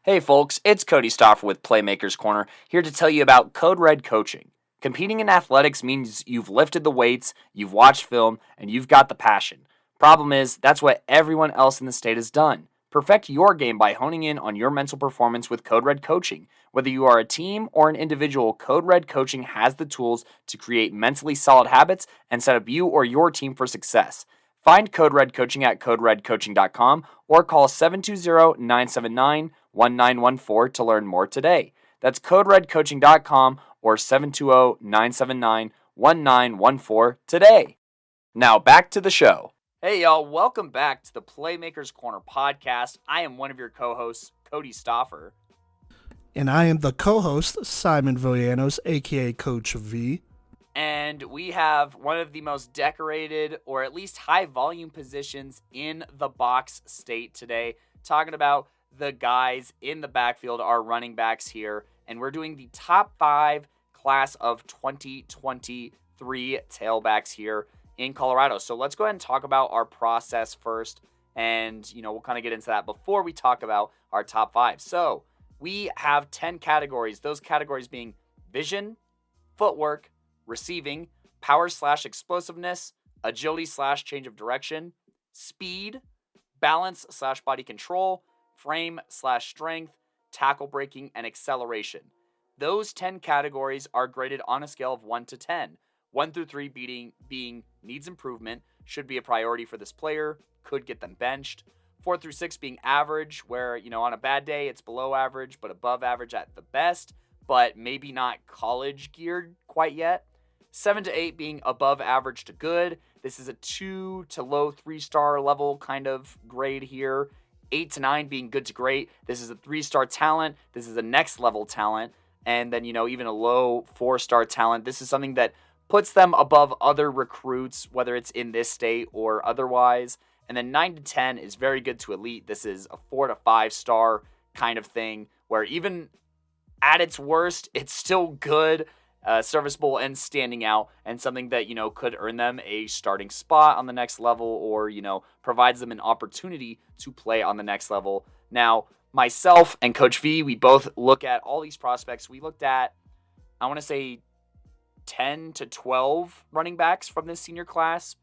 Hey folks, it's Cody Stoffer with Playmakers Corner, here to tell you about Code Red coaching. Competing in athletics means you've lifted the weights, you've watched film, and you've got the passion. Problem is, that's what everyone else in the state has done. Perfect your game by honing in on your mental performance with Code Red coaching. Whether you are a team or an individual, Code Red coaching has the tools to create mentally solid habits and set up you or your team for success. Find Code Red Coaching at coderedcoaching.com or call 720-979-1914 to learn more today. That's coderedcoaching.com or 720-979-1914 today. Now back to the show. Hey y'all, welcome back to the Playmakers Corner podcast. I am one of your co-hosts, Cody Stoffer. And I am the co-host, Simon Villanos, aka Coach V. And we have one of the most decorated, or at least high volume positions in the box state today, talking about the guys in the backfield, our running backs here. And we're doing the top 5 class of 2023 tailbacks here in Colorado. So let's go ahead and talk about our process first. And, we'll kind of get into that before we talk about our top 5. So we have 10 categories, those categories being vision, footwork, receiving, power/explosiveness, agility/change of direction, speed, balance/body control, frame/strength, tackle breaking, and acceleration. Those 10 categories are graded on a scale of 1 to 10. 1 through 3 being needs improvement, should be a priority for this player, could get them benched. 4 through 6 being average, where, on a bad day it's below average, but above average at the best, but maybe not college geared quite yet. 7 to 8 being above average to good. This is a 2 to low 3-star level kind of grade here. 8 to 9 being good to great. This is a 3-star talent. This is a next level talent. And then, even a low 4-star talent. This is something that puts them above other recruits, whether it's in this state or otherwise. And then 9 to 10 is very good to elite. This is a 4 to 5-star kind of thing, where even at its worst, it's still good, serviceable, and standing out, and something that, could earn them a starting spot on the next level, or, provides them an opportunity to play on the next level. Now, myself and Coach V, we both look at all these prospects. We looked at, I want to say, 10 to 12 running backs from this senior class,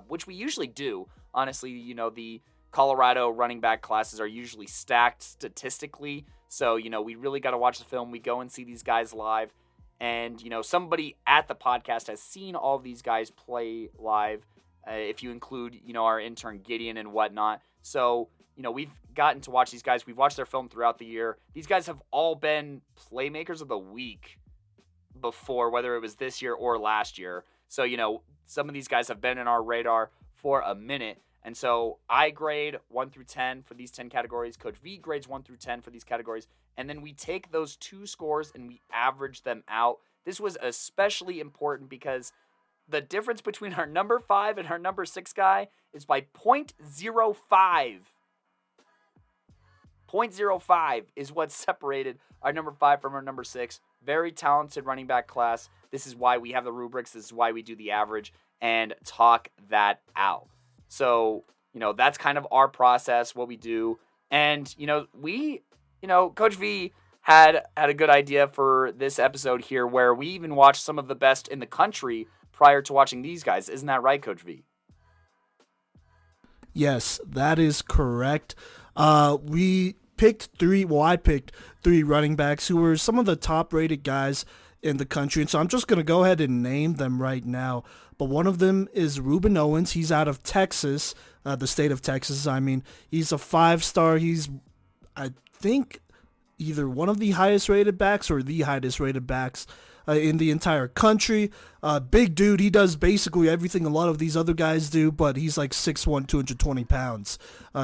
which we usually do. Honestly, the Colorado running back classes are usually stacked statistically. So, we really got to watch the film. We go and see these guys live. And, somebody at the podcast has seen all of these guys play live, if you include, our intern Gideon and whatnot. So, we've gotten to watch these guys. We've watched their film throughout the year. These guys have all been Playmakers of the Week before, whether it was this year or last year. So, some of these guys have been in our radar for a minute. And so I grade 1 through 10 for these 10 categories. Coach V grades 1 through 10 for these categories. And then we take those 2 scores and we average them out. This was especially important because the difference between our number 5 and our number 6 guy is by 0.05. 0.05 is what separated our number 5 from our number 6. Very talented running back class. This is why we have the rubrics. This is why we do the average and talk that out. So, that's kind of our process, what we do. And, Coach V had a good idea for this episode here, where we even watched some of the best in the country prior to watching these guys. Isn't that right, Coach V? Yes, that is correct. I picked 3 running backs who were some of the top-rated guys in the country. And so I'm just going to go ahead and name them right now. But one of them is Ruben Owens. He's out of Texas, the state of Texas. I mean, he's a 5-star. He's, I think, either one of the highest rated backs or the highest rated backs in the entire country. Big dude. He does basically everything a lot of these other guys do, but he's like 6'1", 220 pounds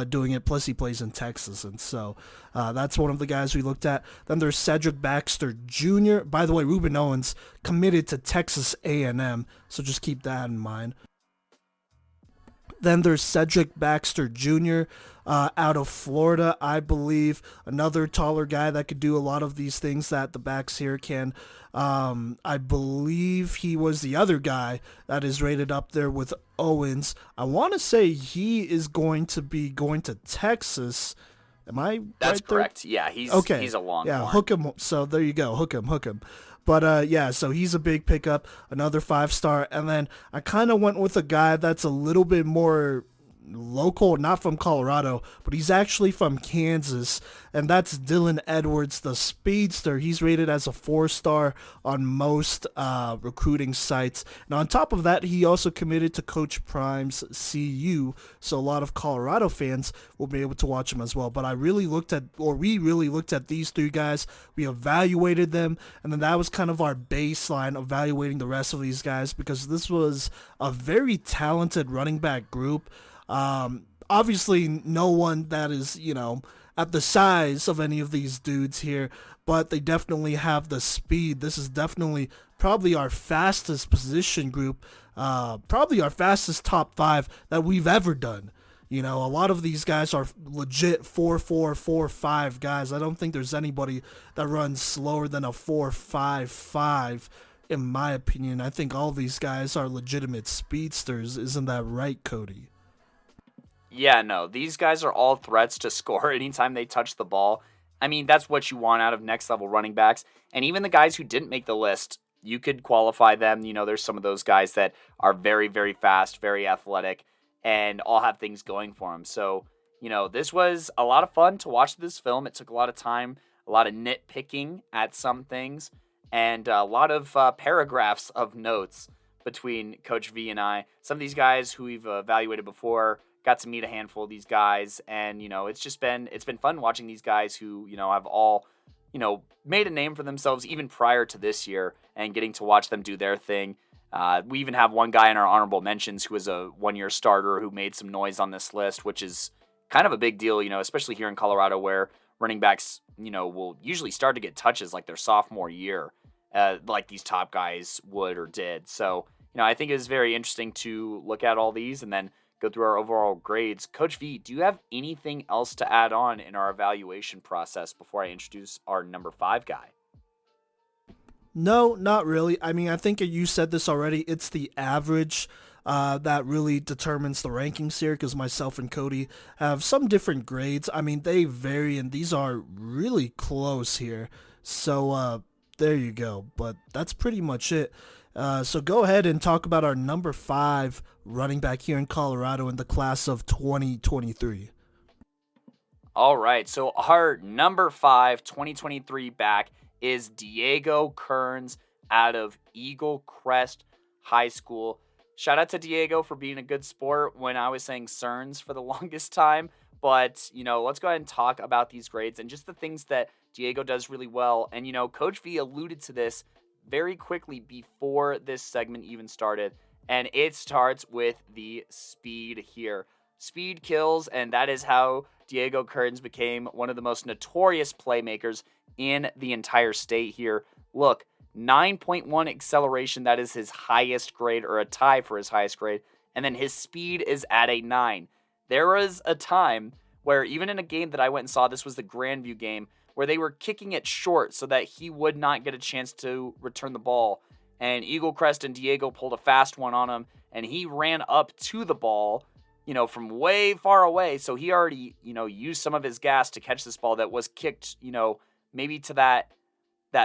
doing it. Plus, he plays in Texas. And so that's one of the guys we looked at. Then there's Cedric Baxter Jr. By the way, Ruben Owens committed to Texas A&M, so just keep that in mind. Then there's Cedric Baxter Jr. Out of Florida, I believe. Another taller guy that could do a lot of these things that the backs here can. I believe he was the other guy that is rated up there with Owens. I want to say he is going to be going to Texas Am I That's right there? correct. Yeah, Okay. he's a Yeah, longhorn. hook him. So there you go. Hook him. Hook him. But yeah, so he's a big pickup, another 5 star, and then I kind of went with a guy that's a little bit more local, not from Colorado, but he's actually from Kansas, and that's Dylan Edwards, the speedster. He's rated as a 4 star on most recruiting sites. And on top of that, he also committed to Coach Prime's CU, so a lot of Colorado fans will be able to watch him as well. But we really looked at these 3 guys. We evaluated them, and then that was kind of our baseline evaluating the rest of these guys because this was a very talented running back group. Obviously, no one that is, at the size of any of these dudes here, but they definitely have the speed. This is definitely probably our fastest position group, probably our fastest top 5 that we've ever done. A lot of these guys are legit 4.4, 4.5 guys. I don't think there's anybody that runs slower than a 4.55, in my opinion. I think all these guys are legitimate speedsters. Isn't that right, Cody? Yeah, no, these guys are all threats to score anytime they touch the ball. I mean, that's what you want out of next level running backs. And even the guys who didn't make the list, you could qualify them. There's some of those guys that are very, very fast, very athletic, and all have things going for them. So, this was a lot of fun to watch this film. It took a lot of time, a lot of nitpicking at some things, and a lot of paragraphs of notes between Coach V and I. Some of these guys who we've evaluated before, got to meet a handful of these guys, and it's been fun watching these guys who have all made a name for themselves even prior to this year, and getting to watch them do their thing. We even have one guy in our honorable mentions who was a 1-year starter who made some noise on this list, which is kind of a big deal, especially here in Colorado where running backs will usually start to get touches like their sophomore year, like these top guys would or did. So I think it was very interesting to look at all these and then go through our overall grades. Coach V, do you have anything else to add on in our evaluation process before I introduce our number 5 guy? No, not really. I mean, I think you said this already. It's the average that really determines the rankings here because myself and Cody have some different grades. I mean, they vary, and these are really close here. So there you go. But that's pretty much it. So go ahead and talk about our number 5 running back here in Colorado in the class of 2023. All right, so our number 5 2023 back is Diego Kearns out of Eagle Crest High School. Shout out to Diego for being a good sport when I was saying Cerns for the longest time. But, let's go ahead and talk about these grades and just the things that Diego does really well. And, Coach V alluded to this very quickly before this segment even started. And it starts with the speed here. Speed kills, and that is how Diego Kearns became one of the most notorious playmakers in the entire state here. Look, 9.1 acceleration, that is his highest grade, or a tie for his highest grade, and then his speed is at a 9. There was a time where, even in a game that I went and saw, this was the Grandview game, where they were kicking it short so that he would not get a chance to return the ball. And Eagle Crest and Diego pulled a fast one on him, and he ran up to the ball, from way far away. So he already, used some of his gas to catch this ball that was kicked, maybe to that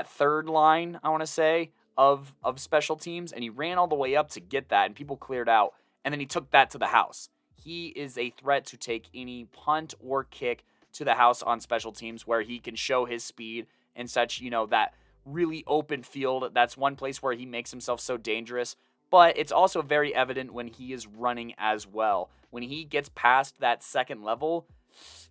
third line, I want to say, of special teams. And he ran all the way up to get that, and people cleared out. And then he took that to the house. He is a threat to take any punt or kick to the house on special teams where he can show his speed and such, that really open field. That's one place where he makes himself so dangerous. But it's also very evident when he is running as well. When he gets past that second level,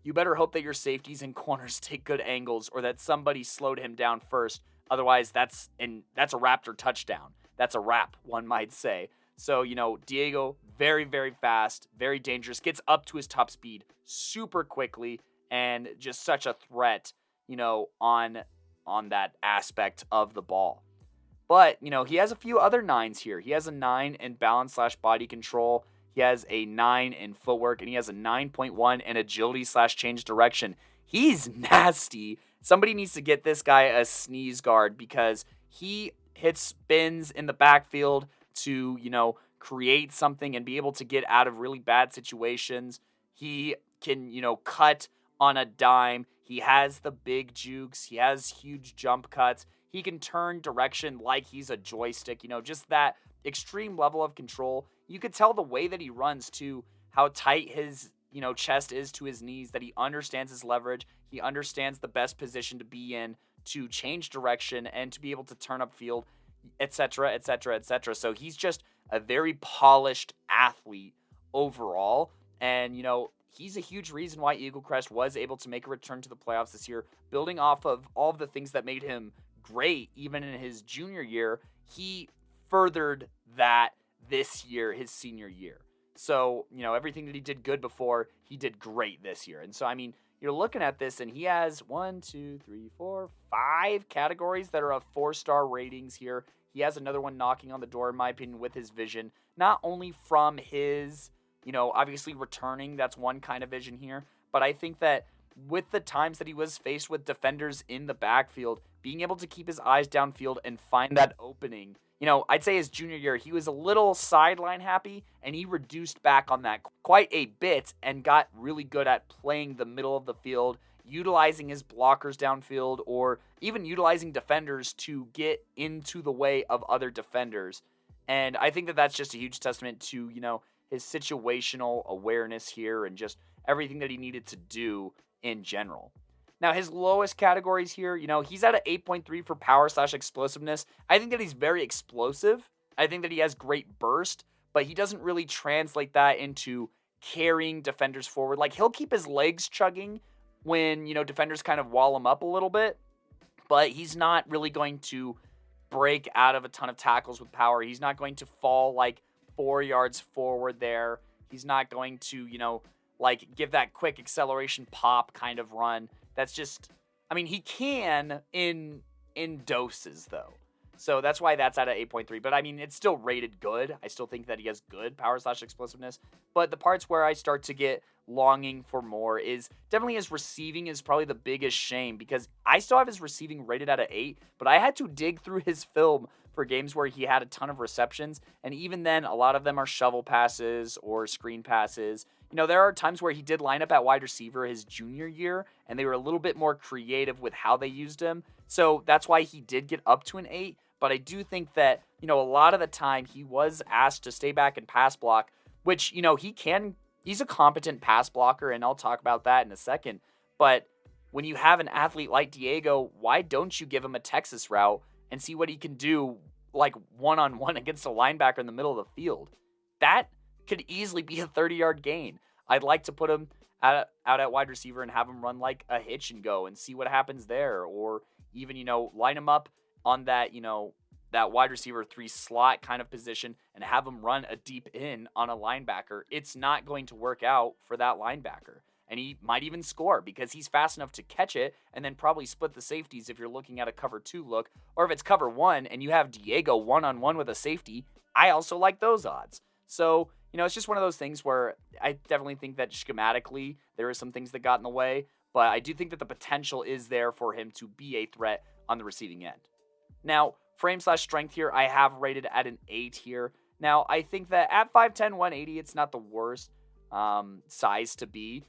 you better hope that your safeties and corners take good angles or that somebody slowed him down first. Otherwise, that's a Raptor touchdown. That's a wrap, one might say. So, Diego, very, very fast, very dangerous, gets up to his top speed super quickly, and just such a threat, on that aspect of the ball. But, he has a few other 9s here. He has a 9 in balance/body control. He has a 9 in footwork, and he has a 9.1 in agility/change direction. He's nasty. Somebody needs to get this guy a sneeze guard because he hits spins in the backfield to, create something and be able to get out of really bad situations. He can, cut on a dime. He has the big jukes. He has huge jump cuts. He can turn direction like he's a joystick, just that extreme level of control. You could tell the way that he runs too, how tight his, chest is to his knees, that he understands his leverage. He understands the best position to be in to change direction and to be able to turn up field, etc., etc., etc. So he's just a very polished athlete overall. And, he's a huge reason why Eagle Crest was able to make a return to the playoffs this year, building off of all of the things that made him great even in his junior year. He furthered that this year, his senior year. So, everything that he did good before, he did great this year. And so, you're looking at this and he has 1, 2, 3, 4, 5 categories that are of 4-star ratings here. He has another one knocking on the door, in my opinion, with his vision, not only from his, obviously returning, that's one kind of vision here, but I think that with the times that he was faced with defenders in the backfield, being able to keep his eyes downfield and find that opening. I'd say his junior year, he was a little sideline happy, and he reduced back on that quite a bit and got really good at playing the middle of the field, utilizing his blockers downfield, or even utilizing defenders to get into the way of other defenders. And I think that that's just a huge testament to, his situational awareness here and just everything that he needed to do in general. Now, his lowest categories here, he's at an 8.3 for power/explosiveness. I think that he's very explosive. I think that he has great burst, but he doesn't really translate that into carrying defenders forward. Like, he'll keep his legs chugging when, defenders kind of wall him up a little bit, but he's not really going to break out of a ton of tackles with power. He's not going to fall like 4 yards forward there. He's not going to, give that quick acceleration pop kind of run. That's just, he can in doses though. So that's why that's at an 8.3. But it's still rated good. I still think that he has good power/explosiveness. But the parts where I start to get longing for more is definitely his receiving is probably the biggest shame, because I still have his receiving rated at an 8, but I had to dig through his film for games where he had a ton of receptions. And even then, a lot of them are shovel passes or screen passes. There are times where he did line up at wide receiver his junior year, and they were a little bit more creative with how they used him. So that's why he did get up to an 8. But I do think that, a lot of the time he was asked to stay back and pass block, which, he's a competent pass blocker, and I'll talk about that in a second. But when you have an athlete like Diego, why don't you give him a Texas route and see what he can do, like one-on-one against a linebacker in the middle of the field? That could easily be a 30-yard gain. I'd like to put him out at wide receiver and have him run like a hitch and go and see what happens there. Or even, line him up on that, that wide receiver 3 slot kind of position and have him run a deep in on a linebacker. It's not going to work out for that linebacker. And he might even score because he's fast enough to catch it and then probably split the safeties if you're looking at a cover 2 look. Or if it's cover 1 and you have Diego one-on-one with a safety, I also like those odds. So, it's just one of those things where I definitely think that schematically there are some things that got in the way, but I do think that the potential is there for him to be a threat on the receiving end. Now, frame/strength here, I have rated at an 8 here. Now, I think that at 5'10", 180, it's not the worst size to be.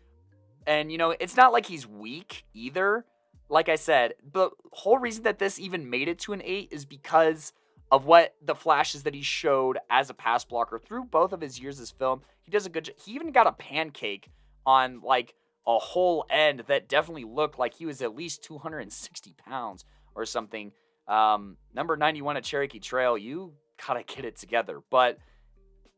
And, it's not like he's weak either. Like I said, the whole reason that this even made it to an 8 is because of what the flashes that he showed as a pass blocker through both of his years as film. He does a good job. He even got a pancake on like a whole end that definitely looked like he was at least 260 pounds or something. Number 91 at Cherokee Trail, you gotta get it together. But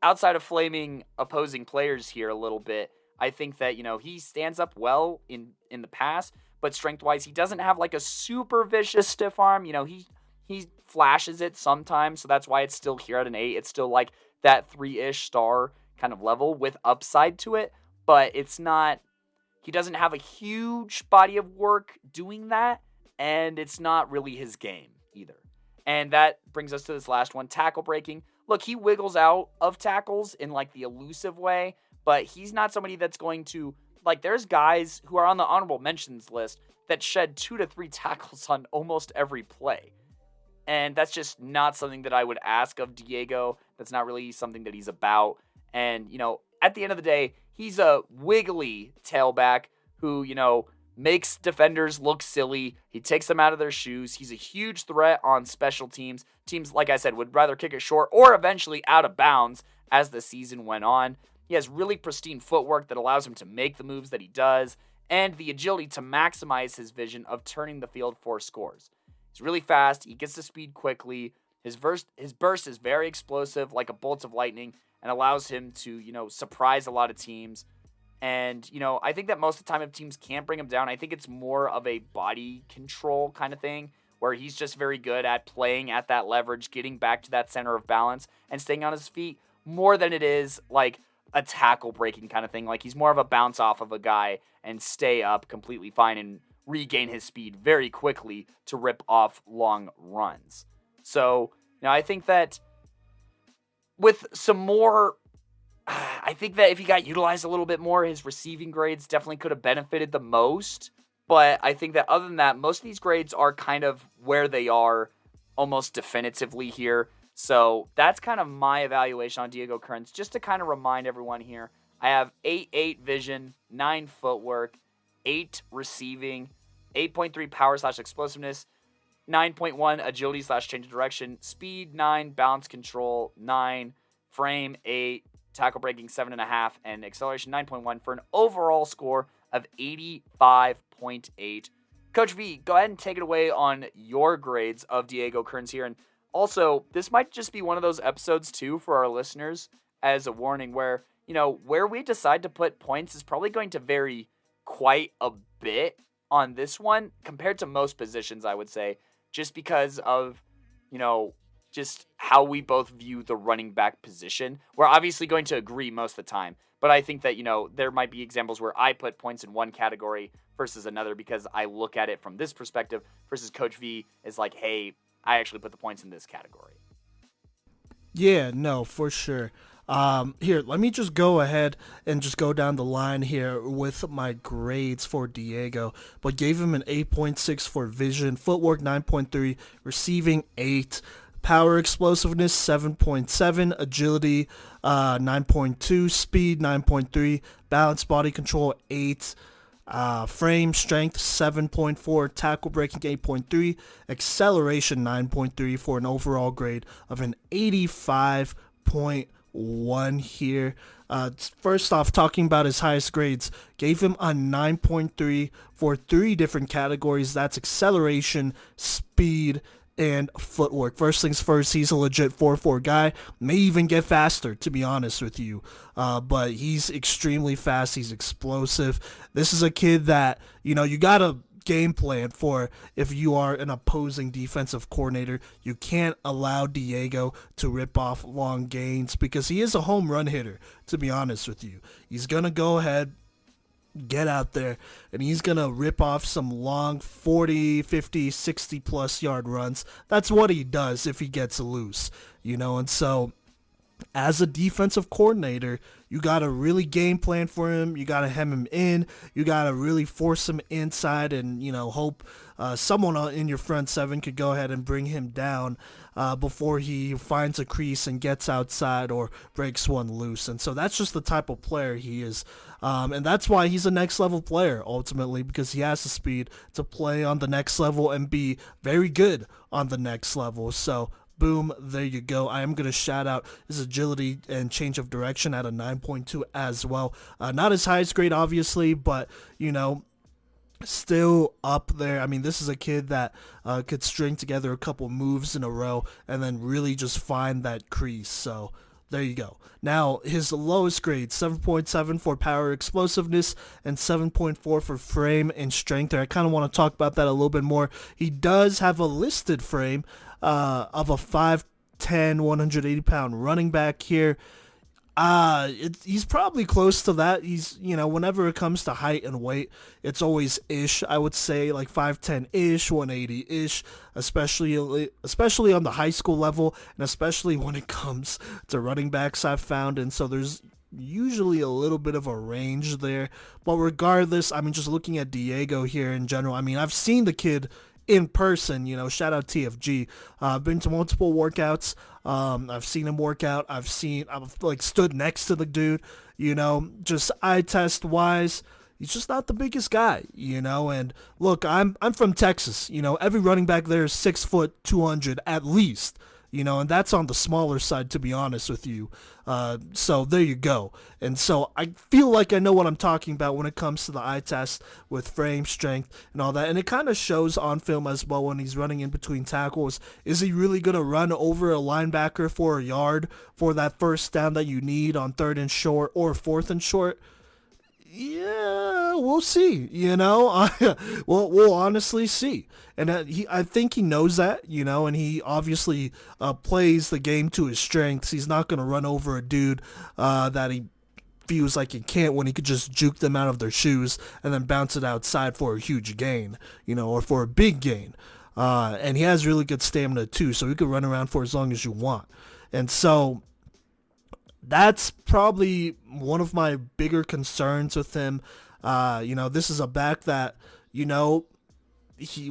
outside of flaming opposing players here a little bit, I think that, he stands up well in the pass, but strength-wise, he doesn't have like a super vicious stiff arm. He flashes it sometimes, so that's why it's still here at an 8. It's still like that 3-ish star kind of level with upside to it, but it's not, he doesn't have a huge body of work doing that, and it's not really his game either. And that brings us to this last one, tackle breaking. Look, he wiggles out of tackles in like the elusive way, but he's not somebody that's going to, like, there's guys who are on the honorable mentions list that shed 2 to 3 tackles on almost every play. And that's just not something that I would ask of Diego. That's not really something that he's about. And, at the end of the day, he's a wiggly tailback who, makes defenders look silly. He takes them out of their shoes. He's a huge threat on special teams. Teams, like I said, would rather kick it short or eventually out of bounds as the season went on. He has really pristine footwork that allows him to make the moves that he does, and the agility to maximize his vision of turning the field for scores. He's really fast. He gets to speed quickly. His burst is very explosive, like a bolt of lightning, and allows him to, surprise a lot of teams. And, I think that most of the time if teams can't bring him down, I think it's more of a body control kind of thing, where he's just very good at playing at that leverage, getting back to that center of balance, and staying on his feet more than it is like a tackle breaking kind of thing. Like, he's more of a bounce off of a guy and stay up completely fine and regain his speed very quickly to rip off long runs. So, I think that with some more, I think that if he got utilized a little bit more, his receiving grades definitely could have benefited the most. But I think that other than that, most of these grades are kind of where they are almost definitively here. So that's kind of my evaluation on Diego Kearns. Just to kind of remind everyone here, I have 8.8 vision, 9 footwork, 8 receiving, 8.3 power/explosiveness, 9.1 agility/change of direction, speed 9, balance control 9, frame 8, tackle breaking 7.5, and acceleration 9.1 for an overall score of 85.8. Coach V, go ahead and take it away on your grades of Diego Kearns here. And also, this might just be one of those episodes too for our listeners as a warning where, where we decide to put points is probably going to vary quite a bit on this one compared to most positions, I would say, just because of, just how we both view the running back position. We're obviously going to agree most of the time, but I think that, there might be examples where I put points in one category versus another because I look at it from this perspective versus Coach V is like, hey, I actually put the points in this category. Yeah, no, for sure. Here, let me just go ahead and just go down the line here with my grades for Diego. But gave him an 8.6 for vision, footwork 9.3, receiving 8, power explosiveness 7.7, agility 9.2, speed 9.3, balance body control 8. Frame strength 7.4, tackle breaking 8.3, acceleration 9.3 for an overall grade of an 85.1 here. First off, talking about his highest grades, gave him a 9.3 for 3 different categories. That's acceleration, speed, and footwork. First things first, he's a legit 4.4 guy. May even get faster, to be honest with you. But he's extremely fast. He's explosive. This is a kid that, you got to game plan for if you are an opposing defensive coordinator. You can't allow Diego to rip off long gains because he is a home run hitter, to be honest with you. He's going to go ahead, get out there, and he's going to rip off some long 40, 50, 60 plus yard runs. That's what he does if he gets loose, and so as a defensive coordinator, you got to really game plan for him. You got to hem him in. You got to really force him inside and, hope someone in your front seven could go ahead and bring him down before he finds a crease and gets outside or breaks one loose. And so that's just the type of player he is. And that's why he's a next level player ultimately, because he has the speed to play on the next level and be very good on the next level. So boom, there you go. I am going to shout out his agility and change of direction at a 9.2 as well. Not his highest grade, obviously, but, still up there. I mean, this is a kid that could string together a couple moves in a row and then really just find that crease. So there you go. Now, his lowest grade, 7.7 for power explosiveness and 7.4 for frame and strength. I kind of want to talk about that a little bit more. He does have a listed frame of a 5'10", 180-pound running back here. He's probably close to that. He's, whenever it comes to height and weight, it's always ish. I would say like 5'10-ish, 180-ish, especially on the high school level, and especially when it comes to running backs, I've found. And so there's usually a little bit of a range there. But regardless, just looking at Diego here in general, I've seen the kid in person, shout out TFG. I've been to multiple workouts. I've seen him work out. I've stood next to the dude, just eye test wise. he's just not the biggest guy, you know. And look, I'm from Texas, you know. Every running back there is 6 foot 200 at least, you know, and that's on the smaller side, to be honest with you. So there you go. And so I feel like I know what I'm talking about when it comes to the eye test with frame strength and all that. And it kind of shows on film as well when he's running in between tackles. Is he really going to run over a linebacker for a yard for that first down that you need on 3rd and short or 4th and short? Yeah, we'll see. You know, we'll honestly see. And I think he knows that. You know, and he obviously plays the game to his strengths. He's not gonna run over a dude that he feels like he can't when he could just juke them out of their shoes and then bounce it outside for a huge gain. You know, or for a big gain. And he has really good stamina too, so he could run around for as long as you want. And so that's probably one of my bigger concerns with him. You know, this is a back that, you know,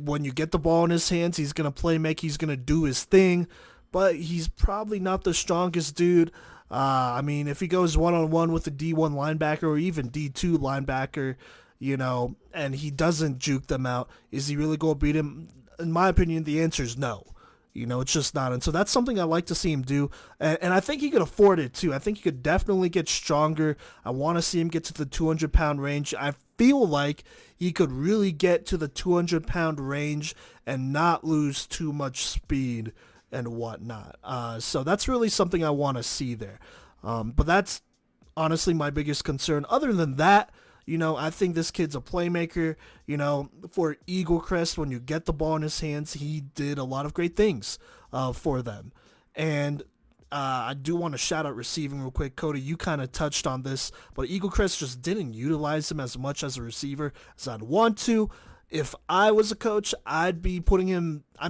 when you get the ball in his hands, he's gonna play make, he's gonna do his thing, but he's probably not the strongest dude. I mean, if he goes 1-on-1 with a D1 linebacker or even D2 linebacker, you know, and he doesn't juke them out, is he really going to beat him? In my opinion, the answer is no. You know, it's just not. And so that's something I like to see him do. And I think he could afford it too. I think he could definitely get stronger. I want to see him get to the 200-pound range. I feel like he could really get to the 200-pound range and not lose too much speed and whatnot. So that's really something I want to see there. But that's honestly my biggest concern. Other than that, you know, I think this kid's a playmaker. You know, for Eagle Crest, when you get the ball in his hands, he did a lot of great things for them. And I do want to shout out receiving real quick. Kodey, you kind of touched on this, but Eagle Crest just didn't utilize him as much as a receiver as I'd want to. If I was a coach, I'd be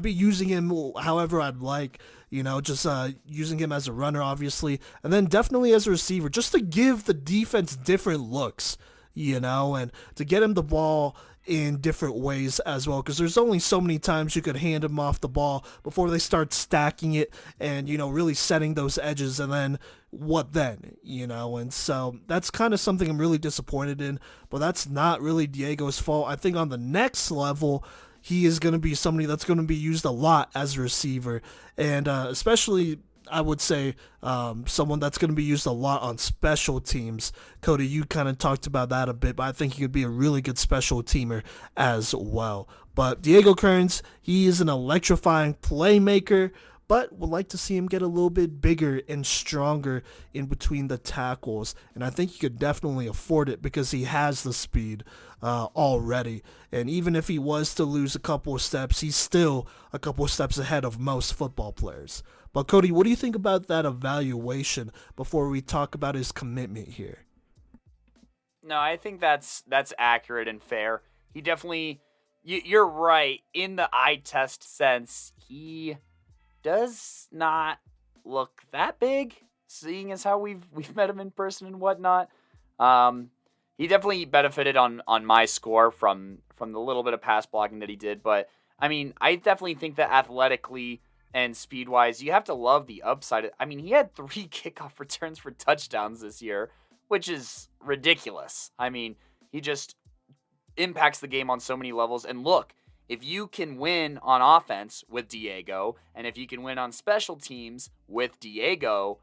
using him however I'd like, you know, just using him as a runner, obviously, and then definitely as a receiver, just to give the defense different looks, you know, and to get him the ball in different ways as well, because there's only so many times you could hand him off the ball before they start stacking it and, you know, really setting those edges, and then what then, you know. And so that's kind of something I'm really disappointed in, but that's not really Diego's fault. I think on the next level, he is going to be somebody that's going to be used a lot as a receiver, and especially I would say someone that's going to be used a lot on special teams. Kodey, you kind of talked about that a bit, but I think he could be a really good special teamer as well. But Diego Kearns, he is an electrifying playmaker, but would like to see him get a little bit bigger and stronger in between the tackles. And I think he could definitely afford it because he has the speed already. And even if he was to lose a couple of steps, he's still a couple of steps ahead of most football players. But Kodey, what do you think about that evaluation before we talk about his commitment here? No, I think that's accurate and fair. He definitely, you're right, in the eye test sense, he does not look that big, seeing as how we've met him in person and whatnot. He definitely benefited on my score from the little bit of pass blocking that he did. But I mean, I definitely think that athletically and speed wise, you have to love the upside. I mean, he had 3 kickoff returns for touchdowns this year, which is ridiculous. I mean, he just impacts the game on so many levels. And look, if you can win on offense with Diego, and if you can win on special teams with Diego,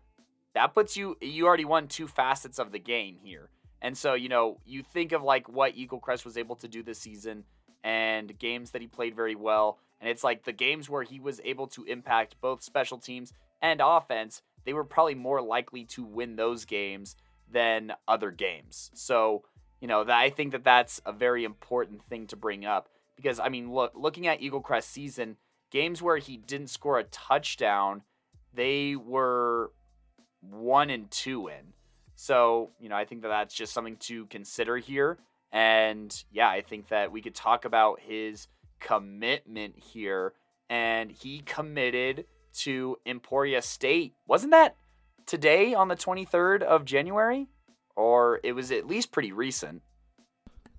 that puts you already won 2 facets of the game here. And so, you know, you think of like what Eagle Crest was able to do this season and games that he played very well. And it's like the games where he was able to impact both special teams and offense, they were probably more likely to win those games than other games. So, you know, I think that that's a very important thing to bring up. Because, I mean, looking at Eagle Crest season, games where he didn't score a touchdown, they were 1-2 in. So, you know, I think that that's just something to consider here. And, yeah, I think that we could talk about his commitment here. And he committed to Emporia State. Wasn't that today on the 23rd of January? Or it was at least pretty recent.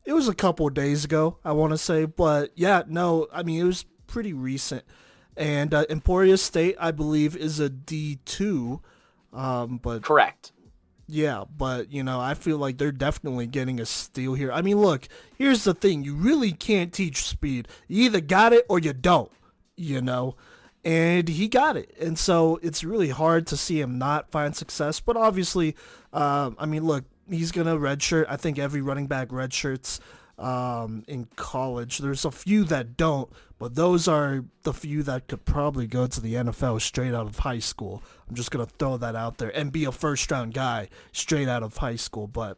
It was a couple of days ago, I want to say, but yeah, no, I mean, it was pretty recent. And Emporia State, I believe, is a D2, but Correct. Yeah, but I feel like they're definitely getting a steal here. I mean, look, here's the thing: you really can't teach speed. You either got it or you don't. You know, and he got it, and so it's really hard to see him not find success. But obviously, I mean, look, he's gonna redshirt. I think every running back redshirts in college. There's a few that don't, but those are the few that could probably go to the NFL straight out of high school. I'm just gonna throw that out there and be a first round guy straight out of high school, but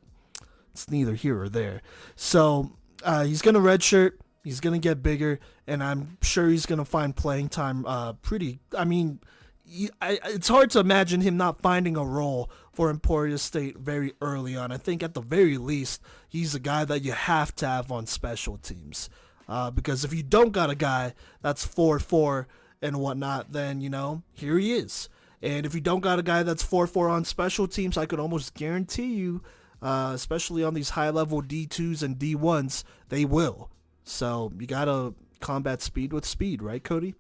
it's neither here or there. So he's gonna redshirt. He's gonna get bigger, and I'm sure he's gonna find playing time. Pretty. I mean, it's hard to imagine him not finding a role for Emporia State very early on. I think at the very least, he's a guy that you have to have on special teams. Because if you don't got a guy that's 4-4 and whatnot, then, here he is. And if you don't got a guy that's 4-4 on special teams, I could almost guarantee you, especially on these high-level D2s and D1s, they will. So you got to combat speed with speed, right, Kodey?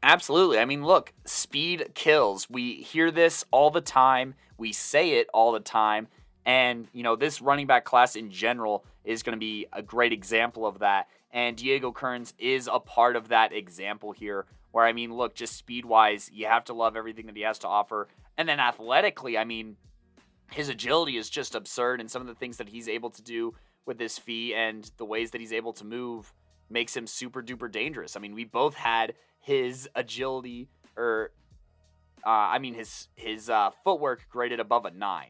Absolutely. I mean, look, speed kills. We hear this all the time. We say it all the time. And, this running back class in general is going to be a great example of that. And Diego Kearns is a part of that example here, where, I mean, look, just speed-wise, you have to love everything that he has to offer. And then athletically, I mean, his agility is just absurd. And some of the things that he's able to do with this feet and the ways that he's able to move makes him super-duper dangerous. I mean, we both had his agility, or his footwork graded above a 9.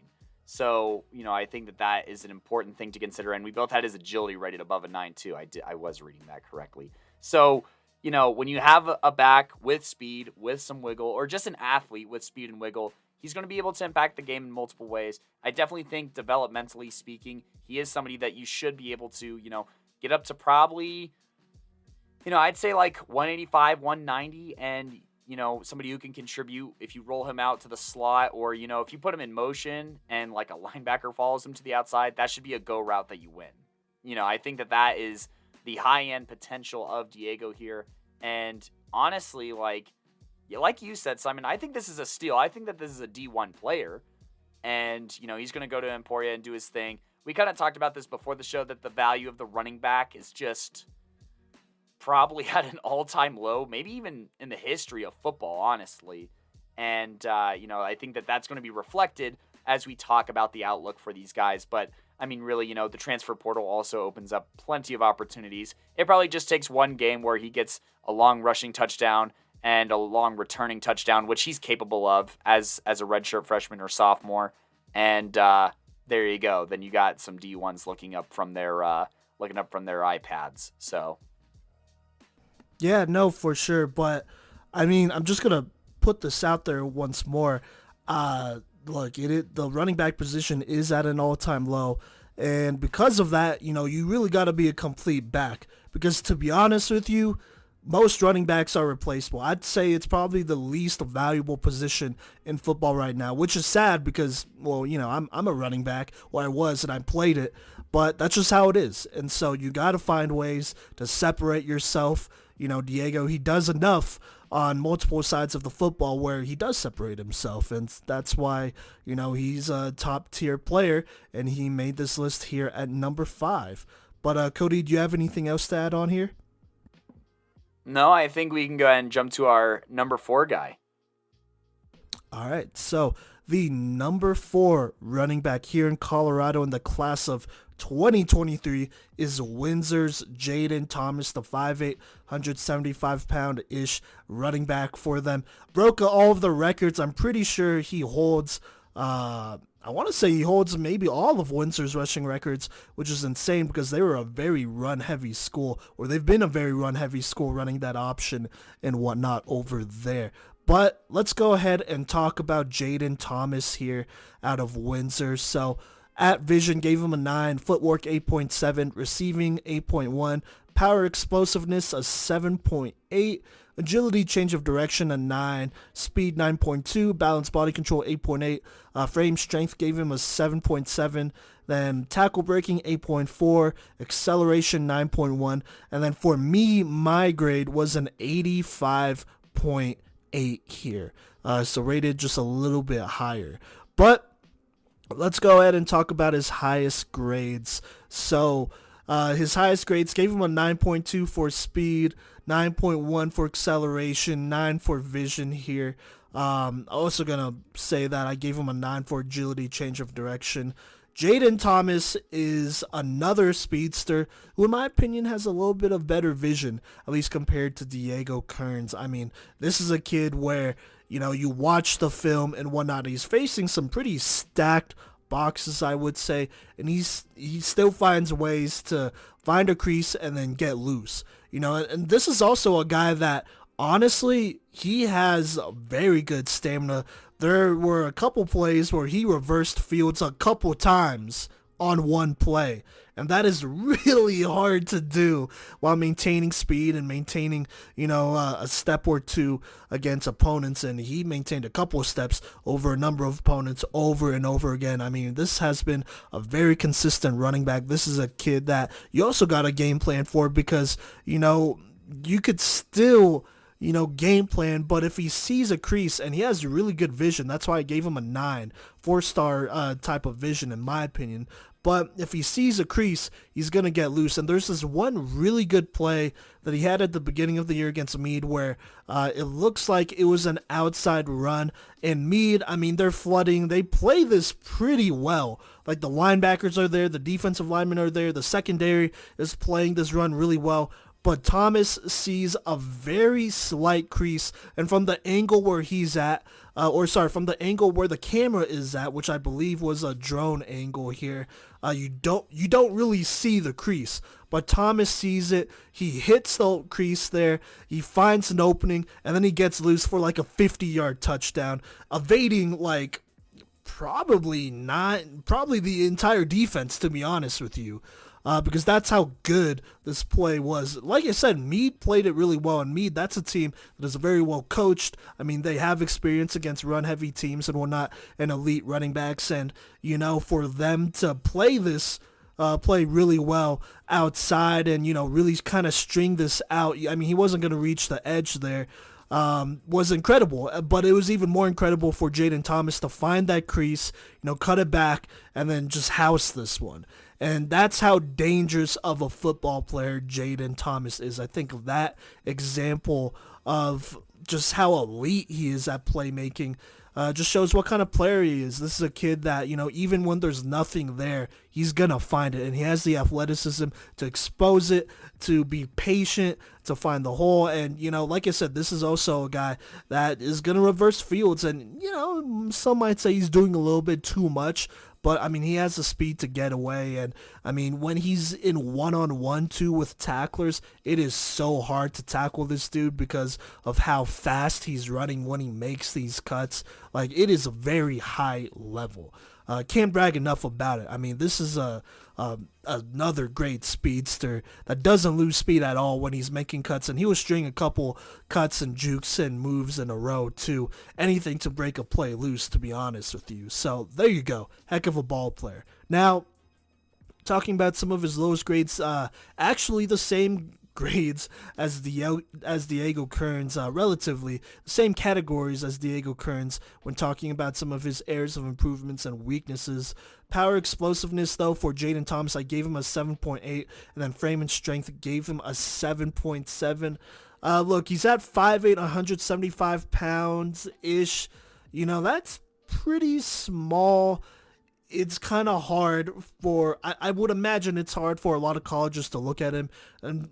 So, I think that is an important thing to consider. And we both had his agility rated above a 9 too. I was reading that correctly. So, when you have a back with speed, with some wiggle, or just an athlete with speed and wiggle, he's going to be able to impact the game in multiple ways. I definitely think, developmentally speaking, he is somebody that you should be able to, get up to probably, I'd say like 185, 190, and, somebody who can contribute if you roll him out to the slot, or, if you put him in motion and like a linebacker follows him to the outside, that should be a go route that you win. I think that is the high-end potential of Diego here. And honestly, like you said, Simon, I think this is a steal. I think that this is a D1 player, and, he's going to go to Emporia and do his thing. We kind of talked about this before the show, that the value of the running back is just probably at an all-time low, maybe even in the history of football, honestly. And, I think that's going to be reflected as we talk about the outlook for these guys. But, I mean, really, the transfer portal also opens up plenty of opportunities. It probably just takes one game where he gets a long rushing touchdown and a long returning touchdown, which he's capable of as a redshirt freshman or sophomore. And there you go. Then you got some D1s looking up from their iPads. So. Yeah, no, for sure. But I mean, I'm just gonna put this out there once more. Look, the running back position is at an all-time low, and because of that, you really got to be a complete back. Because to be honest with you, most running backs are replaceable. I'd say it's probably the least valuable position in football right now, which is sad because, well, I'm a running back, or I was, and I played it, but that's just how it is. And so you got to find ways to separate yourself. Diego, he does enough on multiple sides of the football where he does separate himself, and that's why, he's a top-tier player, and he made this list here at number 5. But, Kodey, do you have anything else to add on here? No, I think we can go ahead and jump to our number 4 guy. All right, so the number 4 running back here in Colorado in the class of 2023 is Windsor's Jaden Thomas, the 5'8", 175-pound-ish running back for them. Broke all of the records. I'm pretty sure he holds, I want to say he holds maybe all of Windsor's rushing records, which is insane because they were a very run-heavy school, or they've been a very run-heavy school running that option and whatnot over there. But let's go ahead and talk about Jaden Thomas here out of Windsor. So at Vision gave him a 9, footwork 8.7, receiving 8.1, power explosiveness a 7.8, agility change of direction a 9, speed 9.2, balance body control 8.8, frame strength gave him a 7.7, then tackle breaking 8.4, acceleration 9.1, and then for me, my grade was an 85.8 here. So rated just a little bit higher. But let's go ahead and talk about his highest grades. So, his highest grades gave him a 9.2 for speed, 9.1 for acceleration, 9 for vision here. Also gonna say that I gave him a 9 for agility, change of direction. Jaden Thomas is another speedster who, in my opinion, has a little bit of better vision, at least compared to Diego Kearns. I mean, this is a kid where, you watch the film and whatnot. He's facing some pretty stacked boxes, I would say, and he still finds ways to find a crease and then get loose. And this is also a guy that honestly he has very good stamina. There were a couple plays where he reversed fields a couple times on one play. And that is really hard to do while maintaining speed and maintaining, a step or two against opponents. And he maintained a couple of steps over a number of opponents over and over again. I mean, this has been a very consistent running back. This is a kid that you also got a game plan for because, you could still game plan, but if he sees a crease and he has really good vision, that's why I gave him a 9, 4-star type of vision in my opinion. But if he sees a crease, he's going to get loose. And there's this one really good play that he had at the beginning of the year against Meade where it looks like it was an outside run. And Meade, I mean, they're flooding. They play this pretty well. Like the linebackers are there, the defensive linemen are there, the secondary is playing this run really well. But Thomas sees a very slight crease, and from the angle where he's at, from the angle where the camera is at, which I believe was a drone angle here, you don't really see the crease. But Thomas sees it. He hits the crease there. He finds an opening, and then he gets loose for like a 50-yard touchdown, evading like probably the entire defense, to be honest with you. Because that's how good this play was. Like I said, Meade played it really well, and Meade, that's a team that is very well coached. I mean, they have experience against run-heavy teams and whatnot, and elite running backs, and, for them to play this play really well outside and, really kind of string this out. I mean, he wasn't going to reach the edge there. Was incredible, but it was even more incredible for Jaden Thomas to find that crease, cut it back, and then just house this one. And that's how dangerous of a football player Jaden Thomas is. I think that example of just how elite he is at playmaking just shows what kind of player he is. This is a kid that, even when there's nothing there, he's going to find it. And he has the athleticism to expose it, to be patient, to find the hole. And, like I said, this is also a guy that is going to reverse fields. And, some might say he's doing a little bit too much. But, I mean, he has the speed to get away. And, I mean, when he's in one-on-one, too, with tacklers, it is so hard to tackle this dude because of how fast he's running when he makes these cuts. Like, it is a very high level. Can't brag enough about it. I mean, this is another great speedster that doesn't lose speed at all when he's making cuts, and he was stringing a couple cuts and jukes and moves in a row too. Anything to break a play loose, to be honest with you. So there you go. Heck of a ball player. Now, talking about some of his lowest grades, actually the same grades as Diego Kearns, relatively the same categories as Diego Kearns when talking about some of his areas of improvements and weaknesses. Power explosiveness, though, for Jaden Thomas, I gave him a 7.8, and then frame and strength gave him a 7.7. Look, he's at 5'8", 175 pounds-ish. That's pretty small. It's kind of hard for, I would imagine it's hard for a lot of colleges to look at him and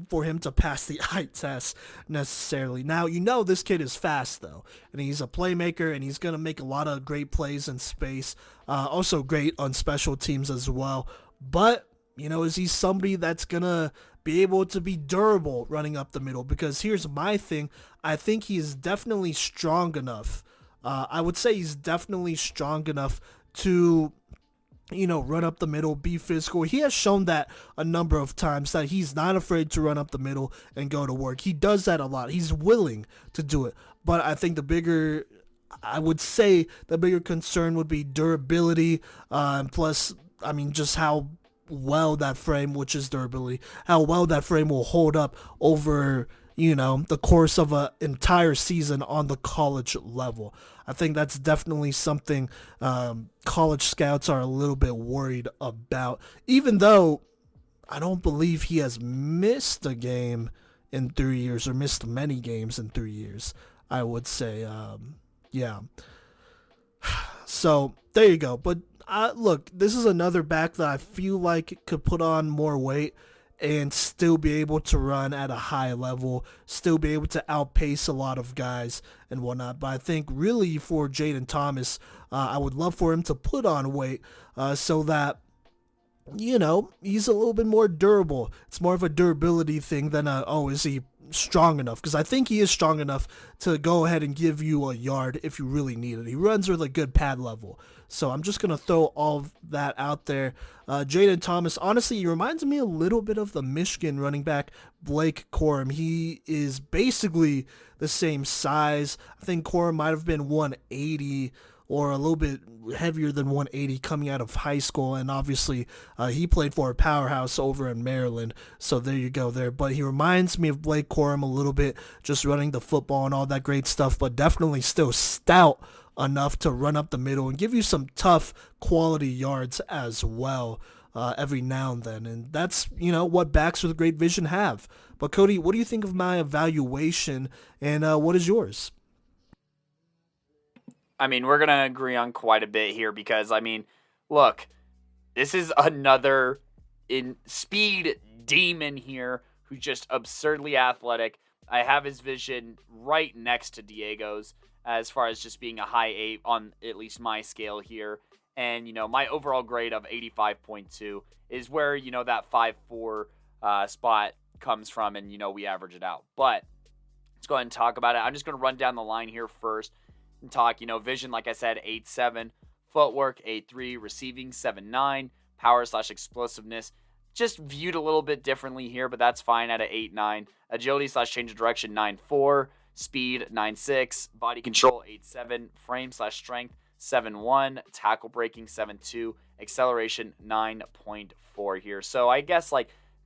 for him to pass the eye test necessarily. Now, this kid is fast, though, and he's a playmaker, and he's going to make a lot of great plays in space, also great on special teams as well. But, is he somebody that's going to be able to be durable running up the middle? Because here's my thing. I think he is definitely strong enough. I would say he's definitely strong enough to, run up the middle, be physical. He has shown that a number of times that he's not afraid to run up the middle and go to work. He does that a lot. He's willing to do it. But I think the bigger concern would be durability, plus, I mean, just how well that frame, which is durability, how well that frame will hold up over, the course of an entire season on the college level. I think that's definitely something college scouts are a little bit worried about, even though I don't believe he has missed a game in 3 years or missed many games in 3 years. I would say, yeah. So there you go. But look, this is another back that I feel like could put on more weight and still be able to run at a high level, still be able to outpace a lot of guys and whatnot. But I think really for Jaden Thomas, I would love for him to put on weight so that he's a little bit more durable. It's more of a durability thing than is he strong enough? Because I think he is strong enough to go ahead and give you a yard if you really need it. He runs with a good pad level. So I'm just going to throw all of that out there. Jaden Thomas, honestly, he reminds me a little bit of the Michigan running back, Blake Corum. He is basically the same size. I think Corum might have been 180 or a little bit heavier than 180 coming out of high school. And obviously, he played for a powerhouse over in Maryland. So there you go there. But he reminds me of Blake Corum a little bit, just running the football and all that great stuff, but definitely still stout enough to run up the middle and give you some tough quality yards as well every now and then. And that's, what backs with great vision have. But Kodey, what do you think of my evaluation, and what is yours? I mean, we're going to agree on quite a bit here because, look, this is another in speed demon here who's just absurdly athletic. I have his vision right next to Diego's as far as just being a high 8 on at least my scale here. And, my overall grade of 85.2 is where, that 5.4 spot comes from, and, we average it out. But let's go ahead and talk about it. I'm just going to run down the line here first and talk, vision, like I said, 8.7, footwork, 8.3, receiving, 7.9, power/explosiveness, just viewed a little bit differently here, but that's fine at an 8.9, agility/change of direction, 9.4, speed, 9.6, body control, 8.7, frame/strength, 7.1, tackle breaking, 7.2, acceleration, 9.4 here. So I guess,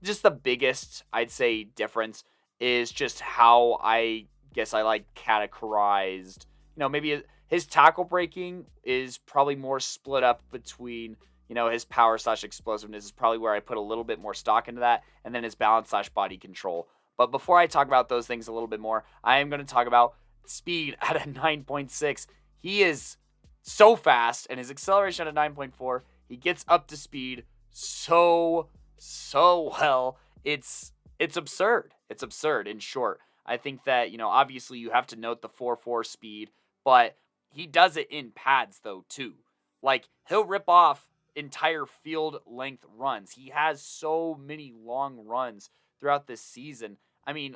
just the biggest, I'd say, difference is just how I categorized, maybe his tackle breaking is probably more split up between, his power/explosiveness is probably where I put a little bit more stock into that, and then his balance/body control. But before I talk about those things a little bit more, I am going to talk about speed at a 9.6. He is so fast, and his acceleration at a 9.4, he gets up to speed so well. It's absurd. It's absurd, in short. I think that, obviously you have to note the 4.4 speed, but he does it in pads, though, too. He'll rip off entire field length runs. He has so many long runs throughout this season.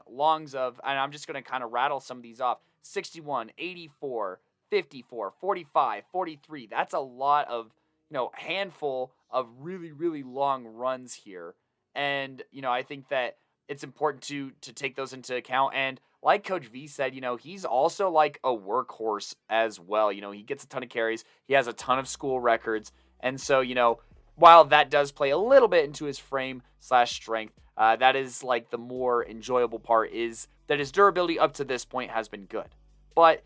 Longs of, and I'm just going to kind of rattle some of these off, 61, 84, 54, 45, 43. That's a lot of, handful of really, really long runs here. And, I think that it's important to take those into account. And like Coach V said, he's also like a workhorse as well. He gets a ton of carries. He has a ton of school records. And so, while that does play a little bit into his frame/strength, that is the more enjoyable part is that his durability up to this point has been good. But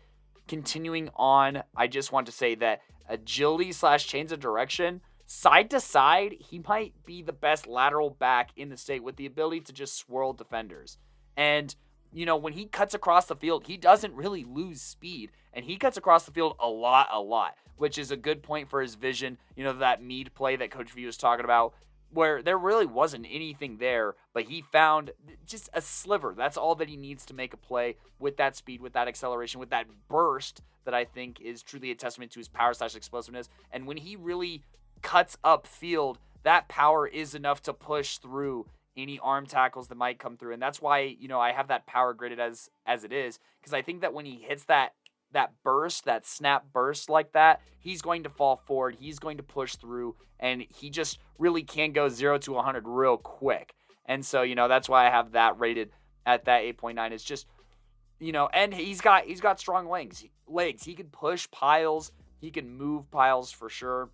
continuing on, I just want to say that agility/change of direction, side to side, he might be the best lateral back in the state with the ability to just swirl defenders. And, when he cuts across the field, he doesn't really lose speed. And he cuts across the field a lot, which is a good point for his vision. That Meade play that Coach V was talking about, where there really wasn't anything there, but he found just a sliver. That's all that he needs to make a play with that speed, with that acceleration, with that burst that I think is truly a testament to his power/explosiveness. And when he really cuts up field, that power is enough to push through any arm tackles that might come through. And that's why, I have that power graded as it is, because I think that when he hits that burst, that snap burst like that, he's going to fall forward, he's going to push through, and he just really can go 0 to 100 real quick. And so, that's why I have that rated at that 8.9. It's just, and he's got strong legs. He can push piles, he can move piles for sure.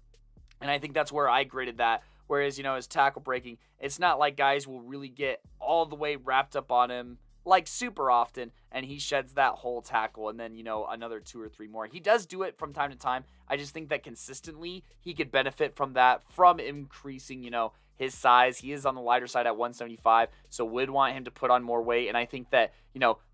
And I think that's where I graded that. Whereas, his tackle breaking, it's not like guys will really get all the way wrapped up on him. like super often, and he sheds that whole tackle and then, another 2 or 3 more. He does do it from time to time. I just think that consistently he could benefit from that, from increasing, his size. He is on the lighter side at 175, so would want him to put on more weight. And I think that,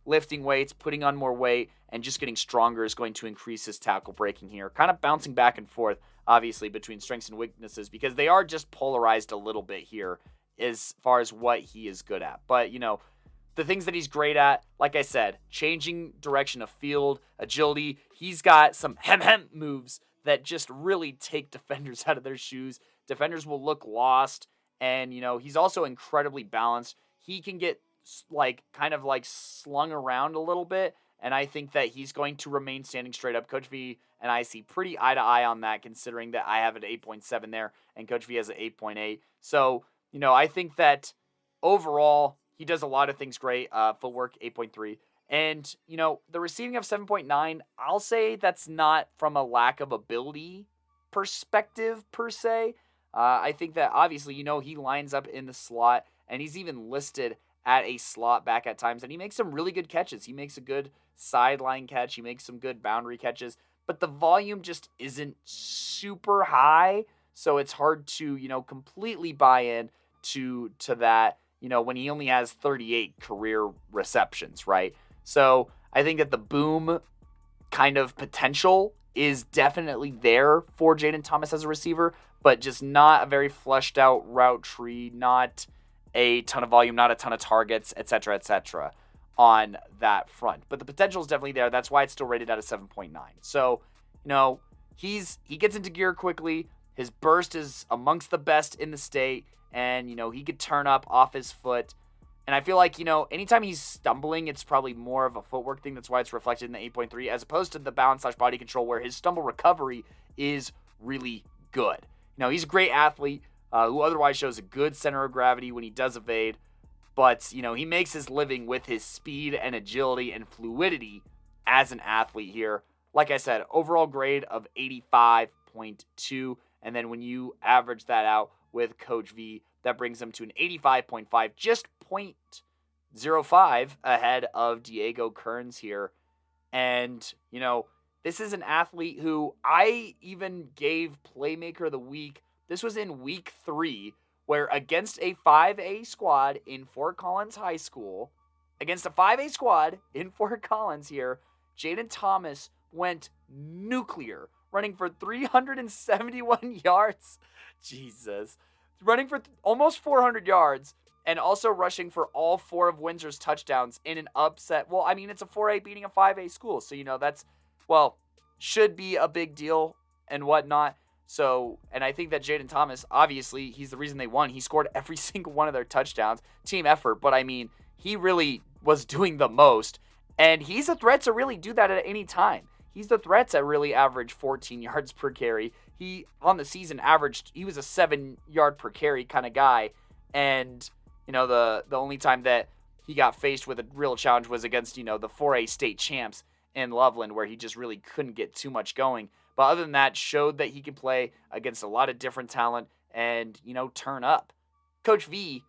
lifting weights, putting on more weight, and just getting stronger is going to increase his tackle breaking here. Kind of bouncing back and forth, obviously, between strengths and weaknesses, because they are just polarized a little bit here as far as what he is good at. But, the things that he's great at, like I said, changing direction of field, agility. He's got some hem moves that just really take defenders out of their shoes. Defenders will look lost, and, he's also incredibly balanced. He can get, kind of slung around a little bit, and I think that he's going to remain standing straight up. Coach V and I see pretty eye to eye on that, considering that I have an 8.7 there, and Coach V has an 8.8. So, I think that overall, he does a lot of things great. Footwork, 8.3. And, the receiving of 7.9, I'll say that's not from a lack of ability perspective, per se. I think that, obviously, he lines up in the slot, and he's even listed at a slot back at times, and he makes some really good catches. He makes a good sideline catch. He makes some good boundary catches. But the volume just isn't super high, so it's hard to, completely buy in to that, when he only has 38 career receptions, right? So I think that the boom kind of potential is definitely there for Jayden Thomas as a receiver, but just not a very fleshed out route tree, not a ton of volume, not a ton of targets, etc., on that front. But the potential is definitely there. That's why it's still rated at a 7.9. So, he gets into gear quickly. His burst is amongst the best in the state. And, he could turn up off his foot. And I feel like, anytime he's stumbling, it's probably more of a footwork thing. That's why it's reflected in the 8.3, as opposed to the balance/body control, where his stumble recovery is really good. He's a great athlete who otherwise shows a good center of gravity when he does evade. But, he makes his living with his speed and agility and fluidity as an athlete here. Like I said, overall grade of 85.2. And then when you average that out with Coach V, that brings him to an 85.5, just 0.05 ahead of Diego Kearns here. And, this is an athlete who I even gave Playmaker of the Week. This was in week 3, where against a 5A squad in Fort Collins High School, against a 5A squad in Fort Collins here, Jayden Thomas went nuclear, running for 371 yards. Jesus. Running for almost 400 yards, and also rushing for all 4 of Windsor's touchdowns in an upset. Well, I mean, it's a 4A beating a 5A school, so, that's, should be a big deal and whatnot. So, and I think that Jayden Thomas, obviously, he's the reason they won. He scored every single one of their touchdowns. Team effort, but I mean, he really was doing the most, and he's a threat to really do that at any time. He's the threat to really average 14 yards per carry. He, on the season, he was a 7-yard per carry kind of guy. And, the only time that he got faced with a real challenge was against, the 4A state champs in Loveland, where he just really couldn't get too much going. But other than that, showed that he could play against a lot of different talent and, turn up. Coach V,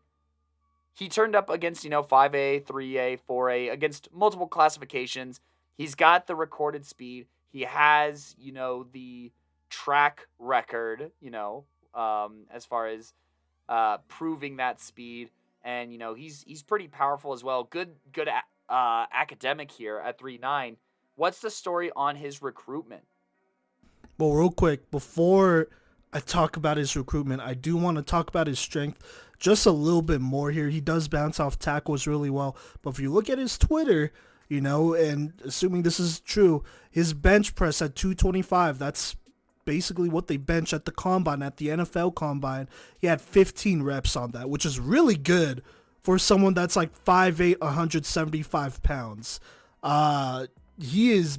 he turned up against, 5A, 3A, 4A, against multiple classifications. He's got the recorded speed. He has, the track record, as far as proving that speed. And, he's pretty powerful as well. Good academic here at 3.9. What's the story on his recruitment? Well, real quick, before I talk about his recruitment, I do want to talk about his strength just a little bit more here. He does bounce off tackles really well. But if you look at his Twitter, and assuming this is true, his bench press at 225, that's basically what they bench at the combine, at the NFL combine. He had 15 reps on that, which is really good for someone that's like 5'8", 175 pounds. He's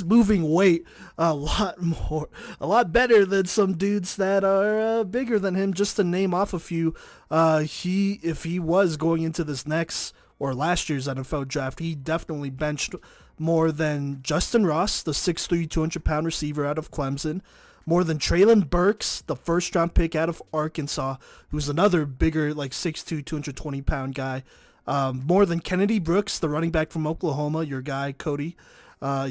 moving weight a lot better than some dudes that are bigger than him. Just to name off a few, if he was going into this next or last year's NFL draft, he definitely benched more than Justin Ross, the 6'3", 200-pound receiver out of Clemson, more than Traylon Burks, the first-round pick out of Arkansas, who's another bigger, like 6'2", 220-pound guy. more than Kennedy Brooks, the running back from Oklahoma, your guy Kodey.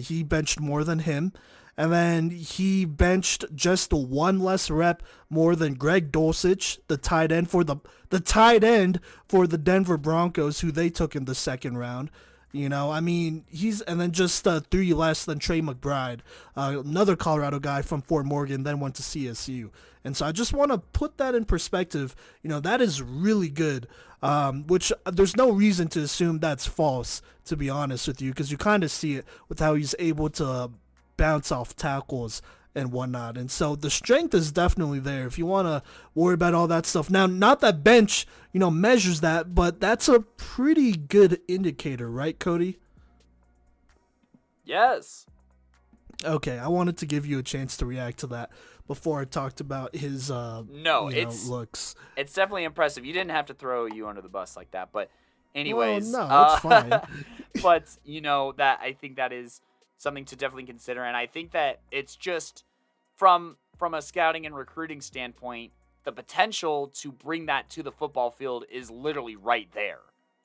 He benched more than him. And then he benched just one less rep more than Greg Dulcich, the tight end for the Denver Broncos, who they took in the second round. You know, I mean, and then just three less than Trey McBride, another Colorado guy from Fort Morgan, then went to CSU. And so I just want to put that in perspective. You know, that is really good, which there's no reason to assume that's false, to be honest with you, because you kind of see it with how he's able to bounce off tackles and whatnot. And so the strength is definitely there if you want to worry about all that stuff. Now, not that bench, measures that, but that's a pretty good indicator, right, Kodey? Yes. Okay, I wanted to give you a chance to react to that before I talked about his No, looks. it's definitely impressive. You didn't have to throw you under the bus like that, but Well, anyways, no, it's fine. but that I think that is something to definitely consider, and I think that it's just from a scouting and recruiting standpoint, the potential to bring that to the football field is literally right there.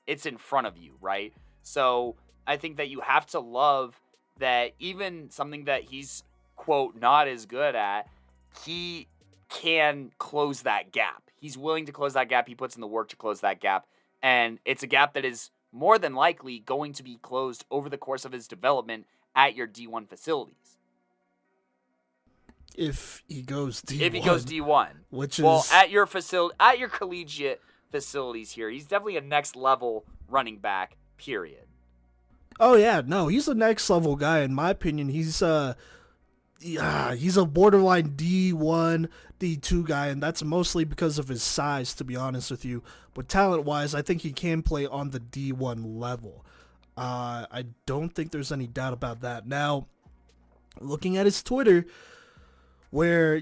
It's in front of you, right? So I think that you have to love that even something that he's quote not as good at, he can close that gap. He's willing to close that gap. He puts in the work to close that gap, and it's a gap that is more than likely going to be closed over the course of his development at your D1 facilities. If he goes D1. If he goes D1. Which well, is... at your collegiate facilities here, he's definitely a next level running back, period. Oh, yeah. No, he's a next level guy. In my opinion, he's a borderline D1, D2 guy, and that's mostly because of his size, to be honest with you. But talent-wise, I think he can play on the D1 level. I don't think there's any doubt about that. Now, looking at his Twitter, where,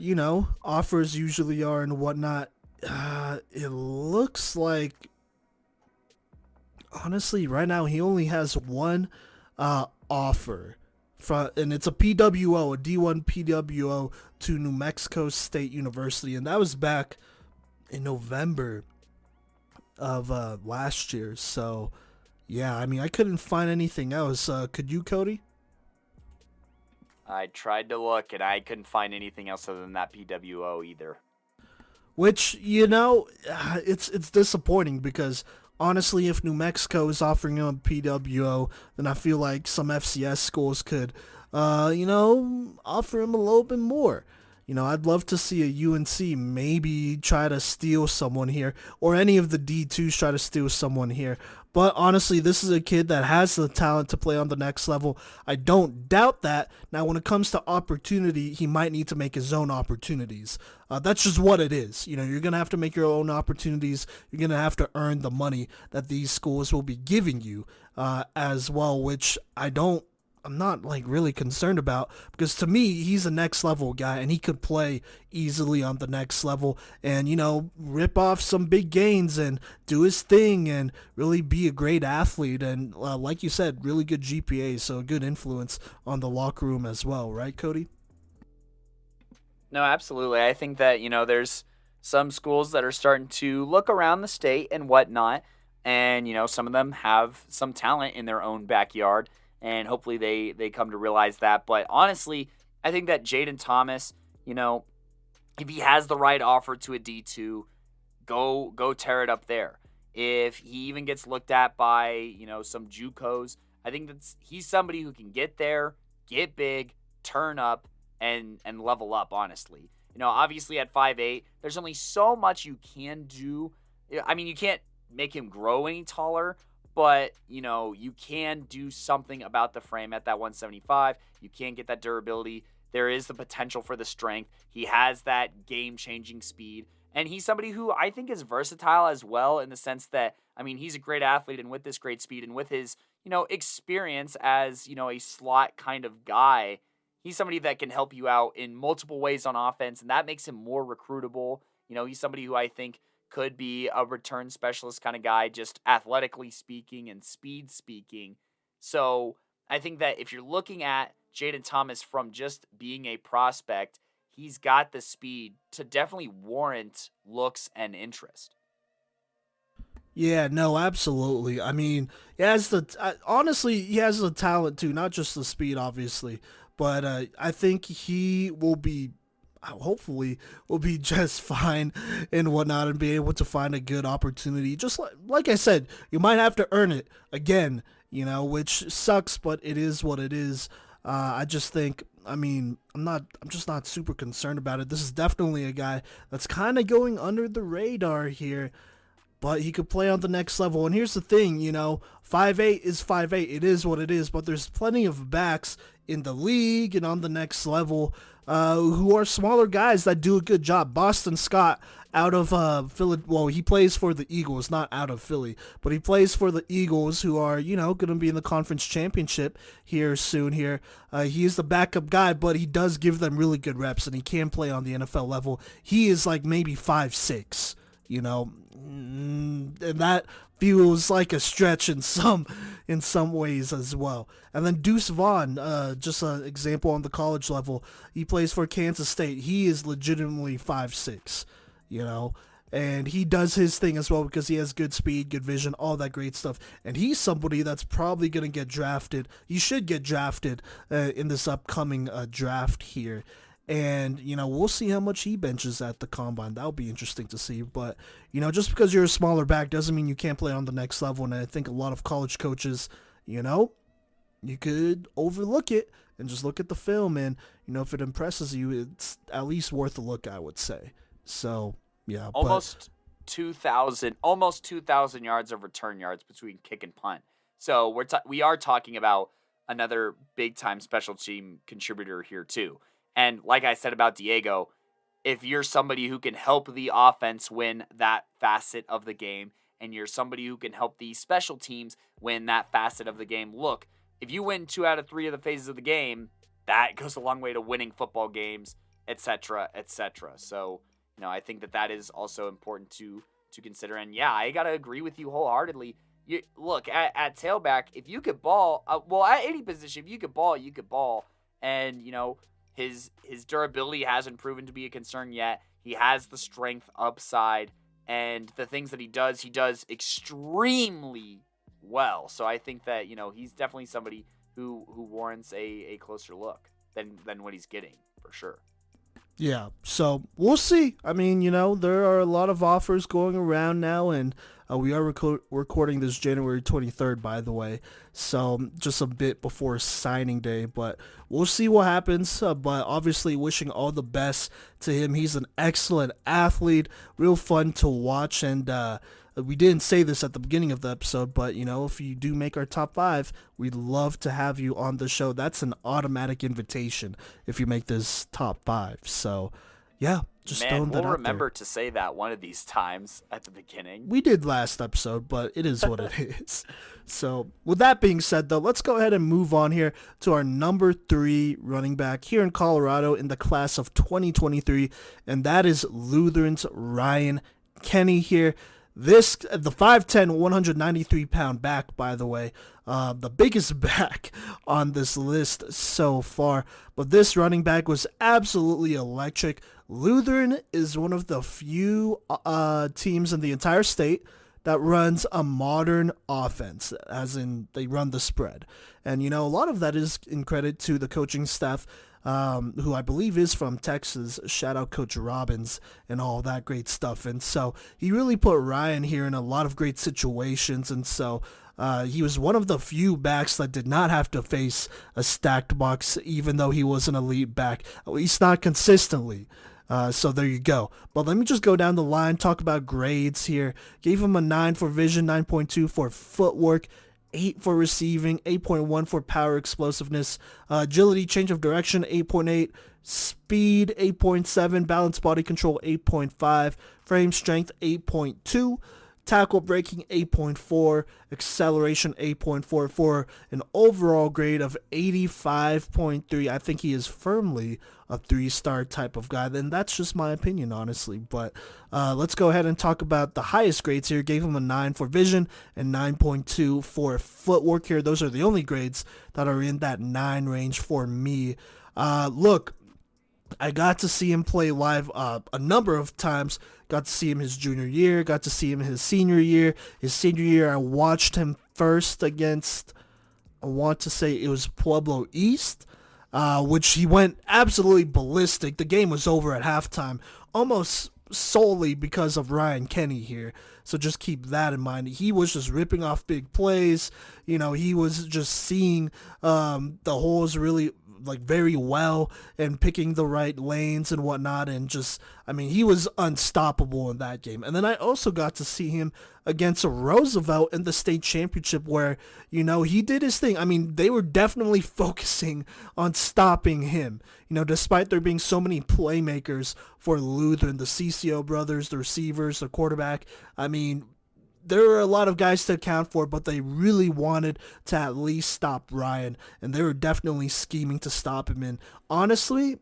offers usually are and whatnot, it looks like, honestly, right now he only has one offer. And it's a PWO, a D1 PWO to New Mexico State University, and that was back in November of last year. So, yeah, I mean, I couldn't find anything else. Could you, Kodey? I tried to look, and I couldn't find anything else other than that PWO either. Which, it's disappointing because, honestly, if New Mexico is offering him a PWO, then I feel like some FCS schools could, offer him a little bit more. I'd love to see a UNC maybe try to steal someone here, or any of the D2s try to steal someone here. But honestly, this is a kid that has the talent to play on the next level. I don't doubt that. Now, when it comes to opportunity, he might need to make his own opportunities. That's just what it is. You're going to have to make your own opportunities. You're going to have to earn the money that these schools will be giving you as well, which I'm not really concerned about, because to me he's a next level guy and he could play easily on the next level and rip off some big gains and do his thing and really be a great athlete and like you said, really good GPA, so a good influence on the locker room as well, right, Kodey? No, absolutely. I think that there's some schools that are starting to look around the state and whatnot, and some of them have some talent in their own backyard, and hopefully they come to realize that. But honestly, I think that Jaden Thomas, if he has the right offer to a D2, go tear it up there. If he even gets looked at by, some JUCOs, I think he's somebody who can get there, get big, turn up, and level up, honestly. Obviously at 5'8", there's only so much you can do. I mean, you can't make him grow any taller, but, you can do something about the frame at that 175. You can get that durability. There is the potential for the strength. He has that game-changing speed. And he's somebody who I think is versatile as well, in the sense that, I mean, he's a great athlete, and with this great speed and with his, experience as, a slot kind of guy, he's somebody that can help you out in multiple ways on offense, and that makes him more recruitable. He's somebody who I think could be a return specialist kind of guy, just athletically speaking and speed speaking. So I think that if you're looking at Jaden Thomas from just being a prospect, he's got the speed to definitely warrant looks and interest. Yeah, no, absolutely. I mean, honestly, he has the talent too, not just the speed, obviously. But I think he will be, hopefully, will be just fine and whatnot, and be able to find a good opportunity. Just like I said, you might have to earn it again, which sucks, but it is what it is. I just think. I mean, I'm just not super concerned about it. This is definitely a guy that's kind of going under the radar here, but he could play on the next level. And here's the thing, 5'8" is 5'8". It is what it is, but there's plenty of backs in the league and on the next level who are smaller guys that do a good job. Boston Scott out of Philly, well, he plays for the Eagles, not out of Philly, but he plays for the Eagles, who are, going to be in the conference championship here soon here. He is the backup guy, but he does give them really good reps, and he can play on the NFL level. He is like maybe 5'6", and that feels like a stretch in some ways as well. And then Deuce Vaughn, just an example on the college level, he plays for Kansas State. He is legitimately 5'6", and he does his thing as well because he has good speed, good vision, all that great stuff. And he's somebody that's probably going to get drafted. He should get drafted in this upcoming draft here. And, we'll see how much he benches at the combine. That'll be interesting to see. But, just because you're a smaller back doesn't mean you can't play on the next level. And I think a lot of college coaches, you could overlook it and just look at the film. And, if it impresses you, it's at least worth a look, I would say. So, yeah. Almost 2,000 yards of return yards between kick and punt. So we are talking about another big time special team contributor here too. And like I said about Diego, if you're somebody who can help the offense win that facet of the game, and you're somebody who can help the special teams win that facet of the game, look, if you win 2 out of 3 of the phases of the game, that goes a long way to winning football games, etc., etc. So, I think that is also important to consider. And yeah, I got to agree with you wholeheartedly. Look, at tailback, if you could ball, at any position, if you could ball, you could ball. And, his durability hasn't proven to be a concern yet. He has the strength upside, and the things that he does extremely well. So I think that, he's definitely somebody who warrants a closer look than what he's getting, for sure. Yeah, so we'll see. I mean, there are a lot of offers going around now, and we are recording this January 23rd, by the way, so just a bit before signing day, but we'll see what happens. But obviously, wishing all the best to him. He's an excellent athlete, real fun to watch, and we didn't say this at the beginning of the episode, but, if you do make our top 5, we'd love to have you on the show. That's an automatic invitation if you make this top 5. So, yeah, just throwing that out there. We'll remember to say that one of these times at the beginning. We did last episode, but it is what it is. So, with that being said, though, let's go ahead and move on here to our number 3 running back here in Colorado in the class of 2023, and that is Lutheran's Ryan Kenny here. The 5'10", 193-pound back, by the way, the biggest back on this list so far. But this running back was absolutely electric. Lutheran is one of the few teams in the entire state that runs a modern offense, as in they run the spread. And, a lot of that is in credit to the coaching staff, who I believe is from Texas. Shout out Coach Robbins and all that great stuff. And so he really put Ryan here in a lot of great situations. And so he was one of the few backs that did not have to face a stacked box, even though he was an elite back, at least not consistently. So there you go. But let me just go down the line, talk about grades here. Gave him a 9 for vision, 9.2 for footwork, 8 for receiving, 8.1 for power explosiveness, agility, change of direction, 8.8, speed, 8.7, balance body control, 8.5, frame strength, 8.2, tackle breaking, 8.4, acceleration, 8.4, for an overall grade of 85.3. I think he is firmly a 3-star type of guy, and that's just my opinion, honestly. But let's go ahead and talk about the highest grades here. Gave him a 9 for vision and 9.2 for footwork here. Those are the only grades that are in that 9 range for me. Look, I got to see him play live a number of times. Got to see him his junior year, got to see him his senior year. His senior year, I watched him first against, I want to say it was Pueblo East, which he went absolutely ballistic. The game was over at halftime, almost solely because of Ryan Kenny here. So just keep that in mind. He was just ripping off big plays. He was just seeing the holes really like very well and picking the right lanes and whatnot, and just he was unstoppable in that game. And then I also got to see him against a Roosevelt in the state championship where he did his thing. They were definitely focusing on stopping him, despite there being so many playmakers for Lutheran, the CCO brothers, the receivers, the quarterback. There were a lot of guys to account for, but they really wanted to at least stop Ryan, and they were definitely scheming to stop him. And honestly,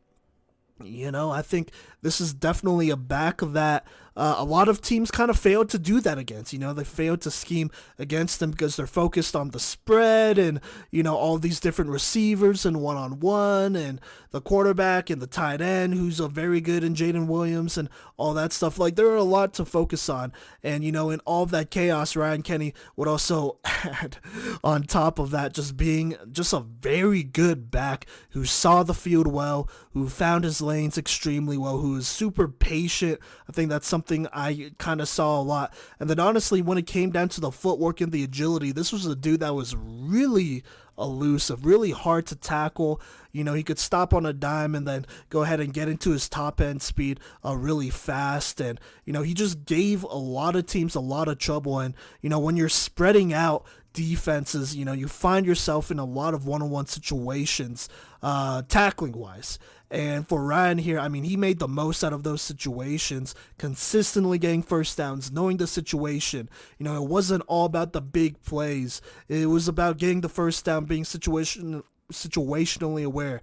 I think this is definitely a back of that. A lot of teams kind of failed to do that against. They failed to scheme against them because they're focused on the spread and, all these different receivers and one-on-one and the quarterback and the tight end who's a very good in Jaden Williams and all that stuff. Like, there are a lot to focus on. And, in all of that chaos, Ryan Kenny would also add on top of that just being just a very good back who saw the field well, who found his lanes extremely well, who is super patient. I think that's something I kind of saw a lot. And then honestly, when it came down to the footwork and the agility, this was a dude that was really elusive, really hard to tackle. He could stop on a dime and then go ahead and get into his top end speed really fast. And, he just gave a lot of teams a lot of trouble. And, when you're spreading out defenses, you find yourself in a lot of one-on-one situations, tackling wise. And for Ryan here, he made the most out of those situations, consistently getting first downs, knowing the situation. It wasn't all about the big plays. It was about getting the first down, being situationally aware,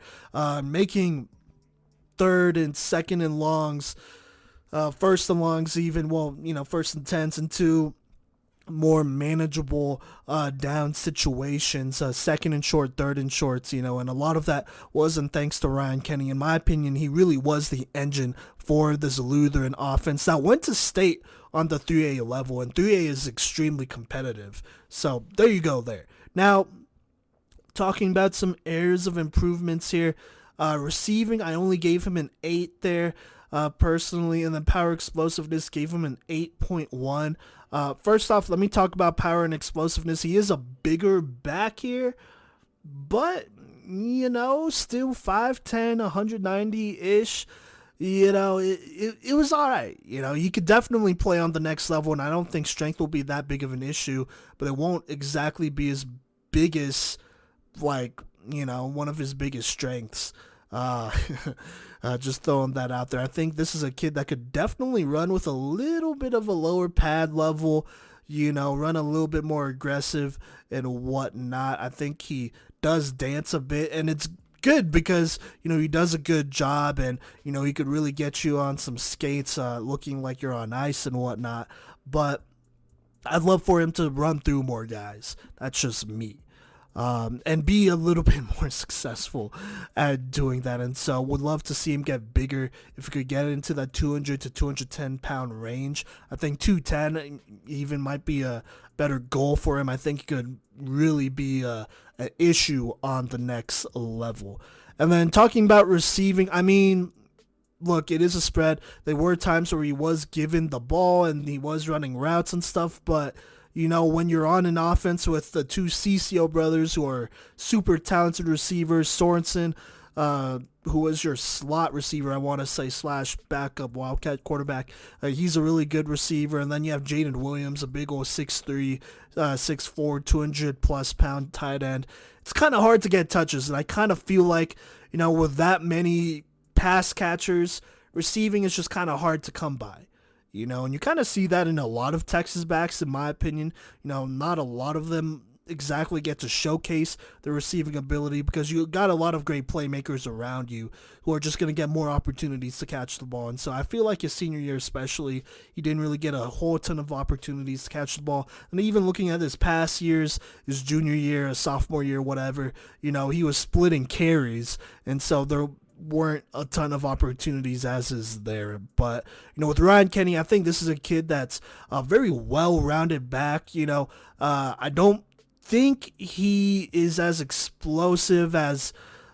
making third and second and longs, first and longs even, first and tens and two more manageable down situations, second and short, third and shorts, and a lot of that wasn't thanks to Ryan Kenny. In my opinion, he really was the engine for this Lutheran offense that went to state on the 3A level, and 3A is extremely competitive. So there you go there. Now, talking about some areas of improvements here, receiving, I only gave him an 8 there personally, and then power explosiveness gave him an 8.1. First off, let me talk about power and explosiveness. He is a bigger back here, but, still 5'10", 190-ish. It was all right. He could definitely play on the next level, and I don't think strength will be that big of an issue, but it won't exactly be as big as, one of his biggest strengths. Just throwing that out there. I think this is a kid that could definitely run with a little bit of a lower pad level, run a little bit more aggressive and whatnot. I think he does dance a bit, and it's good because, he does a good job, and, he could really get you on some skates looking like you're on ice and whatnot. But I'd love for him to run through more guys. That's just me. And be a little bit more successful at doing that. And so would love to see him get bigger if he could get into that 200 to 210 pound range. I think 210 even might be a better goal for him. I think he could really be an issue on the next level. And then talking about receiving, look, it is a spread. There were times where he was given the ball and he was running routes and stuff, but when you're on an offense with the two CCO brothers who are super talented receivers, Sorensen, who was your slot receiver, I want to say, / backup Wildcat quarterback. He's a really good receiver. And then you have Jaden Williams, a big old 6'3", 6'4", 200-plus pound tight end. It's kind of hard to get touches, and I kind of feel like, with that many pass catchers, receiving is just kind of hard to come by. And you kind of see that in a lot of Texas backs, in my opinion. Not a lot of them exactly get to showcase their receiving ability because you got a lot of great playmakers around you who are just going to get more opportunities to catch the ball. And so I feel like his senior year especially, he didn't really get a whole ton of opportunities to catch the ball. And even looking at his past years, his junior year, his sophomore year, whatever, he was splitting carries. And so there weren't a ton of opportunities as is there. But, with Ryan Kenny, I think this is a kid that's a very well-rounded back. I don't think he is as explosive as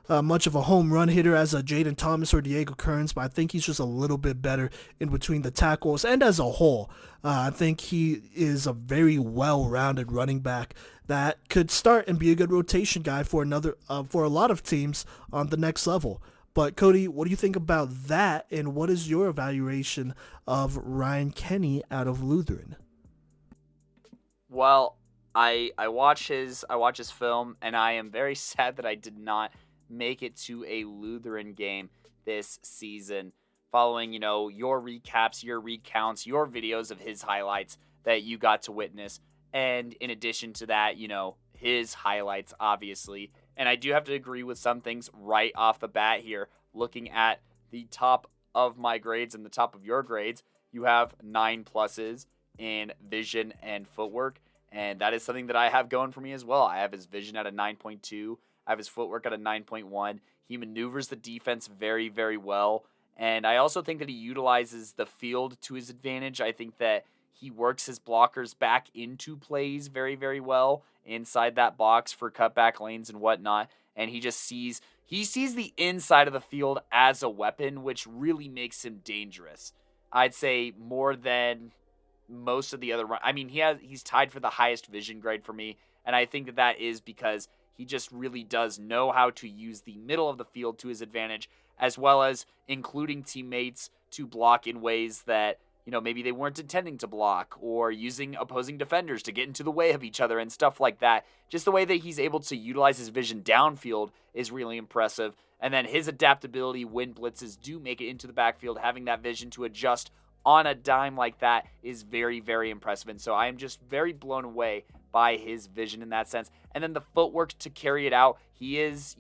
much of a home run hitter as a Jaden Thomas or Diego Kearns, but I think he's just a little bit better in between the tackles and as a whole. I think he is a very well-rounded running back that could start and be a good rotation guy for for a lot of teams on the next level. But Kodey, what do you think about that, and what is your evaluation of Ryan Kenny out of Lutheran? Well, I watch his film, and I am very sad that I did not make it to a Lutheran game this season. Following, your recaps, your recounts, your videos of his highlights that you got to witness, and in addition to that, his highlights, obviously. And I do have to agree with some things right off the bat here. Looking at the top of my grades and the top of your grades, you have 9 pluses in vision and footwork. And that is something that I have going for me as well. I have his vision at a 9.2. I have his footwork at a 9.1. He maneuvers the defense very, very well. And I also think that he utilizes the field to his advantage. I think that he works his blockers back into plays very, very well inside that box for cutback lanes and whatnot. And he sees the inside of the field as a weapon, which really makes him dangerous. I'd say more than most of the other I mean, he's tied for the highest vision grade for me, and I think that is because he just really does know how to use the middle of the field to his advantage, as well as including teammates to block in ways that, maybe they weren't intending to block, or using opposing defenders to get into the way of each other and stuff like that. Just the way that he's able to utilize his vision downfield is really impressive. And then his adaptability when blitzes do make it into the backfield, having that vision to adjust on a dime like that is very, very impressive. And so I am just very blown away by his vision in that sense. And then the footwork to carry it out. He is,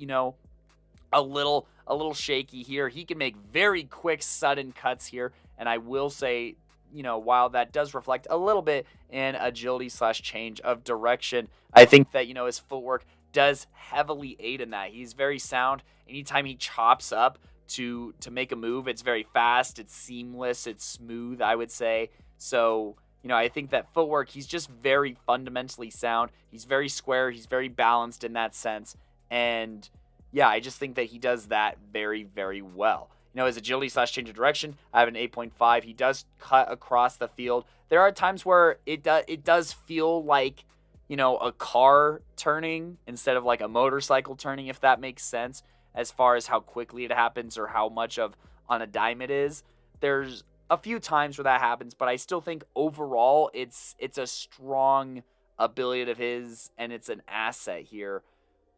a little shaky here. He can make very quick, sudden cuts here. And I will say, while that does reflect a little bit in agility / change of direction, I think that, his footwork does heavily aid in that. He's very sound. Anytime he chops up to make a move, it's very fast, it's seamless, it's smooth, I would say. So, I think that footwork, he's just very fundamentally sound. He's very square. He's very balanced in that sense. And yeah, I just think that he does that very, very well. His agility / change of direction, I have an 8.5. He does cut across the field. There are times where it does feel like, a car turning instead of like a motorcycle turning, if that makes sense, as far as how quickly it happens or how much of on a dime it is. There's a few times where that happens, but I still think overall it's a strong ability of his, and it's an asset here.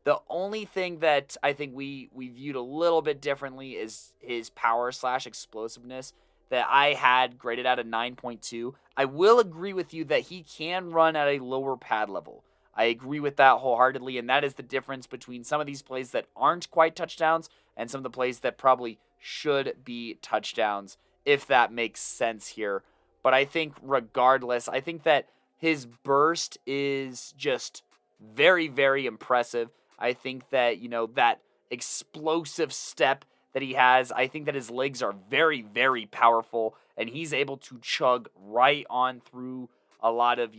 The only thing that I think we viewed a little bit differently is his power / explosiveness that I had graded at a 9.2. I will agree with you that he can run at a lower pad level. I agree with that wholeheartedly, and that is the difference between some of these plays that aren't quite touchdowns and some of the plays that probably should be touchdowns, if that makes sense here. But I think regardless, I think that his burst is just very, very impressive. I think that, that explosive step that he has, I think that his legs are very, very powerful, and he's able to chug right on through a lot of,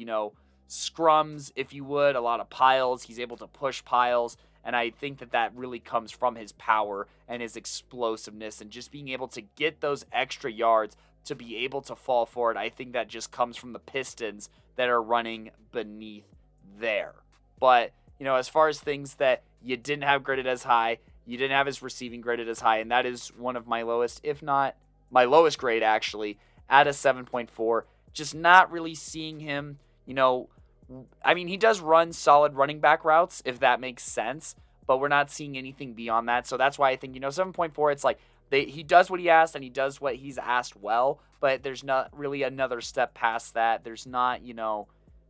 scrums, if you would, a lot of piles. He's able to push piles, and I think that that really comes from his power and his explosiveness and just being able to get those extra yards to be able to fall forward. I think that just comes from the pistons that are running beneath there. But, as far as things that you didn't have graded as high, you didn't have his receiving graded as high, and that is one of my lowest, if not my lowest grade, actually, at a 7.4. Just not really seeing him, he does run solid running back routes, if that makes sense, but we're not seeing anything beyond that. So that's why I think, 7.4, it's like he does what he asked and he does what he's asked well, but there's not really another step past that. There's not,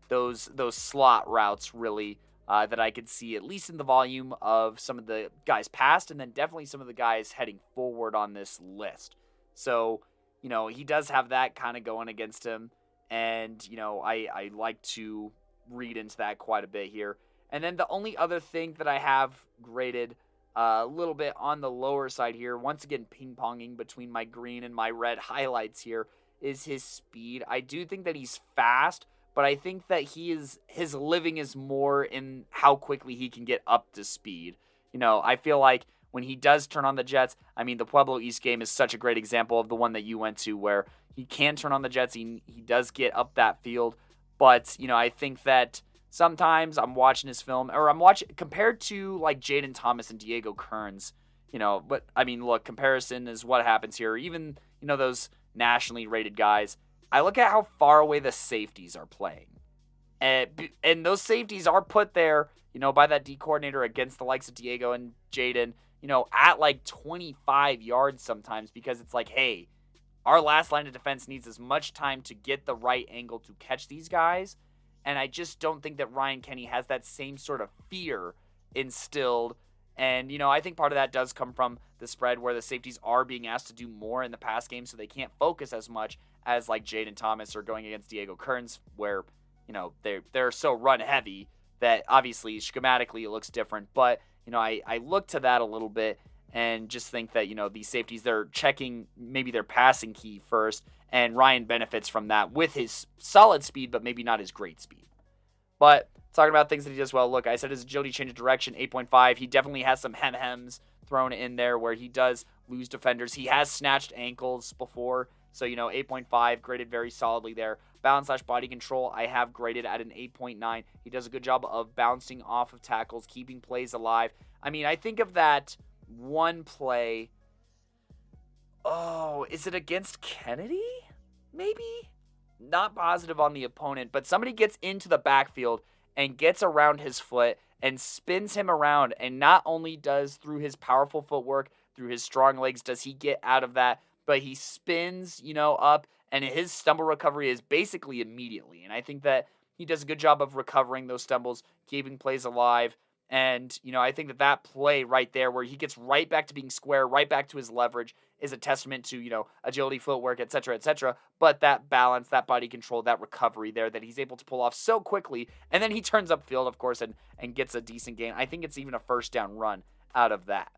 those slot routes really that I could see, at least in the volume of some of the guys past, and then definitely some of the guys heading forward on this list. So, he does have that kind of going against him. And, I like to read into that quite a bit here. And then the only other thing that I have graded A little bit on the lower side here. Once again, ping-ponging between my green and my red highlights here is his speed. I do think that he's fast, but I think that his living is more in how quickly he can get up to speed. I feel like when he does turn on the jets, I mean, the Pueblo East game is such a great example of the one that you went to where he can turn on the jets. He does get up that field, but, I think that sometimes I'm watching his film, or I'm watching compared to like Jaden Thomas and Diego Kearns, but I mean, look, comparison is what happens here. Even, those nationally rated guys, I look at how far away the safeties are playing. And those safeties are put there, by that D coordinator against the likes of Diego and Jaden, at like 25 yards sometimes, because it's like, hey, our last line of defense needs as much time to get the right angle to catch these guys. And I just don't think that Ryan Kenny has that same sort of fear instilled. And, I think part of that does come from the spread where the safeties are being asked to do more in the pass game, so they can't focus as much as like Jaden Thomas or going against Diego Kearns, where, they're so run heavy that obviously schematically it looks different. But, I look to that a little bit and just think that, these safeties, they're checking maybe their passing key first, and Ryan benefits from that with his solid speed, but maybe not his great speed. But talking about things that he does well, look, I said his agility change of direction, 8.5. He definitely has some hem-hems thrown in there where he does lose defenders. He has snatched ankles before, so, 8.5, graded very solidly there. Balance/body control, I have graded at an 8.9. He does a good job of bouncing off of tackles, keeping plays alive. I mean, I think of that one play. Oh, is it against Kennedy? Maybe? Not positive on the opponent, but somebody gets into the backfield and gets around his foot and spins him around. And not only does, through his powerful footwork, through his strong legs, does he get out of that, but he spins, up, and his stumble recovery is basically immediately. And I think that he does a good job of recovering those stumbles, keeping plays alive. And, I think that play right there where he gets right back to being square, right back to his leverage, is a testament to, agility, footwork, et cetera, but that balance, that body control, that recovery there that he's able to pull off so quickly, and then he turns upfield, of course, and gets a decent gain. I think it's even a first down run out of that.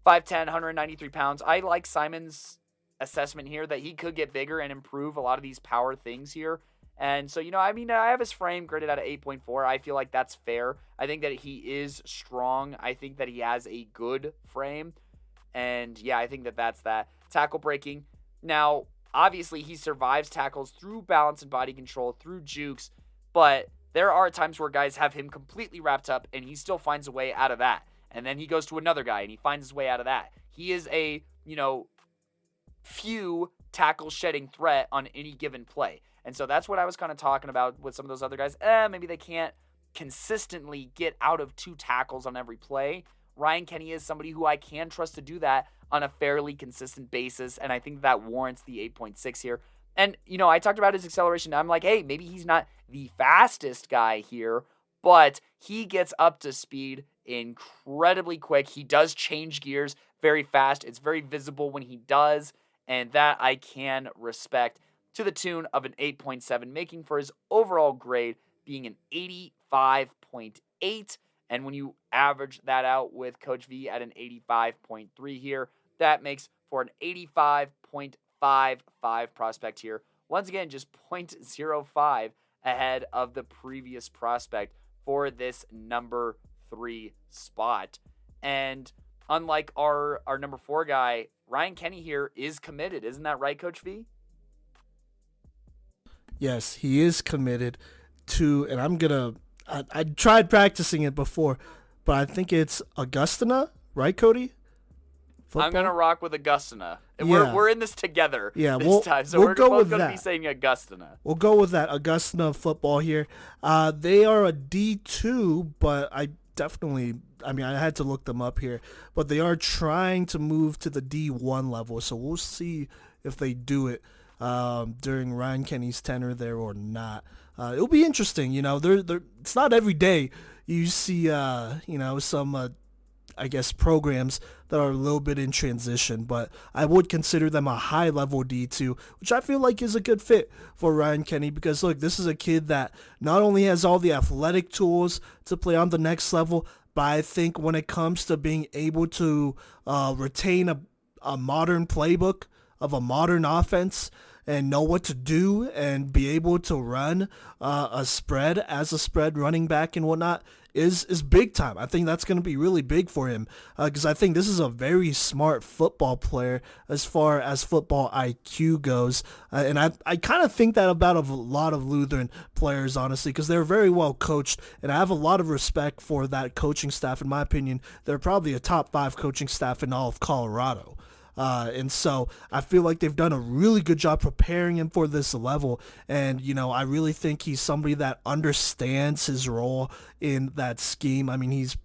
5'10", 193 pounds. I like Simon's assessment here that he could get bigger and improve a lot of these power things here. And so, I have his frame graded at an 8.4. I feel like that's fair. I think that he is strong. I think that he has a good frame. And yeah, I think that that's that. Tackle breaking. Now, obviously, he survives tackles through balance and body control, through jukes. But there are times where guys have him completely wrapped up, and he still finds a way out of that. And then he goes to another guy, and he finds his way out of that. He is a, few tackle shedding threat on any given play. And so that's what I was kind of talking about with some of those other guys. Maybe they can't consistently get out of 2 tackles on every play. Ryan Kenny is somebody who I can trust to do that on a fairly consistent basis, and I think that warrants the 8.6 here. And, I talked about his acceleration. I'm like, hey, maybe he's not the fastest guy here, but he gets up to speed incredibly quick. He does change gears very fast. It's very visible when he does, and that I can respect, to the tune of an 8.7, making for his overall grade being an 85.8. And when you average that out with Coach V at an 85.3 here, that makes for an 85.55 prospect here. Once again, just 0.05 ahead of the previous prospect for this number 3 spot. And unlike our number 4 guy, Ryan Kenny here is committed. Isn't that right, Coach V? Yes, he is committed to, and I tried practicing it before, but I think it's Augustina, right, Kodey? Football? I'm going to rock with Augustina. Yeah. We're in this together this time, so we'll we're go both going to be saying Augustina. We'll go with that, Augustina football here. They are a D2, but I had to look them up here, but they are trying to move to the D1 level, so we'll see if they do it during Ryan Kenny's tenure there or not. It'll be interesting, it's not every day you see, some, programs that are a little bit in transition, but I would consider them a high-level D2, which I feel like is a good fit for Ryan Kenny because, look, this is a kid that not only has all the athletic tools to play on the next level, But I think when it comes to being able to retain a modern playbook of a modern offense and know what to do and be able to run a spread as a spread running back and whatnot is big time. I think that's going to be really big for him because I think this is a very smart football player as far as football IQ goes. And I kind of think that about a lot of Lutheran players, honestly, because they're very well coached. And I have a lot of respect for that coaching staff. In my opinion, they're probably a top 5 coaching staff in all of Colorado. And so I feel like they've done a really good job preparing him for this level. And, I really think he's somebody that understands his role in that scheme. I mean, he's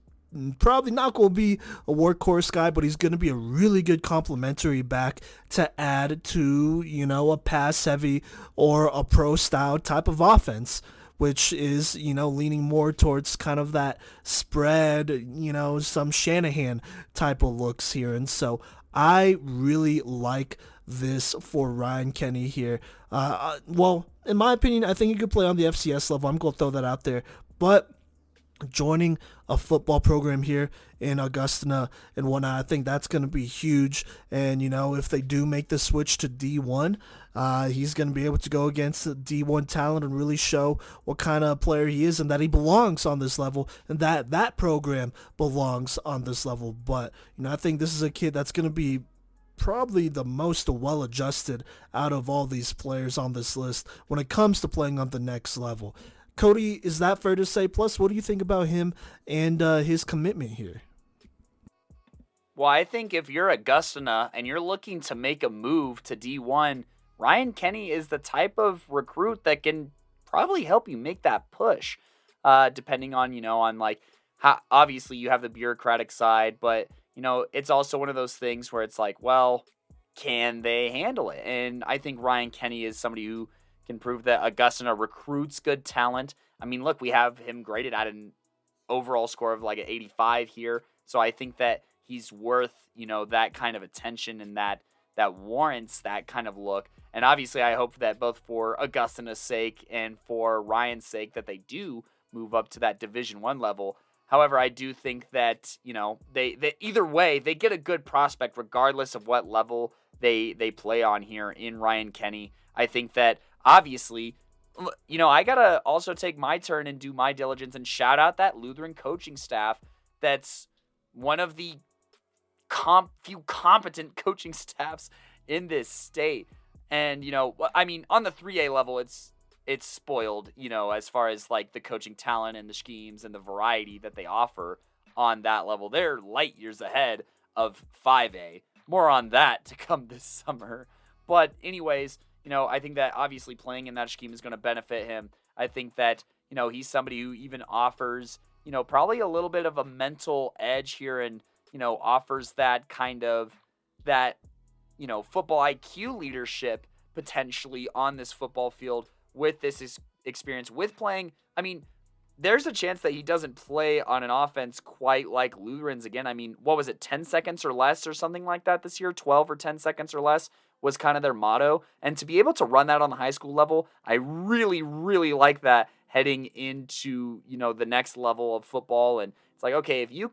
probably not going to be a workhorse guy, but he's going to be a really good complementary back to add to, a pass heavy or a pro style type of offense, which is, leaning more towards kind of that spread, some Shanahan type of looks here. And so I really like this for Ryan Kenny here. Well, in my opinion, I think he could play on the FCS level. I'm going to throw that out there. But joining a football program here in Augusta and whatnot, I think that's going to be huge. And, if they do make the switch to D1, he's going to be able to go against the D1 talent and really show what kind of player he is and that he belongs on this level and that program belongs on this level. But, I think this is a kid that's going to be probably the most well-adjusted out of all these players on this list when it comes to playing on the next level. Kodey, is that fair to say? Plus, what do you think about him and his commitment here? Well, I think if you're Augusta and you're looking to make a move to D1, Ryan Kenny is the type of recruit that can probably help you make that push, depending on, on like how obviously you have the bureaucratic side, but, it's also one of those things where it's like, well, can they handle it? And I think Ryan Kenny is somebody who can prove that Augusta recruits good talent. I mean, look, we have him graded at an overall score of like an 85 here. So I think that he's worth, that kind of attention and that warrants that kind of look. And obviously I hope that both for Augusta's sake and for Ryan's sake that they do move up to that Division 1 level. However, I do think that, they either way, they get a good prospect regardless of what level they play on here in Ryan Kenny. I think that obviously, I got to also take my turn and do my diligence and shout out that Lutheran coaching staff. That's one of the few competent coaching staffs in this state. And, on the 3A level, it's spoiled, as far as like the coaching talent and the schemes and the variety that they offer on that level. They're light years ahead of 5A. More on that to come this summer. But anyways, I think that obviously playing in that scheme is going to benefit him. I think that, he's somebody who even offers, probably a little bit of a mental edge here and, offers that kind of football IQ leadership potentially on this football field with this experience with playing. I mean, there's a chance that he doesn't play on an offense quite like Lutherans again. I mean, what was it, 10 seconds or less or something like that this year? 12 or 10 seconds or less was kind of their motto. And to be able to run that on the high school level, I really, really like that heading into, the next level of football. And it's like, okay, if you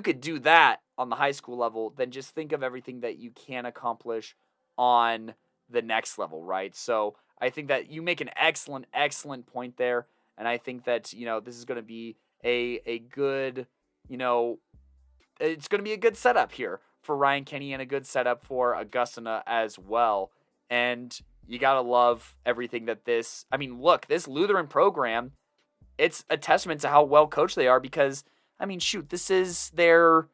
could do that on the high school level, then just think of everything that you can accomplish on the next level, right? So I think that you make an excellent, excellent point there. And I think that, this is going to be a good, it's going to be a good setup here for Ryan Kenny and a good setup for Augusta as well. And you got to love everything that this Lutheran program, it's a testament to how well coached they are because, this is their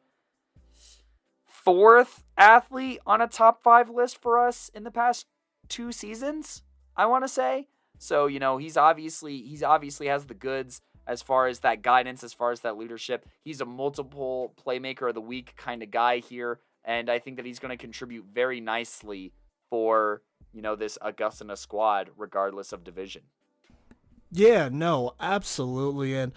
4th athlete on a top 5 list for us in the past 2 seasons, I want to say. So, he's obviously has the goods as far as that guidance, as far as that leadership. He's a multiple playmaker of the week kind of guy here. And I think that he's going to contribute very nicely for, this Augusta squad, regardless of division. Yeah, no, absolutely. And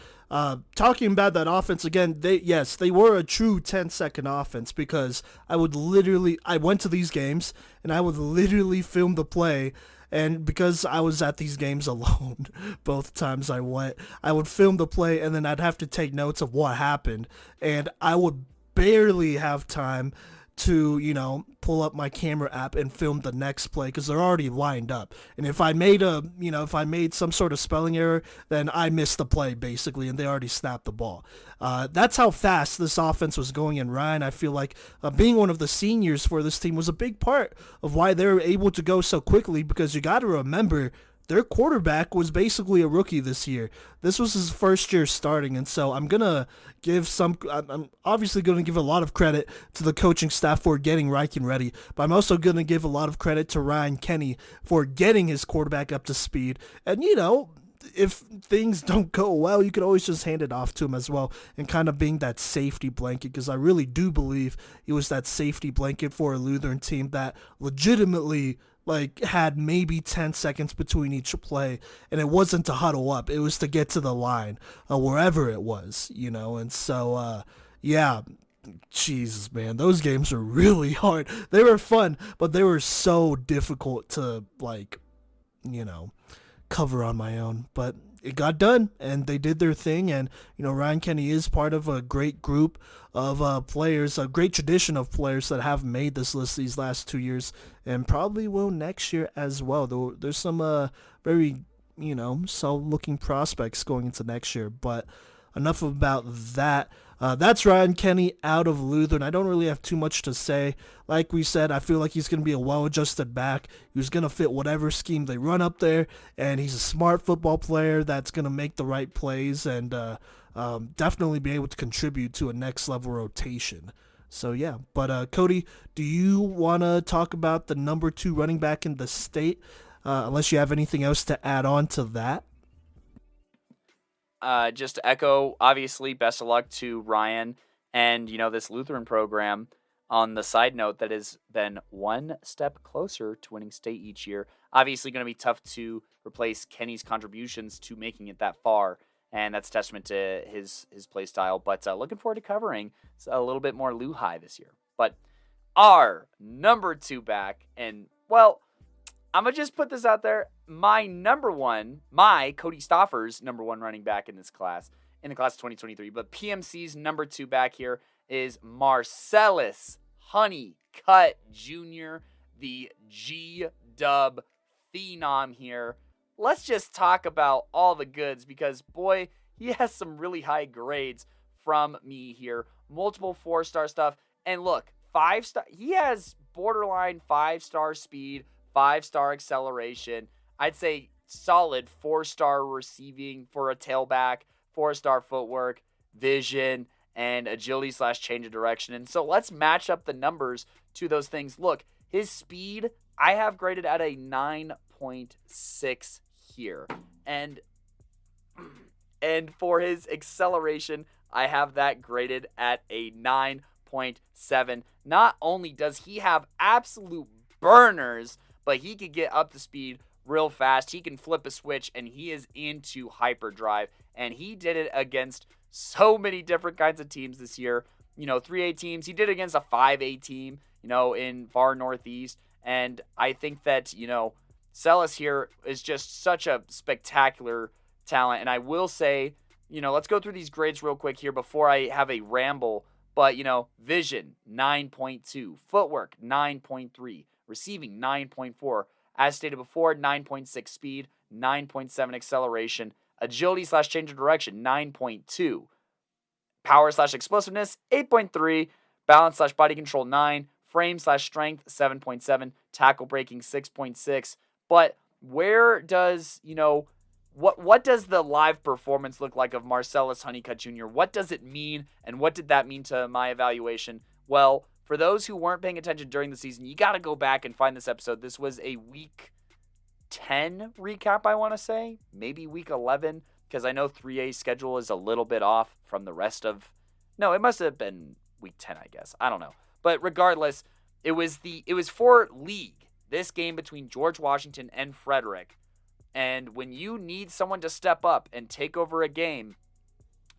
talking about that offense again, they were a true 10-second offense because I went to these games and I would literally film the play And because I was at these games alone both times I went, I would film the play and then I'd have to take notes of what happened. And I would barely have time to, pull up my camera app and film the next play because they're already lined up. And if I made some sort of spelling error, then I missed the play basically, and they already snapped the ball. That's how fast this offense was going. And Ryan, I feel like being one of the seniors for this team was a big part of why they were able to go so quickly because you got to remember their quarterback was basically a rookie this year. This was his first year starting, and so I'm obviously gonna give a lot of credit to the coaching staff for getting Riken ready, but I'm also gonna give a lot of credit to Ryan Kenny for getting his quarterback up to speed. And if things don't go well, you can always just hand it off to him as well and kind of being that safety blanket because I really do believe he was that safety blanket for a Lutheran team that legitimately had maybe 10 seconds between each play, and it wasn't to huddle up, it was to get to the line, wherever it was, and so yeah, Jesus, man, those games were really hard. They were fun, but they were so difficult to you know cover on my own, but it got done and they did their thing. And Ryan Kenny is part of a great group of players, a great tradition of players that have made this list these last 2 years and probably will next year as well. Though there's some very solid looking prospects going into next year. But enough about that. That's Ryan Kenny out of Lutheran. I don't really have too much to say. Like we said, I feel like he's going to be a well-adjusted back. He's going to fit whatever scheme they run up there, and he's a smart football player that's going to make the right plays and definitely be able to contribute to a next-level rotation. So, yeah. But, Cody, do you want to talk about the number 2 running back in the state, unless you have anything else to add on to that? Just to echo, obviously, best of luck to Ryan and, this Lutheran program. On the side note, that has been one step closer to winning state each year. Obviously, going to be tough to replace Kenny's contributions to making it that far, and that's a testament to his play style. But looking forward to covering a little bit more Lou High this year. But our number 2 back, and, well, I'm going to just put this out there. My Cody Stoffer's number 1 running back in the class of 2023. But PMC's number 2 back here is Marcellus Honeycutt Jr., the G-Dub phenom here. Let's just talk about all the goods because, boy, he has some really high grades from me here. Multiple 4-star stuff. And look, 5-star. He has borderline 5-star speed, 5-star acceleration. I'd say solid 4-star receiving for a tailback, 4-star footwork, vision, and agility / change of direction. And so let's match up the numbers to those things. Look, his speed, I have graded at a 9.6 here. And for his acceleration, I have that graded at a 9.7. Not only does he have absolute burners, but he could get up to speed real fast. He can flip a switch, and he is into hyperdrive. And he did it against so many different kinds of teams this year. 3A teams. He did it against a 5A team, in far northeast. And I think that, Celis here is just such a spectacular talent. And I will say, let's go through these grades real quick here before I have a ramble. But, vision, 9.2. Footwork, 9.3. Receiving, 9.4. As stated before, 9.6 speed, 9.7 acceleration. Agility / change of direction, 9.2. Power / explosiveness, 8.3. Balance / body control, 9. Frame / strength, 7.7. Tackle breaking, 6.6. But where does, what does the live performance look like of Marcellus Honeycutt Jr.? What does it mean, and what did that mean to my evaluation? Well, for those who weren't paying attention during the season, you got to go back and find this episode. This was a week 10 recap, I want to say. Maybe week 11, because I know 3A schedule is a little bit off from the rest of... No, it must have been week 10, I guess. I don't know. But regardless, it was for league. This game between George Washington and Frederick. And when you need someone to step up and take over a game,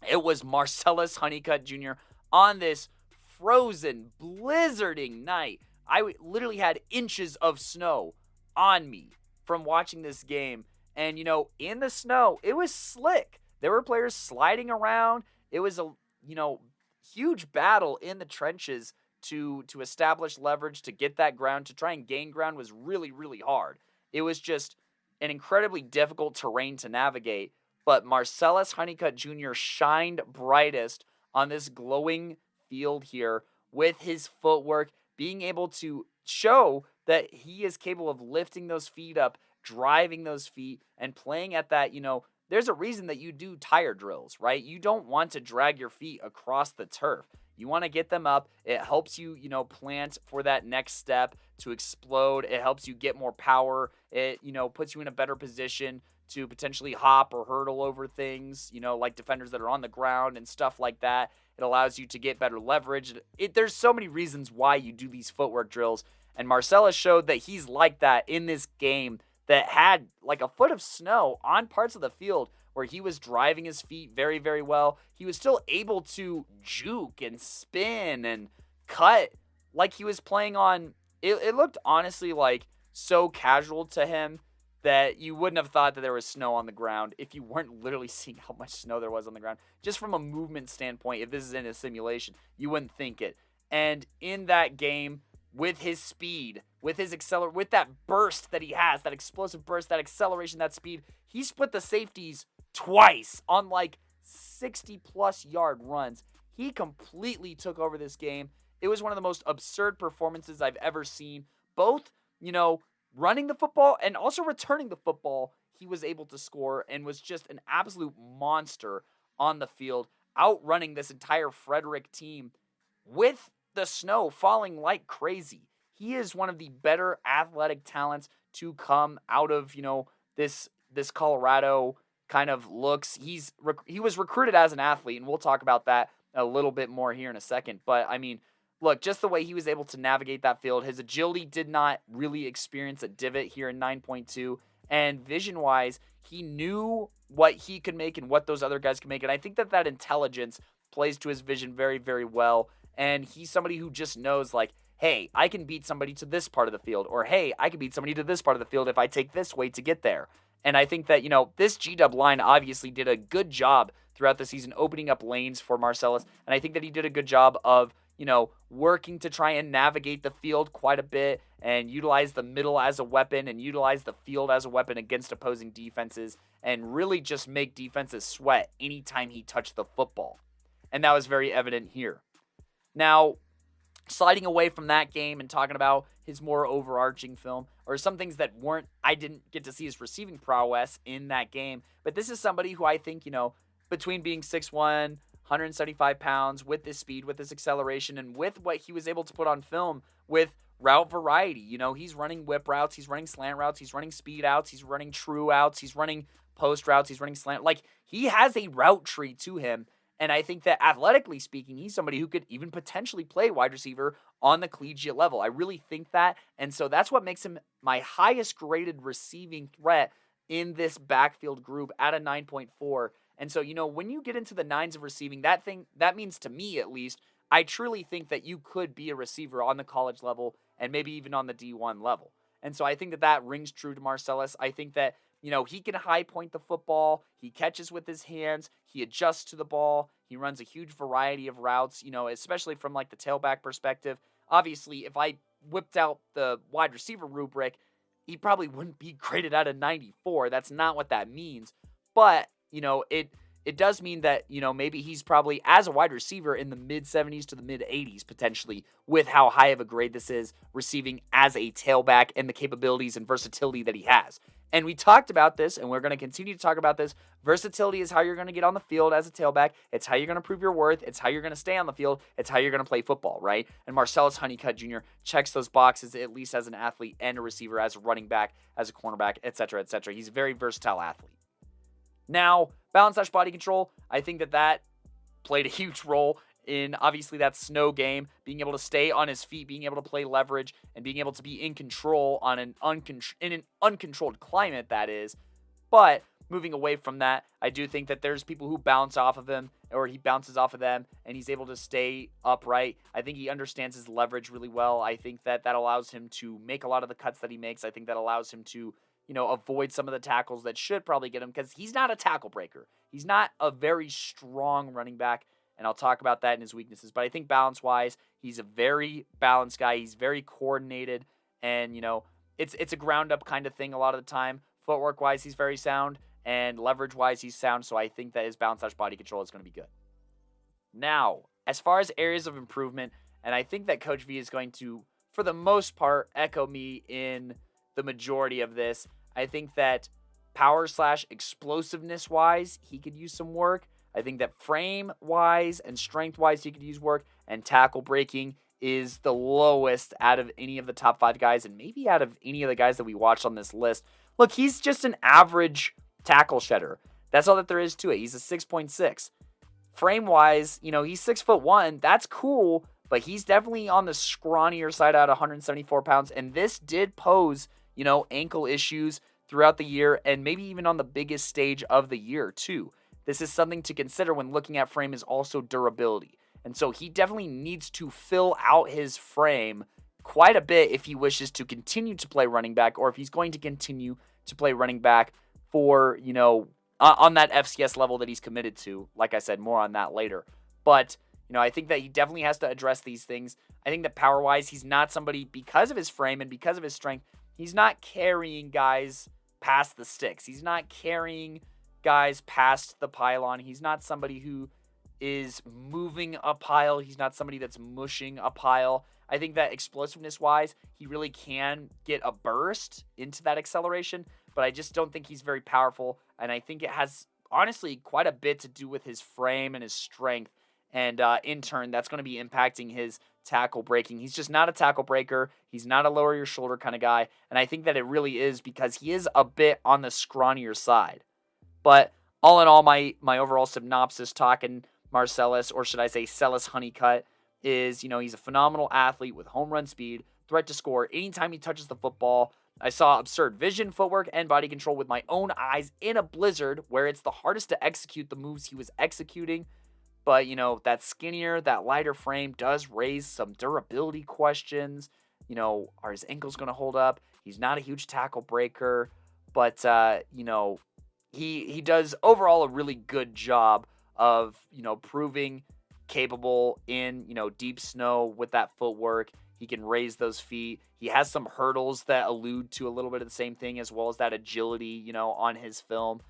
it was Marcellus Honeycutt Jr. on this frozen, blizzarding night. I literally had inches of snow on me from watching this game. And, in the snow, it was slick. There were players sliding around. It was a, huge battle in the trenches to establish leverage, to get that ground, to try and gain ground was really, really hard. It was just an incredibly difficult terrain to navigate. But Marcellus Honeycutt Jr. shined brightest on this glowing field here with his footwork, being able to show that he is capable of lifting those feet up, driving those feet, and playing at that, there's a reason that you do tire drills, right? You don't want to drag your feet across the turf. You want to get them up. It helps you, plant for that next step to explode. It helps you get more power. It, puts you in a better position to potentially hop or hurdle over things, like defenders that are on the ground and stuff like that. It allows you to get better leverage. There's so many reasons why you do these footwork drills. And Marcellus showed that he's like that in this game that had like a foot of snow on parts of the field where he was driving his feet very, very well. He was still able to juke and spin and cut like he was playing on. It looked honestly like so casual to him that you wouldn't have thought that there was snow on the ground if you weren't literally seeing how much snow there was on the ground. Just from a movement standpoint, if this is in a simulation, you wouldn't think it. And in that game, with his speed, with his with that burst that he has, that explosive burst, that acceleration, that speed, he split the safeties twice on like 60-plus yard runs. He completely took over this game. It was one of the most absurd performances I've ever seen. Both, running the football and also returning the football, he was able to score and was just an absolute monster on the field, outrunning this entire Frederick team with the snow falling like crazy. He is one of the better athletic talents to come out of, this Colorado kind of looks. He was recruited as an athlete, and we'll talk about that a little bit more here in a second. But I mean, look, just the way he was able to navigate that field, his agility did not really experience a divot here in 9.2. And vision-wise, he knew what he could make and what those other guys could make. And I think that intelligence plays to his vision very, very well. And he's somebody who just knows, like, hey, I can beat somebody to this part of the field. Or, hey, I can beat somebody to this part of the field if I take this way to get there. And I think that, this G-Dub line obviously did a good job throughout the season opening up lanes for Marcellus. And I think that he did a good job of, working to try and navigate the field quite a bit and utilize the middle as a weapon and utilize the field as a weapon against opposing defenses and really just make defenses sweat anytime he touched the football. And that was very evident here. Now, sliding away from that game and talking about his more overarching film, or some things that I didn't get to see his receiving prowess in that game, but this is somebody who I think, between being 6'1", 175 pounds, with this speed, with this acceleration, and with what he was able to put on film with route variety. He's running whip routes, he's running slant routes, he's running speed outs, he's running true outs, he's running post routes, he's running slant. Like, he has a route tree to him. And I think that athletically speaking, he's somebody who could even potentially play wide receiver on the collegiate level. I really think that. And so that's what makes him my highest graded receiving threat in this backfield group at a 9.4. And so, when you get into the nines of receiving, that means to me at least, I truly think that you could be a receiver on the college level and maybe even on the D1 level. And so I think that rings true to Marcellus. I think that, he can high point the football. He catches with his hands. He adjusts to the ball. He runs a huge variety of routes, especially from like the tailback perspective. Obviously, if I whipped out the wide receiver rubric, he probably wouldn't be graded out of 94. That's not what that means. But, it does mean that, maybe he's probably as a wide receiver in the mid 70s to the mid 80s potentially with how high of a grade this is receiving as a tailback and the capabilities and versatility that he has. And we talked about this, and we're going to continue to talk about this. Versatility is how you're going to get on the field as a tailback. It's how you're going to prove your worth. It's how you're going to stay on the field. It's how you're going to play football, right? And Marcellus Honeycutt Jr. checks those boxes, at least as an athlete and a receiver, as a running back, as a cornerback, etc., etc. He's a very versatile athlete. Now, balance/body control, I think that played a huge role in, obviously, that snow game, being able to stay on his feet, being able to play leverage, and being able to be in control in an uncontrolled climate, that is. But moving away from that, I do think that there's people who bounce off of him, or he bounces off of them, and he's able to stay upright. I think he understands his leverage really well. I think that allows him to make a lot of the cuts that he makes. I think that allows him to, avoid some of the tackles that should probably get him, because he's not a tackle breaker. He's not a very strong running back, and I'll talk about that in his weaknesses. But I think balance-wise, he's a very balanced guy. He's very coordinated, and, it's a ground-up kind of thing a lot of the time. Footwork-wise, he's very sound, and leverage-wise, he's sound, so I think that his balance/body control is going to be good. Now, as far as areas of improvement, and I think that Coach V is going to, for the most part, echo me in the majority of this. I think that power/explosiveness-wise, he could use some work. I think that frame-wise and strength-wise, he could use work. And tackle breaking is the lowest out of any of the top 5 guys, and maybe out of any of the guys that we watched on this list. Look, he's just an average tackle shedder. That's all that there is to it. He's a 6.6. Frame-wise, he's 6'1". That's cool, but he's definitely on the scrawnier side at 174 pounds. And this did pose, ankle issues throughout the year, and maybe even on the biggest stage of the year, too. This is something to consider when looking at frame, is also durability. And so he definitely needs to fill out his frame quite a bit if he wishes to continue to play running back, or if he's going to continue to play running back for, on that FCS level that he's committed to. Like I said, more on that later. But, I think that he definitely has to address these things. I think that power-wise, he's not somebody, because of his frame and because of his strength, he's not carrying guys past the sticks. He's not carrying guys past the pylon. He's not somebody who is moving a pile. He's not somebody that's mushing a pile. I think that explosiveness-wise, he really can get a burst into that acceleration, but I just don't think he's very powerful, and I think it has, honestly, quite a bit to do with his frame and his strength, and in turn, that's going to be impacting his tackle breaking. He's just not a tackle breaker. He's not a lower your shoulder kind of guy, and I think that it really is because he is a bit on the scrawnier side. But all in all, my overall synopsis talking Marcellus, or should I say Celis Honeycutt, is, he's a phenomenal athlete with home run speed, threat to score anytime he touches the football. I saw absurd vision, footwork, and body control with my own eyes in a blizzard where it's the hardest to execute the moves he was executing. But, that skinnier, that lighter frame does raise some durability questions. Are his ankles going to hold up? He's not a huge tackle breaker, but, he does overall a really good job of, proving capable in, deep snow with that footwork. He can raise those feet. He has some hurdles that allude to a little bit of the same thing, as well as that agility, on his film.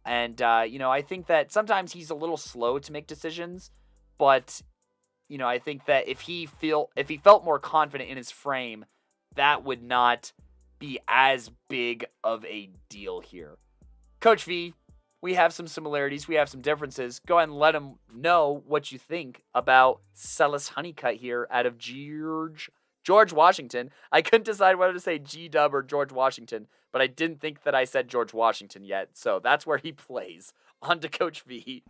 And, I think that sometimes he's a little slow to make decisions, but, I think that if he felt more confident in his frame, that would not be as big of a deal here. Coach V, we have some similarities. We have some differences. Go ahead and let him know what you think about Celis Honeycutt here out of George Washington. I couldn't decide whether to say G-Dub or George Washington, but I didn't think that I said George Washington yet, so that's where he plays. On to Coach V.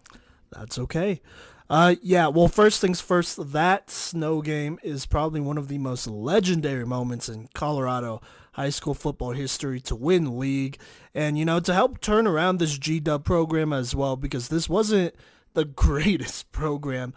That's okay. Well, first things first, that snow game is probably one of the most legendary moments in Colorado high school football history to win league and, to help turn around this G-Dub program as well, because this wasn't the greatest program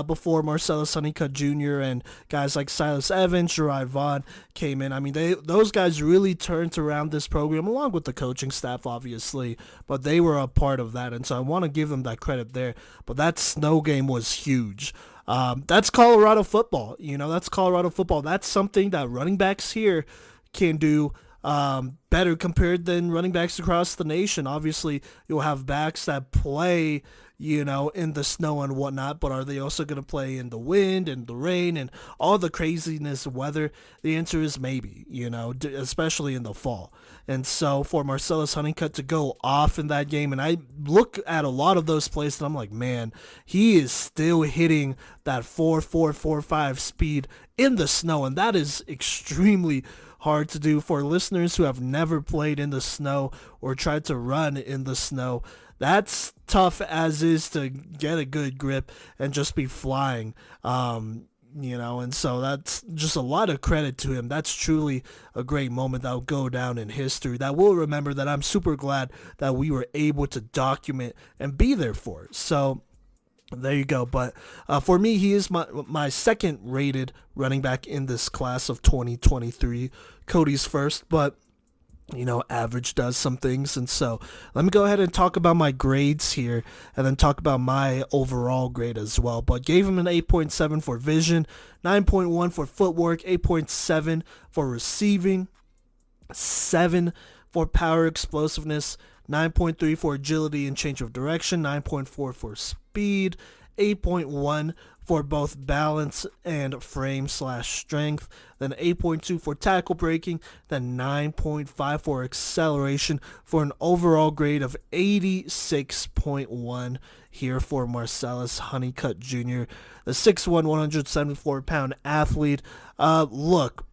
before Marcellus Honeycutt Jr. and guys like Silas Evans, Shirai Vaughn came in. I mean, those guys really turned around this program, along with the coaching staff, obviously, but they were a part of that, and so I want to give them that credit there. But that snow game was huge. That's Colorado football. That's Colorado football. That's something that running backs here can do better compared than running backs across the nation. Obviously, you'll have backs that play, in the snow and whatnot, but are they also going to play in the wind and the rain and all the craziness of weather? The answer is maybe, especially in the fall. And so for Marcellus Honeycutt to go off in that game, and I look at a lot of those plays and I'm like, man, he is still hitting that 4.445 speed in the snow, and that is extremely hard to do for listeners who have never played in the snow or tried to run in the snow. That's tough as is to get a good grip and just be flying, and so that's just a lot of credit to him. That's truly a great moment that will go down in history, that we'll remember, that I'm super glad that we were able to document and be there for. So there you go. But for me, he is my second rated running back in this class of 2023. Cody's first, but average does some things. And so let me go ahead and talk about my grades here and then talk about my overall grade as well. But gave him an 8.7 for vision, 9.1 for footwork, 8.7 for receiving, 7 for power explosiveness, 9.3 for agility and change of direction, 9.4 for speed, 8.1 for both balance and frame slash strength, then 8.2 for tackle breaking, then 9.5 for acceleration for an overall grade of 86.1 here for Marcellus Honeycutt Jr., the 6'1", 174-pound athlete. Look,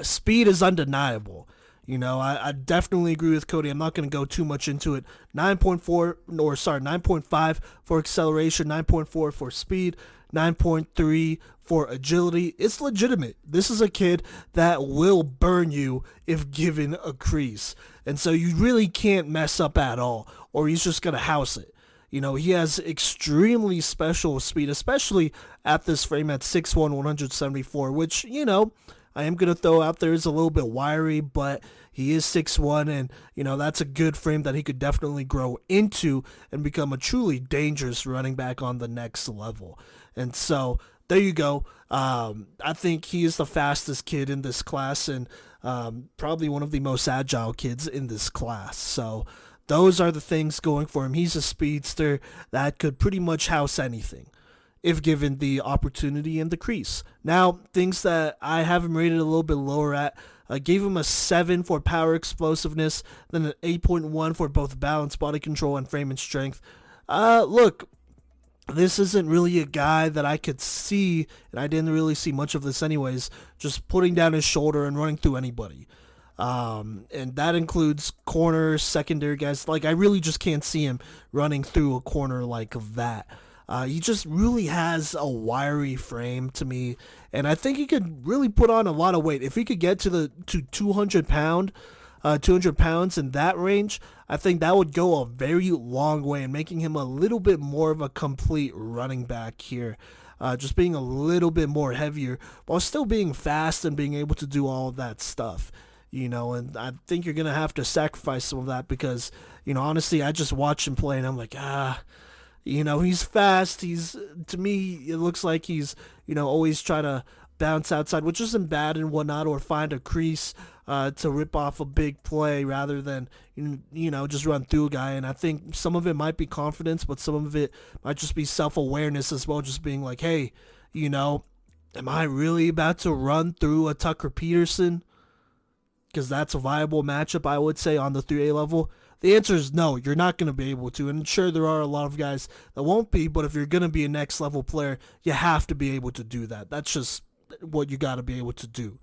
speed is undeniable. I definitely agree with Kodey. I'm not going to go too much into it. 9.5 for acceleration, 9.4 for speed, 9.3 for agility. It's legitimate. This is a kid that will burn you if given a crease. And so you really can't mess up at all, or he's just going to house it. He has extremely special speed, especially at this frame at 6'1", 174, which, I am going to throw out there is a little bit wiry, but he is 6'1", and, that's a good frame that he could definitely grow into and become a truly dangerous running back on the next level. And so there you go. I think he is the fastest kid in this class and probably one of the most agile kids in this class. So those are the things going for him. He's a speedster that could pretty much house anything if given the opportunity and the crease. Now, things that I have him rated a little bit lower at, I gave him a 7 for power explosiveness, then an 8.1 for both balance, body control, and frame and strength. Look, this isn't really a guy that I could see, and I didn't really see much of this anyways, just putting down his shoulder and running through anybody. And that includes corners, secondary guys. Like, I really just can't see him running through a corner like that. He just really has a wiry frame to me, and I think he could really put on a lot of weight. If he could get to 200 pounds in that range, I think that would go a very long way in making him a little bit more of a complete running back here. Just being a little bit more heavier while still being fast and being able to do all of that stuff. And I think you're going to have to sacrifice some of that because, honestly, I just watch him play and I'm like, he's fast. To me, it looks like he's, always trying to bounce outside, which isn't bad and whatnot, or find a crease to rip off a big play rather than, just run through a guy. And I think some of it might be confidence, but some of it might just be self-awareness as well, just being like, hey, am I really about to run through a Tucker Peterson? Because that's a viable matchup, I would say, on the 3A level. The answer is no, you're not going to be able to. And sure, there are a lot of guys that won't be, but if you're going to be a next level player, you have to be able to do that. That's just what you got to be able to do.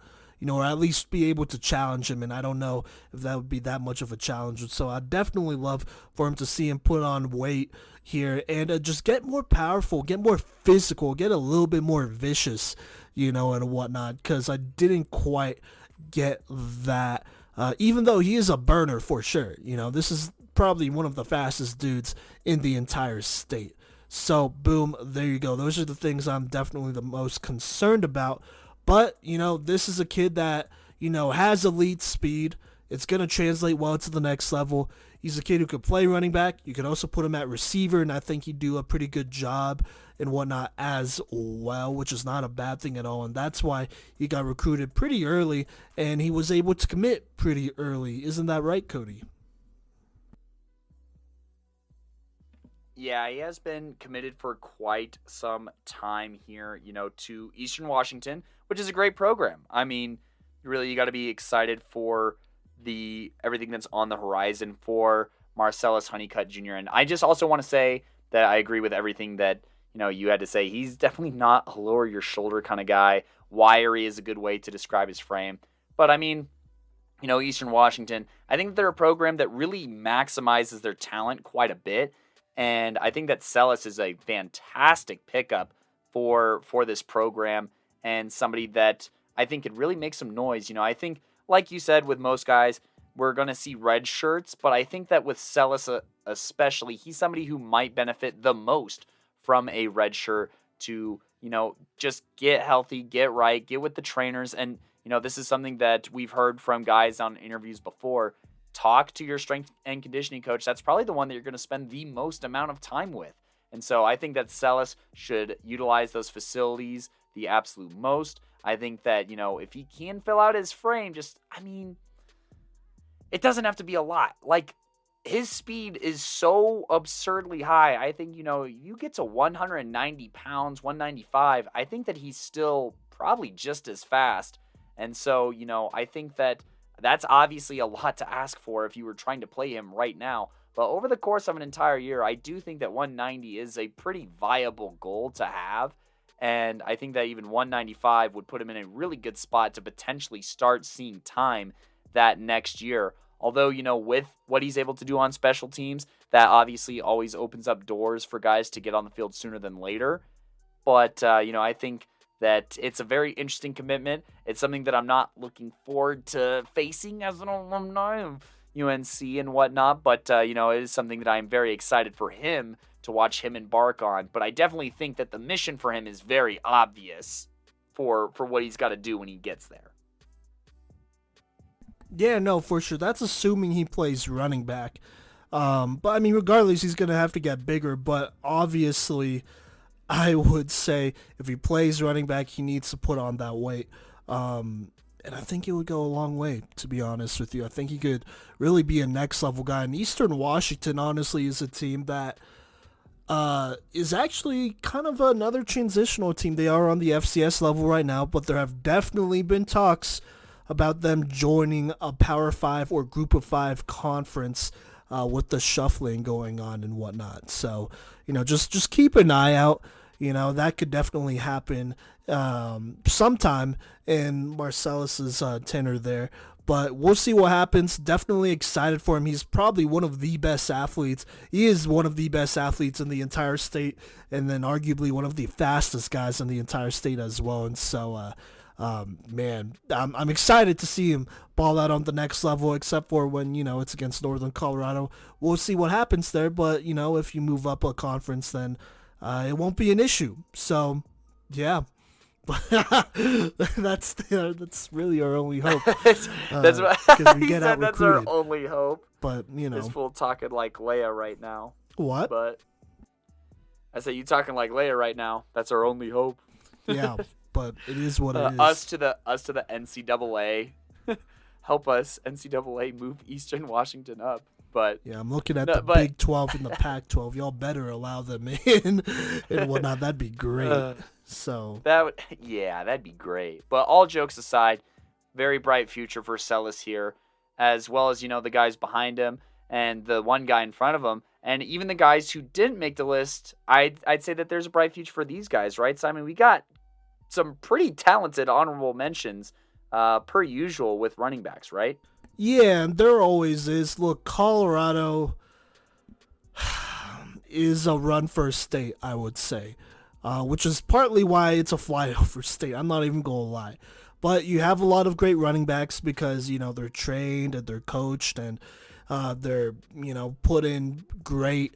Or at least be able to challenge him. And I don't know if that would be that much of a challenge. So I'd definitely love for him to see him put on weight here and just get more powerful, get more physical, get a little bit more vicious, and whatnot. Because I didn't quite get that. Even though he is a burner for sure. This is probably one of the fastest dudes in the entire state. So, boom, there you go. Those are the things I'm definitely the most concerned about. But, this is a kid that, has elite speed. It's going to translate well to the next level. He's a kid who could play running back. You could also put him at receiver, and I think he'd do a pretty good job and whatnot as well, which is not a bad thing at all. And that's why he got recruited pretty early, and he was able to commit pretty early. Isn't that right, Kodey? Yeah, he has been committed for quite some time here, to Eastern Washington, which is a great program. I mean, really, you got to be excited for everything that's on the horizon for Marcellus Honeycutt Jr. And I just also want to say that I agree with everything that, you had to say. He's definitely not a lower your shoulder kind of guy. Wiry is a good way to describe his frame. But I mean, Eastern Washington, I think they're a program that really maximizes their talent quite a bit. And I think that Celis is a fantastic pickup for this program and somebody that I think could really make some noise. I think, like you said, with most guys, we're going to see red shirts. But I think that with Celis especially, he's somebody who might benefit the most from a red shirt to, just get healthy, get right, get with the trainers, and, this is something that we've heard from guys on interviews before. Talk to your strength and conditioning coach. That's probably the one that you're going to spend the most amount of time with. And so I think that Celis should utilize those facilities the absolute most. I think that, if he can fill out his frame, it doesn't have to be a lot. Like, his speed is so absurdly high. I think, you get to 190 pounds, 195, I think that he's still probably just as fast. And so, I think that that's obviously a lot to ask for if you were trying to play him right now. But over the course of an entire year, I do think that 190 is a pretty viable goal to have. And I think that even 195 would put him in a really good spot to potentially start seeing time that next year. Although, with what he's able to do on special teams, that obviously always opens up doors for guys to get on the field sooner than later. But, I think that it's a very interesting commitment. It's something that I'm not looking forward to facing as an alumni of UNC and whatnot. But, it is something that I'm very excited for him to watch him embark on. But I definitely think that the mission for him is very obvious for what he's got to do when he gets there. Yeah, no, for sure. That's assuming he plays running back. But, regardless, he's going to have to get bigger. But, obviously, I would say if he plays running back, he needs to put on that weight. And I think it would go a long way, to be honest with you. I think he could really be a next-level guy. And Eastern Washington, honestly, is a team that is actually kind of another transitional team. They are on the FCS level right now, but there have definitely been talks about them joining a Power 5 or Group of 5 conference with the shuffling going on and whatnot. So, just keep an eye out. That could definitely happen sometime in Marcellus's tenure there. But we'll see what happens. Definitely excited for him. He's probably one of the best athletes. He is one of the best athletes in the entire state, and then arguably one of the fastest guys in the entire state as well. And so, man, I'm excited to see him ball out on the next level, except for when, it's against Northern Colorado. We'll see what happens there, but, if you move up a conference, then it won't be an issue. So, yeah. that's really our only hope. That's what we get said. That's our only hope. But, This fool talking like Leia right now. What? But I said, you talking like Leia right now. That's our only hope. Yeah. But it is what it is. Us to the NCAA. Help us, NCAA, move Eastern Washington up. But yeah, I'm looking at the Big 12 and the Pac-12. Y'all better allow them in and whatnot. That'd be great. That'd be great. But all jokes aside, very bright future for Celis here, as well as the guys behind him and the one guy in front of him, and even the guys who didn't make the list. I'd say that there's a bright future for these guys, right, Simon? We got some pretty talented honorable mentions per usual with running backs, right? Yeah, and there always is. Look, Colorado is a run-first state, I would say, which is partly why it's a flyover state. I'm not even going to lie. But you have a lot of great running backs because, they're trained and they're coached and they're, put in great,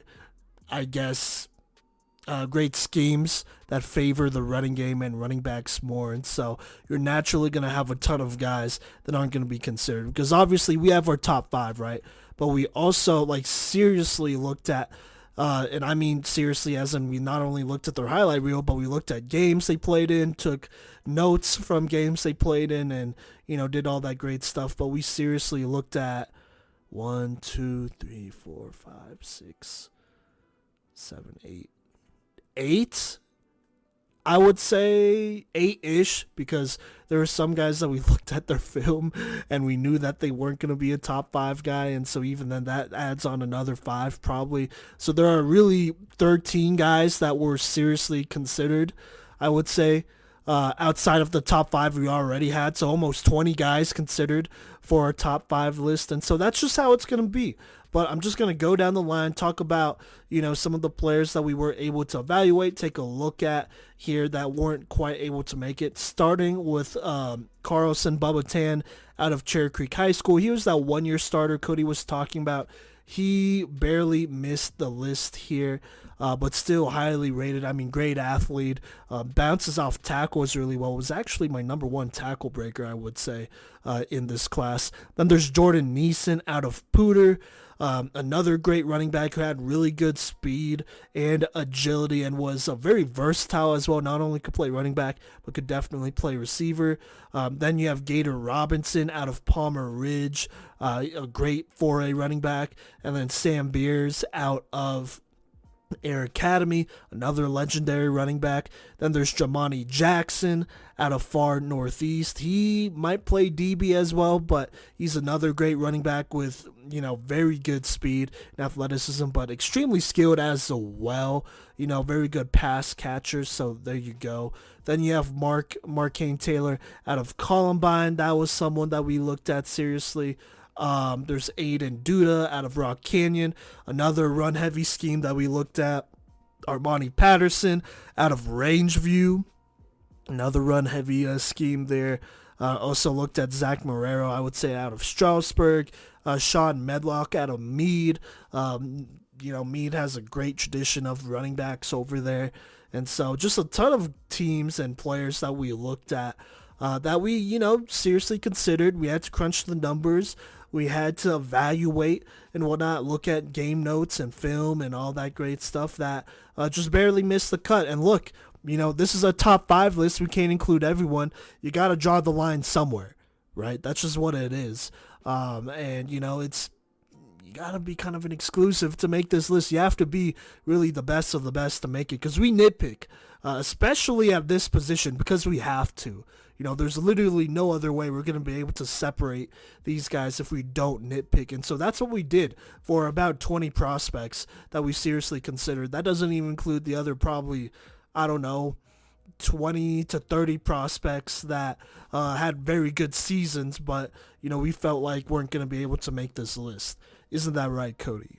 great schemes that favor the running game and running backs more. And so you're naturally going to have a ton of guys that aren't going to be considered because obviously we have our top 5, right? But we also seriously looked at, and I mean seriously as in we not only looked at their highlight reel, but we looked at games they played in, took notes from games they played in and, did all that great stuff. But we seriously looked at 1, 2, 3, 4, 5, 6, 7, 8, I would say 8-ish, because there were some guys that we looked at their film and we knew that they weren't going to be a top 5 guy, and so even then that adds on another 5 probably. So there are really 13 guys that were seriously considered, I would say, outside of the top 5 we already had, so almost 20 guys considered for our top 5 list, and so that's just how it's going to be. But I'm just going to go down the line, talk about, some of the players that we were able to evaluate, take a look at here that weren't quite able to make it, starting with Carlson Bubba out of Cherry Creek High School. He was that one-year starter Cody was talking about. He barely missed the list here. but still highly rated. I mean, great athlete. Bounces off tackles really well. Was actually my number one tackle breaker, I would say, in this class. Then there's Jordan Neeson out of Pooter. Another great running back who had really good speed and agility and was very versatile as well. Not only could play running back, but could definitely play receiver. Then you have Gator Robinson out of Palmer Ridge, a great 4A running back. And then Sam Beers out of Air Academy, another legendary running back. Then there's Jamani Jackson out of far northeast. He might play DB as well, but he's another great running back with, very good speed and athleticism, but extremely skilled as well. Very good pass catcher. So there you go. Then you have Marcane Taylor out of Columbine. That was someone that we looked at seriously. There's Aiden Duda out of Rock Canyon, another run heavy scheme that we looked at. Armani Patterson out of Rangeview, another run heavy scheme there. Also looked at Zach Marrero, I would say, out of Strasburg. Sean Medlock out of Meade. Meade has a great tradition of running backs over there. And so just a ton of teams and players that we looked at that we, seriously considered. We had to crunch the numbers. We had to evaluate and whatnot, look at game notes and film and all that great stuff that just barely missed the cut. And look, this is a top 5 list. We can't include everyone. You got to draw the line somewhere, right? That's just what it is. It's you got to be kind of an exclusive to make this list. You have to be really the best of the best to make it because we nitpick, especially at this position because we have to. There's literally no other way we're going to be able to separate these guys if we don't nitpick. And so that's what we did for about 20 prospects that we seriously considered. That doesn't even include the other probably, 20 to 30 prospects that had very good seasons, but, we felt like weren't going to be able to make this list. Isn't that right, Kodey?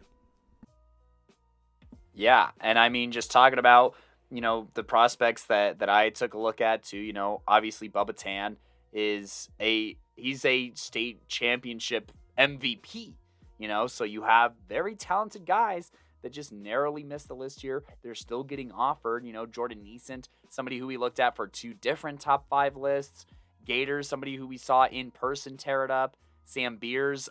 Yeah, and I mean, just talking about the prospects that I took a look at too, obviously Bubba Tan he's a state championship MVP, so you have very talented guys that just narrowly missed the list here. They're still getting offered, Jordan Neeson, somebody who we looked at for 2 different top 5 lists. Gators, somebody who we saw in person tear it up. Sam Beers,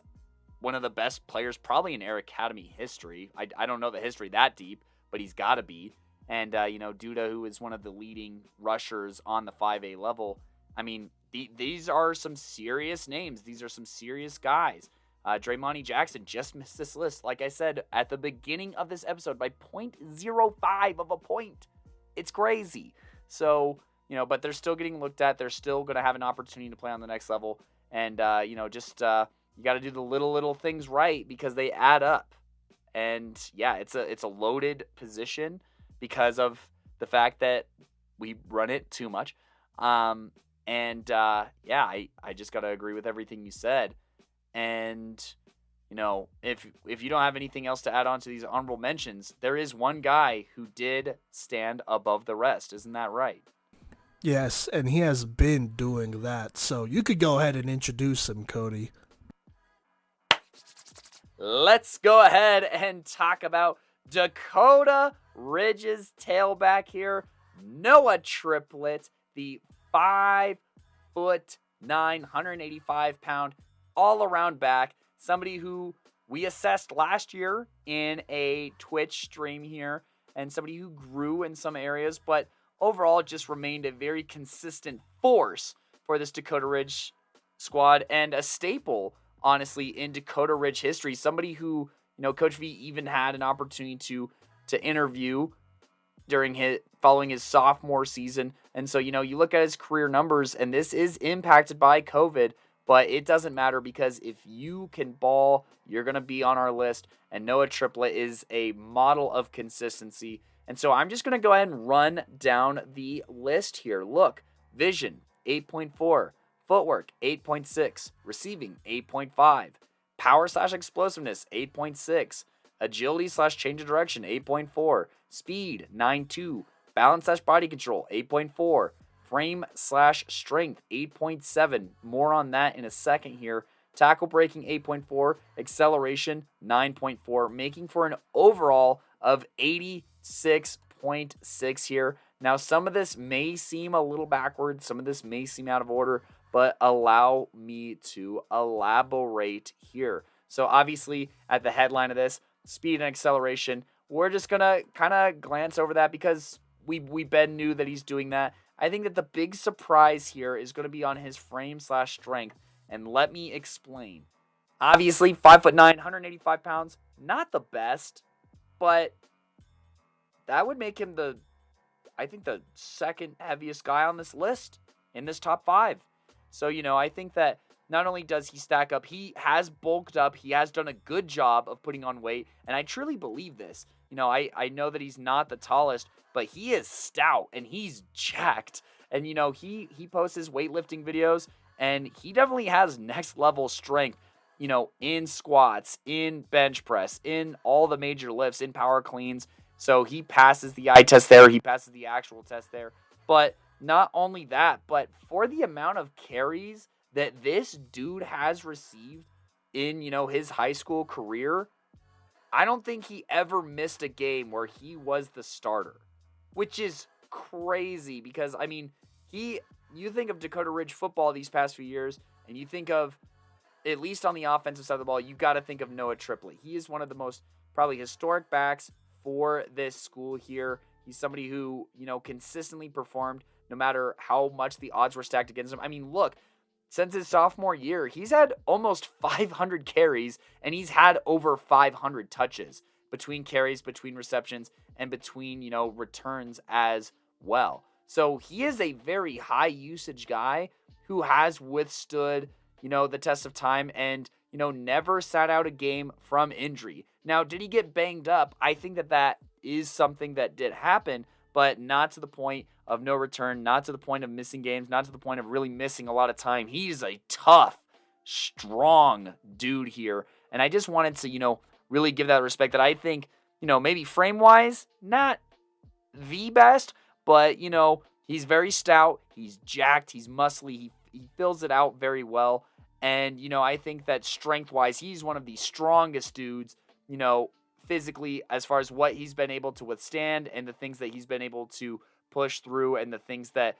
one of the best players probably in Air Academy history. I don't know the history that deep, but he's got to be. And, Duda, who is one of the leading rushers on the 5A level. I mean, these are some serious names. These are some serious guys. Draymond Jackson just missed this list, like I said, at the beginning of this episode by 0.05 of a point. It's crazy. So, but they're still getting looked at. They're still going to have an opportunity to play on the next level. And, you got to do the little things right because they add up. And, yeah, it's a loaded position because of the fact that we run it too much. I just got to agree with everything you said. And, if you don't have anything else to add on to these honorable mentions, there is one guy who did stand above the rest. Isn't that right? Yes, and he has been doing that. So you could go ahead and introduce him, Kodey. Let's go ahead and talk about Dakota Ridge's tailback here, Noah Triplett, the 5'9", 185-pound all-around back, somebody who we assessed last year in a Twitch stream here, and somebody who grew in some areas, but overall just remained a very consistent force for this Dakota Ridge squad and a staple, honestly, in Dakota Ridge history. Somebody who, Coach V even had an opportunity to interview following his sophomore season. And so, you look at his career numbers, and this is impacted by COVID, but it doesn't matter because if you can ball, you're going to be on our list. And Noah Triplett is a model of consistency. And so I'm just going to go ahead and run down the list here. Look, vision, 8.4. Footwork, 8.6. Receiving, 8.5. Power/explosiveness, 8.6. Agility/change of direction, 8.4. Speed, 9.2. Balance/body control, 8.4. Frame/strength, 8.7. More on that in a second here. Tackle breaking, 8.4. Acceleration, 9.4. Making for an overall of 80 6.6 here. Now, some of this may seem a little backwards. Some of this may seem out of order, but allow me to elaborate here. So obviously, at the headline of this, speed and acceleration, we're just going to kind of glance over that because we Ben knew that he's doing that. I think that the big surprise here is going to be on his frame/strength, and let me explain. Obviously, 5'9", 185 pounds, not the best, but that would make him I think the second heaviest guy on this list in this top 5. So, I think that not only does he stack up, he has bulked up, he has done a good job of putting on weight, and I truly believe this. I know that he's not the tallest, but he is stout and he's jacked. And he posts his weightlifting videos, and he definitely has next level strength, in squats, in bench press, in all the major lifts, in power cleans. So he passes the eye test there, he passes the actual test there. But not only that, but for the amount of carries that this dude has received in, his high school career, I don't think he ever missed a game where he was the starter, which is crazy because, you think of Dakota Ridge football these past few years, and you think of, at least on the offensive side of the ball, you got to think of Noah Triplett. He is one of the most probably historic backs for this school here. He's somebody who, consistently performed no matter how much the odds were stacked against him. Look, since his sophomore year, he's had almost 500 carries, and he's had over 500 touches between carries, between receptions, and between, returns as well. So he is a very high usage guy who has withstood, the test of time and, never sat out a game from injury. Now, did he get banged up? I think that is something that did happen, but not to the point of no return, not to the point of missing games, not to the point of really missing a lot of time. He's a tough, strong dude here. And I just wanted to, really give that respect that I think, maybe frame-wise, not the best, but, he's very stout, he's jacked, he's muscly, he fills it out very well. And, I think that strength-wise, he's one of the strongest dudes, physically, as far as what he's been able to withstand and the things that he's been able to push through and the things that,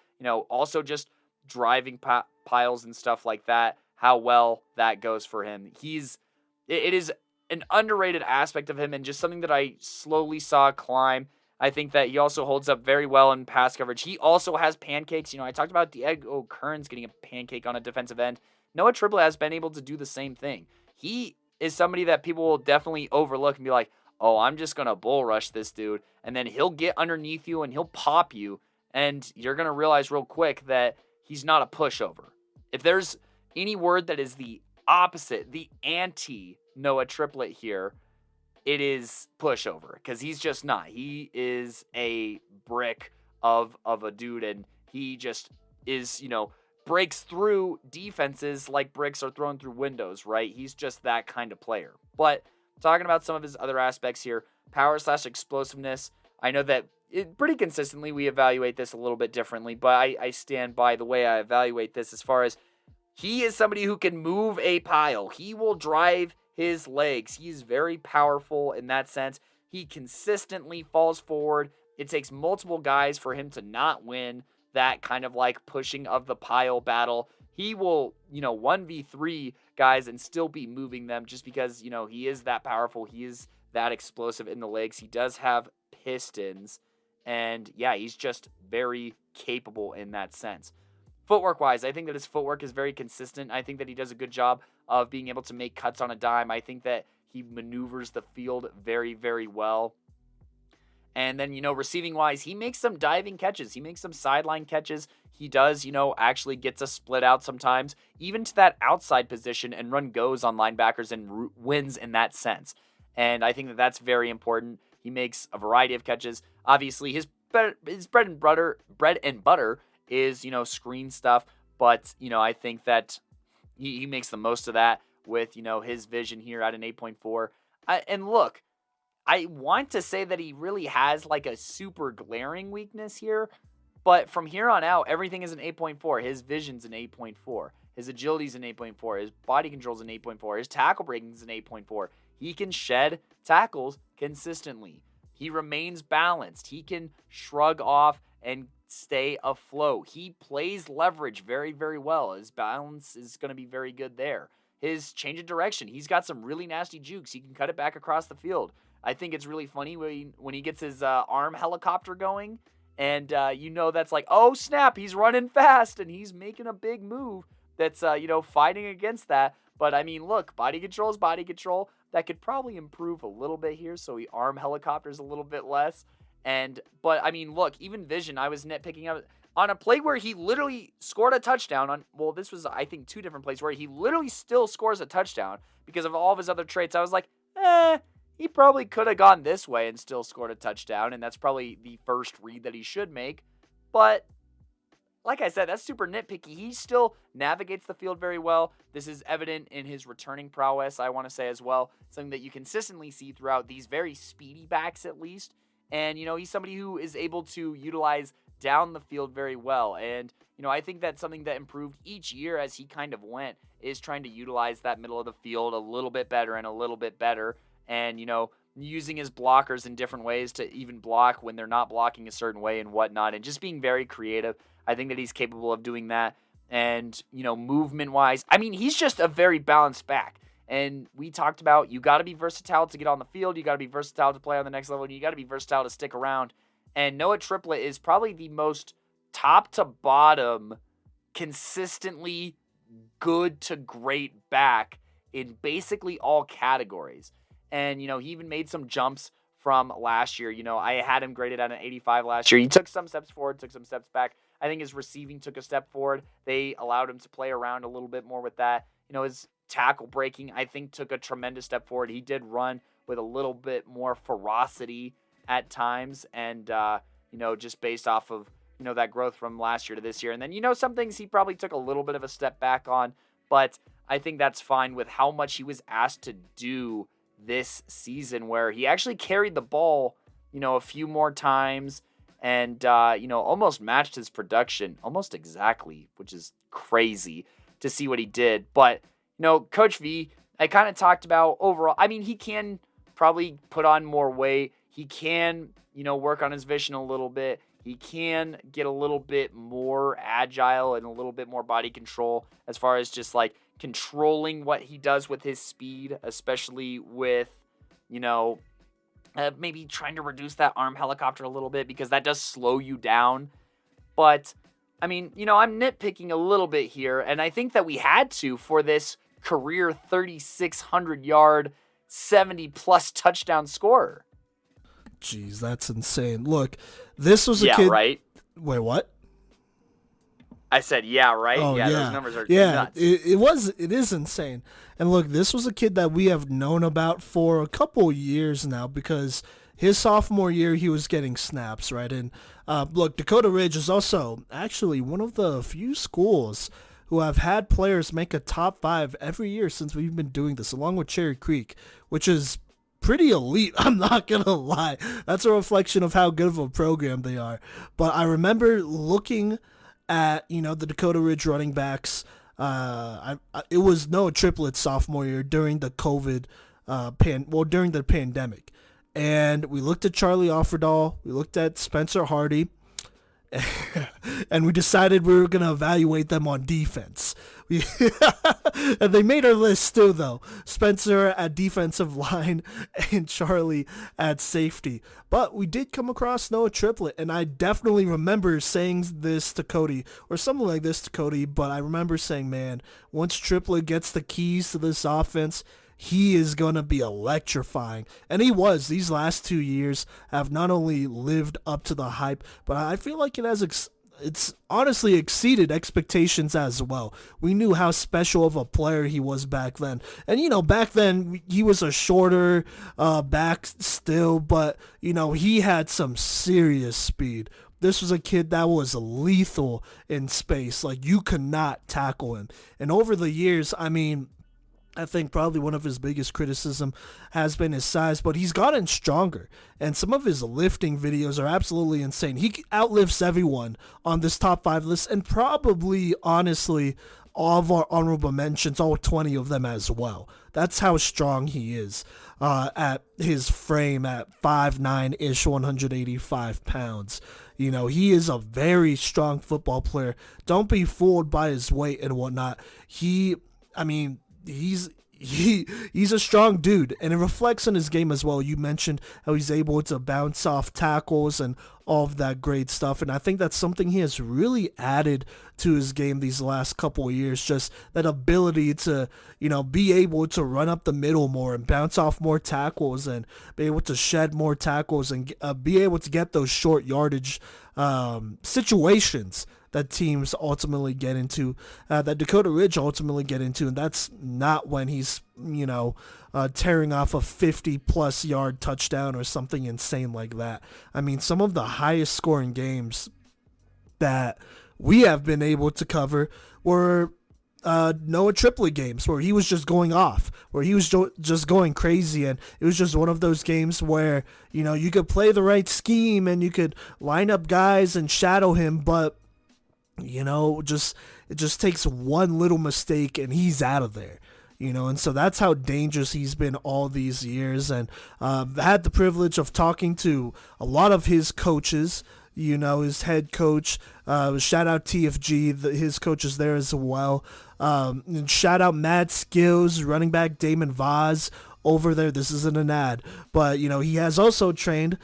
also just driving piles and stuff like that, how well that goes for him. It is an underrated aspect of him and just something that I slowly saw climb. I think that he also holds up very well in pass coverage. He also has pancakes. I talked about Diego Kearns getting a pancake on a defensive end. Noah Triplett has been able to do the same thing. He is somebody that people will definitely overlook and be like, oh, I'm just going to bull rush this dude. And then he'll get underneath you and he'll pop you. And you're going to realize real quick that he's not a pushover. If there's any word that is the opposite, the anti-Noah Triplett here, it is pushover. Because he's just not. He is a brick of a dude. And he just is, breaks through defenses like bricks are thrown through windows, right? He's just that kind of player. But talking about some of his other aspects here, power/explosiveness, I know that pretty consistently we evaluate this a little bit differently, but I stand by the way I evaluate this as far as he is somebody who can move a pile. He will drive his legs. He's very powerful in that sense. He consistently falls forward. It takes multiple guys for him to not win that kind of like pushing of the pile battle. He will, 1v3 guys and still be moving them just because, he is that powerful. He is that explosive in the legs. He does have pistons. And yeah, he's just very capable in that sense. Footwork-wise, I think that his footwork is very consistent. I think that he does a good job of being able to make cuts on a dime. I think that he maneuvers the field very, very well. And then, receiving-wise, he makes some diving catches. He makes some sideline catches. He does, actually get to split out sometimes, even to that outside position and run goes on linebackers and wins in that sense. And I think that that's very important. He makes a variety of catches. Obviously, his bread and butter is, screen stuff. But, I think that he makes the most of that with, his vision here at an 8.4. And look, I want to say that he really has like a super glaring weakness here, but from here on out, everything is an 8.4. His vision's an 8.4. His agility's an 8.4. His body control's an 8.4. His tackle breaking's an 8.4. He can shed tackles consistently. He remains balanced. He can shrug off and stay afloat. He plays leverage very, very well. His balance is going to be very good there. His change of direction, he's got some really nasty jukes. He can cut it back across the field. I think it's really funny when he gets his arm helicopter going, and that's like, oh snap, he's running fast and he's making a big move that's fighting against that. But I mean, look, body control is body control. That could probably improve a little bit here, so he arm helicopters a little bit less. But I mean, look, even vision, I was nitpicking up on a play where he literally scored a touchdown on, well, this was, I think, 2 different plays where he literally still scores a touchdown because of all of his other traits. I was like, he probably could have gone this way and still scored a touchdown, and that's probably the first read that he should make. But like I said, that's super nitpicky. He still navigates the field very well. This is evident in his returning prowess, I want to say as well. Something that you consistently see throughout these very speedy backs, at least. And, he's somebody who is able to utilize down the field very well. And, I think that's something that improved each year as he kind of went, is trying to utilize that middle of the field a little bit better and a little bit better. And, using his blockers in different ways to even block when they're not blocking a certain way and whatnot. And just being very creative. I think that he's capable of doing that. And, movement-wise, I mean, he's just a very balanced back. And we talked about you got to be versatile to get on the field. You got to be versatile to play on the next level. And you got to be versatile to stick around. And Noah Triplett is probably the most top to bottom, consistently good to great back in basically all categories. And, he even made some jumps from last year. I had him graded at an 85 last year. He took some steps forward, took some steps back. I think his receiving took a step forward. They allowed him to play around a little bit more with that. His tackle breaking, I think, took a tremendous step forward. He did run with a little bit more ferocity at times. And, just based off of, that growth from last year to this year. And then, some things he probably took a little bit of a step back on. But I think that's fine with how much he was asked to do this season, where he actually carried the ball, a few more times and, almost matched his production almost exactly, which is crazy to see what he did. But, Coach V, I kind of talked about overall, I mean, he can probably put on more weight. He can, work on his vision a little bit. He can get a little bit more agile and a little bit more body control as far as just like controlling what he does with his speed, especially with, maybe trying to reduce that arm helicopter a little bit because that does slow you down. But, I mean, I'm nitpicking a little bit here, and I think that we had to for this career 3,600-yard, 70-plus touchdown scorer. Jeez, that's insane. Look, this was a yeah, kid... right? Wait, what? I said, yeah, right? Oh, yeah. Those numbers are nuts. It is insane. And look, this was a kid that we have known about for a couple years now because his sophomore year, he was getting snaps, right? And look, Dakota Ridge is also actually one of the few schools who have had players make a top 5 every year since we've been doing this, along with Cherry Creek, which is pretty elite. I'm not going to lie. That's a reflection of how good of a program they are. But I remember looking at, the Dakota Ridge running backs. It was Noah Triplett's sophomore year during the COVID, during the pandemic. And we looked at Charlie Offerdahl. We looked at Spencer Hardy. And we decided we were going to evaluate them on defense. And they made our list too, though. Spencer at defensive line and Charlie at safety. But we did come across Noah Triplett, and I definitely remember saying this to Kodey, or something like this to Kodey, but I remember saying, man, once Triplett gets the keys to this offense, he is going to be electrifying. And he was. These last 2 years have not only lived up to the hype, but I feel like it has it's honestly exceeded expectations as well. We knew how special of a player he was back then. And, back then he was a shorter back still, but, he had some serious speed. This was a kid that was lethal in space. Like, you could not tackle him. And over the years, I think probably one of his biggest criticism has been his size, but he's gotten stronger. And some of his lifting videos are absolutely insane. He outlifts everyone on this top 5 list and probably, honestly, all of our honorable mentions, all 20 of them as well. That's how strong he is at his frame at 5'9" ish, 185 pounds. He is a very strong football player. Don't be fooled by his weight and whatnot. I mean, he's a strong dude, and it reflects on his game as well. You mentioned how he's able to bounce off tackles and all of that great stuff, and I think that's something he has really added to his game these last couple of years. Just that ability to be able to run up the middle more and bounce off more tackles and be able to shed more tackles and be able to get those short yardage situations that teams ultimately get into, that Dakota Ridge ultimately get into, and that's not when he's, tearing off a 50-plus yard touchdown or something insane like that. I mean, some of the highest scoring games that we have been able to cover were Noah Triplett games where he was just going off, where he was just going crazy, and it was just one of those games where, you could play the right scheme and you could line up guys and shadow him, but it just takes one little mistake and he's out of there. And so that's how dangerous he's been all these years. And I had the privilege of talking to a lot of his coaches, his head coach. Shout out TFG, his coach is there as well. And shout out Mad Skills, running back Damon Vaz over there. This isn't an ad, but he has also trained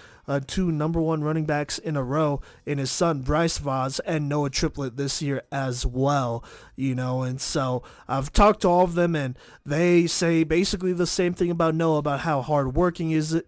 two number one running backs in a row in his son Bryce Vaz and Noah Triplett this year as well. And so I've talked to all of them, and they say basically the same thing about Noah, about how hardworking is.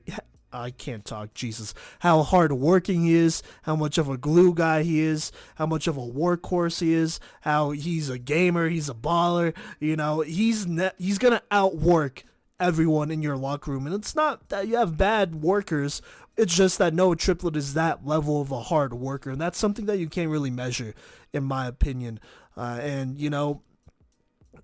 I can't talk, Jesus. How hardworking he is, how much of a glue guy he is, how much of a workhorse he is, how he's a gamer, he's a baller. He's gonna outwork everyone in your locker room, and it's not that you have bad workers. It's just that Noah Triplett is that level of a hard worker, and that's something that you can't really measure, in my opinion. Well,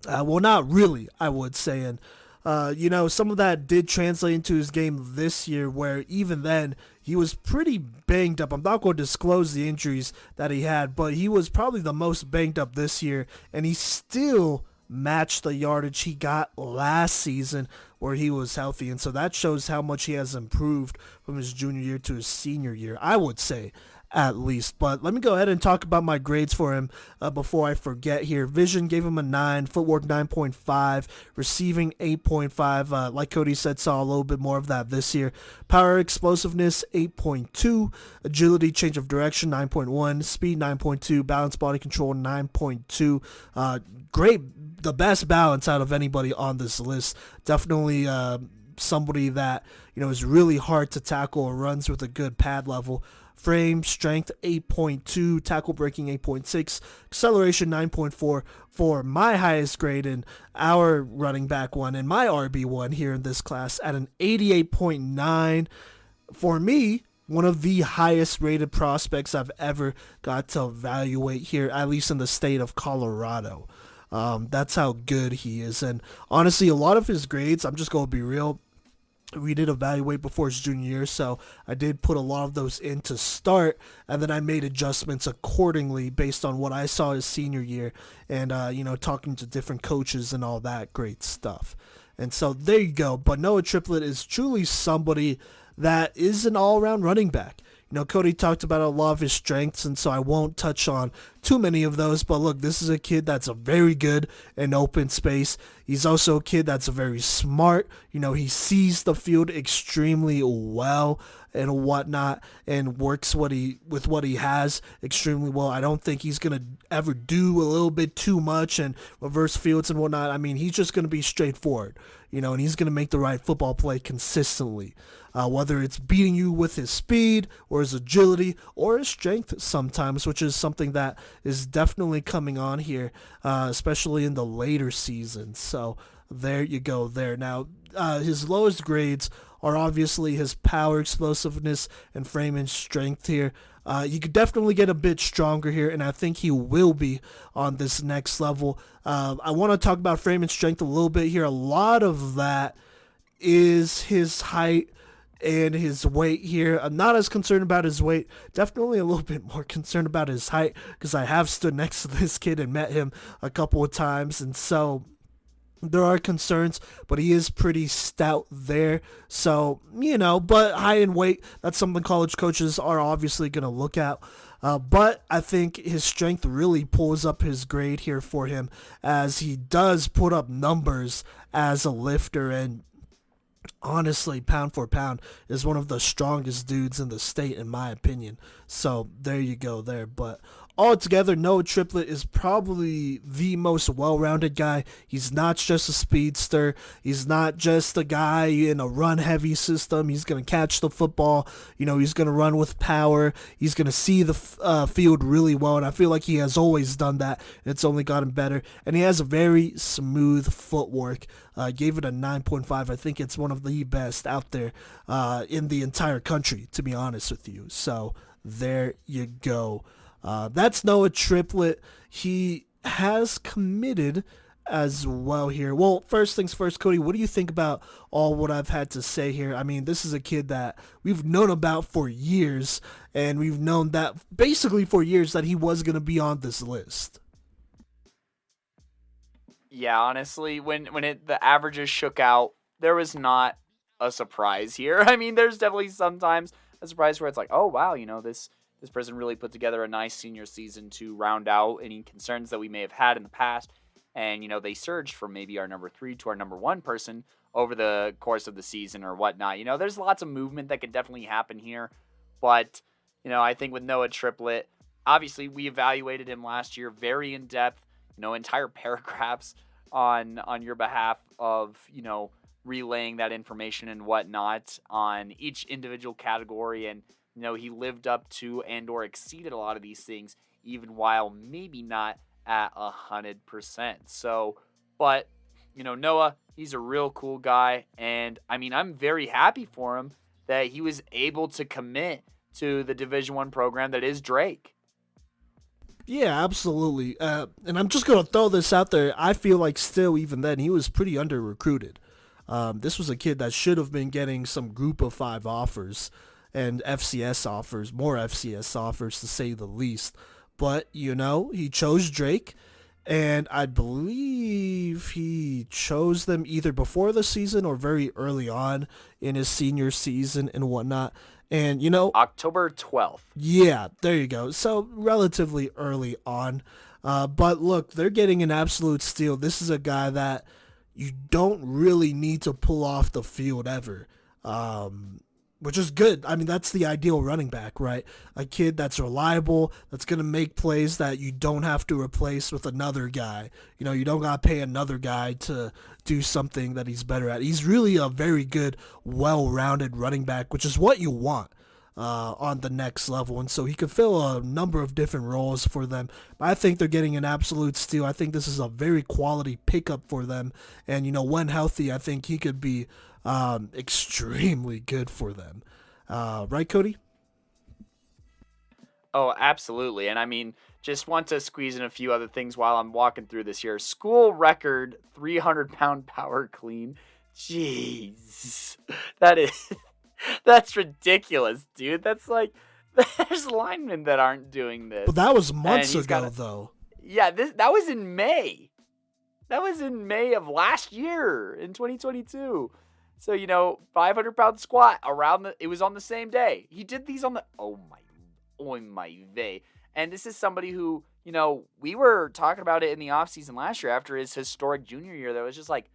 not really, I would say. And some of that did translate into his game this year, where even then he was pretty banged up. I'm not going to disclose the injuries that he had, but he was probably the most banged up this year, and he still matched the yardage he got last season where he was healthy. And so that shows how much he has improved from his junior year to his senior year, I would say, at least. But let me go ahead and talk about my grades for him before I forget here. Vision gave him a 9, footwork 9.5, receiving 8.5. Like Cody said, saw a little bit more of that this year. Power explosiveness 8.2, agility change of direction 9.1, speed 9.2, balance body control 9.2. Great, the best balance out of anybody on this list. Definitely somebody that is really hard to tackle or runs with a good pad level. Frame strength 8.2, tackle breaking 8.6, acceleration 9.4 for my highest grade in our running back one and my RB1 here in this class at an 88.9. For me, one of the highest rated prospects I've ever got to evaluate here, at least in the state of Colorado. That's how good he is. And honestly, a lot of his grades, I'm just going to be real, we did evaluate before his junior year, so I did put a lot of those in to start, and then I made adjustments accordingly based on what I saw his senior year and, talking to different coaches and all that great stuff. And so there you go. But Noah Triplett is truly somebody that is an all-around running back. Cody talked about a lot of his strengths, and so I won't touch on too many of those. But look, this is a kid that's a very good in open space. He's also a kid that's very smart. He sees the field extremely well and whatnot, and works with what he has extremely well. I don't think he's gonna ever do a little bit too much and reverse fields and whatnot. I mean, he's just gonna be straightforward, and he's gonna make the right football play consistently. Whether it's beating you with his speed or his agility or his strength sometimes, which is something that is definitely coming on here, especially in the later seasons. So there you go there. Now, his lowest grades are obviously his power, explosiveness, and frame and strength here. You could definitely get a bit stronger here, and I think he will be on this next level. I want to talk about frame and strength a little bit here. A lot of that is his height and his weight here. I'm not as concerned about his weight. Definitely a little bit more concerned about his height because I have stood next to this kid and met him a couple of times, and so there are concerns, but he is pretty stout there. So, but high in weight, that's something college coaches are obviously going to look at. But I think his strength really pulls up his grade here for him as he does put up numbers as a lifter. And honestly, pound for pound, is one of the strongest dudes in the state, in my opinion. So there you go there. But altogether, Noah Triplett is probably the most well-rounded guy. He's not just a speedster. He's not just a guy in a run-heavy system. He's going to catch the football. He's going to run with power. He's going to see the field really well, and I feel like he has always done that. It's only gotten better, and he has a very smooth footwork. Gave it a 9.5. I think it's one of the best out there in the entire country, to be honest with you. So there you go. That's Noah Triplett. He has committed as well here. Well, first things first, Cody, what do you think about all what I've had to say here? I mean, this is a kid that we've known about for years, and we've known that basically for years that he was going to be on this list. Yeah, honestly, when the averages shook out, there was not a surprise here. I mean, there's definitely sometimes a surprise where it's like, oh wow, this person really put together a nice senior season to round out any concerns that we may have had in the past, and they surged from maybe our number 3 to our number 1 person over the course of the season or whatnot. There's lots of movement that could definitely happen here, but I think with Noah Triplett, obviously we evaluated him last year very in depth. Entire paragraphs on your behalf of relaying that information and whatnot on each individual category, and he lived up to and or exceeded a lot of these things, even while maybe not at 100%. So, but Noah, he's a real cool guy, and I mean, I'm very happy for him that he was able to commit to the Division I program that is Drake. Yeah, absolutely. And I'm just going to throw this out there. I feel like still, even then, he was pretty under recruited. This was a kid that should have been getting some group of 5 offers and FCS offers, more FCS offers to say the least. But, he chose Drake, and I believe he chose them either before the season or very early on in his senior season and whatnot. And, October 12th. yeah, there you go. So relatively early on. But look, they're getting an absolute steal. This is a guy that you don't really need to pull off the field ever, which is good. I mean, that's the ideal running back, right? A kid that's reliable, that's going to make plays that you don't have to replace with another guy. You don't got to pay another guy to do something that he's better at. He's really a very good, well-rounded running back, which is what you want on the next level. And so he could fill a number of different roles for them. But I think they're getting an absolute steal. I think this is a very quality pickup for them. And, when healthy, I think he could be extremely good for them. Right, Cody? Oh, absolutely. And I mean, just want to squeeze in a few other things while I'm walking through this here. School record 300-pound power clean. Jeez. That's ridiculous, dude. That's like, there's linemen that aren't doing this. But that was months ago, though. Yeah, that was in May. That was in May of last year, in 2022. So, 500-pound squat it was on the same day. He did these on the, oh my vey. And this is somebody who, we were talking about it in the offseason last year after his historic junior year that was just like,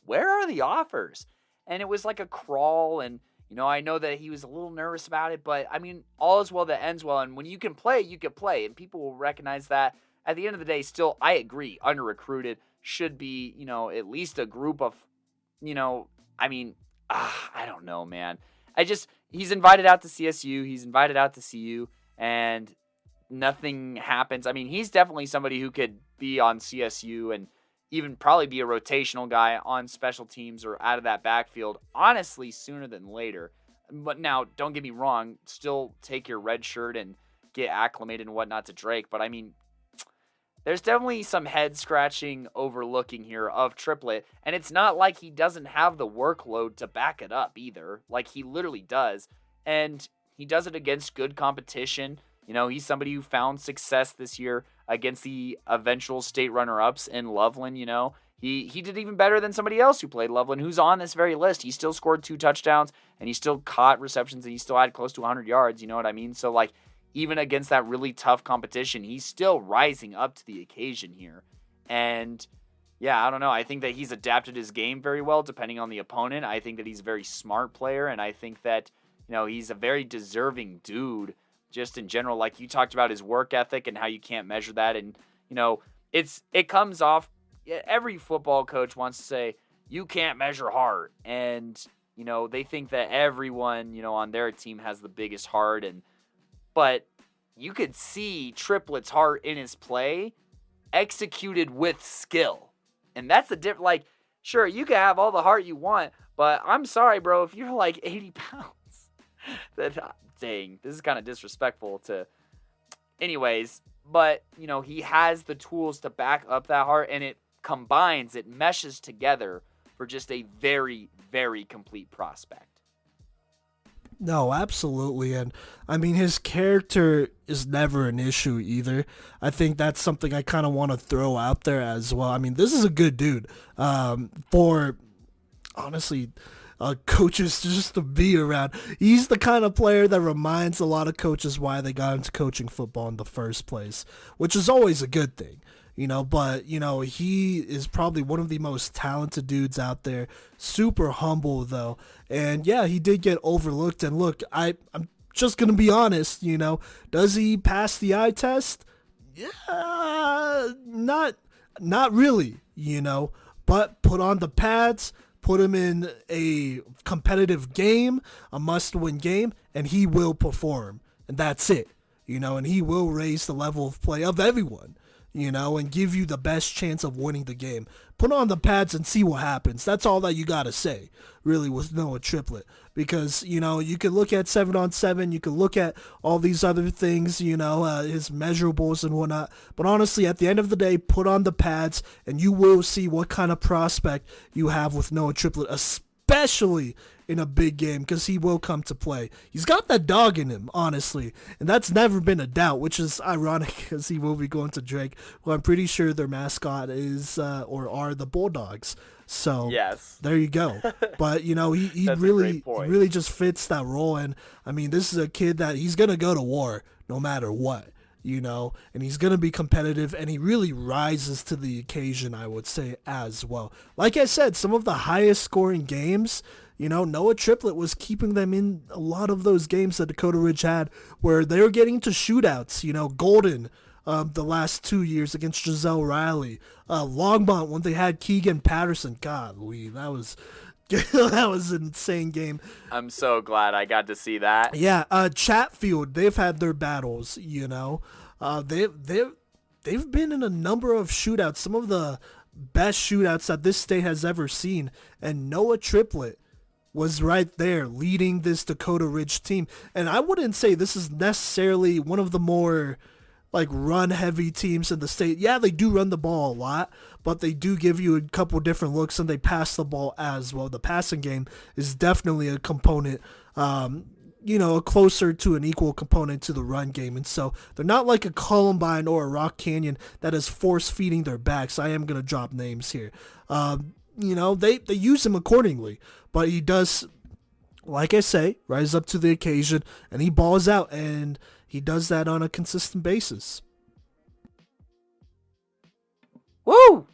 where are the offers? And it was like a crawl, and, I know that he was a little nervous about it, but, I mean, all is well that ends well, and when you can play, you can play, and people will recognize that. At the end of the day, still, I agree, under-recruited should be, at least a group of, I mean, I don't know, man. He's invited out to CSU, he's invited out to CU, and nothing happens. I mean, he's definitely somebody who could be on CSU and even probably be a rotational guy on special teams or out of that backfield, honestly, sooner than later. But now, don't get me wrong, still take your red shirt and get acclimated and whatnot to Drake. But I mean, there's definitely some head scratching overlooking here of Triplet, and it's not like he doesn't have the workload to back it up either. Like, he literally does, and he does it against good competition. He's somebody who found success this year against the eventual state runner-ups in Loveland. He did even better than somebody else who played Loveland, who's on this very list. He still scored 2 touchdowns, and he still caught receptions, and he still had close to 100 yards. You know what I mean? So, like, even against that really tough competition, he's still rising up to the occasion here. And yeah, I don't know. I think that he's adapted his game very well depending on the opponent. I think that he's a very smart player, and I think that, he's a very deserving dude just in general. Like, you talked about his work ethic and how you can't measure that. And, it comes off, every football coach wants to say, you can't measure heart. And, they think that everyone, on their team has the biggest heart, but you could see Triplet's heart in his play executed with skill. And that's the difference. Like, sure, you can have all the heart you want, but I'm sorry, bro, if you're like 80 pounds, dang, this is kind of disrespectful to, anyways, but, he has the tools to back up that heart, and it meshes together for just a very, very complete prospect. No, absolutely. And I mean, his character is never an issue either. I think that's something I kind of want to throw out there as well. I mean, this is a good dude for, honestly, coaches just to be around. He's the kind of player that reminds a lot of coaches why they got into coaching football in the first place, which is always a good thing. But he is probably one of the most talented dudes out there. Super humble though, and yeah, he did get overlooked. And look, I'm just gonna be honest. Does he pass the eye test? Yeah, not really. But put on the pads, put him in a competitive game, a must-win game, and he will perform, and that's it. And he will raise the level of play of everyone. And give you the best chance of winning the game. Put on the pads and see what happens. That's all that you got to say, really, with Noah Triplet. Because, you can look at 7-on-7, you can look at all these other things, his measurables and whatnot. But honestly, at the end of the day, put on the pads and you will see what kind of prospect you have with Noah Triplet, especially in a big game, because he will come to play. He's got that dog in him, honestly, and that's never been a doubt, which is ironic because he will be going to Drake, who I'm pretty sure their mascot is or are the Bulldogs. So yes, there you go. But he really just fits that role. And I mean, this is a kid that he's gonna go to war no matter what. And he's going to be competitive, and he really rises to the occasion, I would say, as well. Like I said, some of the highest scoring games, Noah Triplet was keeping them in a lot of those games that Dakota Ridge had where they were getting to shootouts. Golden the last 2 years against Giselle Riley. Longmont when they had Keegan Patterson. God, that was... that was an insane game. I'm so glad I got to see that. Yeah, Chatfield, they've had their battles, they've been in a number of shootouts, some of the best shootouts that this state has ever seen, and Noah Triplet was right there leading this Dakota Ridge team. And I wouldn't say this is necessarily one of the more run-heavy teams in the state. Yeah, they do run the ball a lot, but they do give you a couple different looks, and they pass the ball as well. The passing game is definitely a component, closer to an equal component to the run game. And so they're not like a Columbine or a Rock Canyon that is force-feeding their backs. I am going to drop names here. They use him accordingly, but he does, like I say, rise up to the occasion, and he balls out, and he does that on a consistent basis. Woo!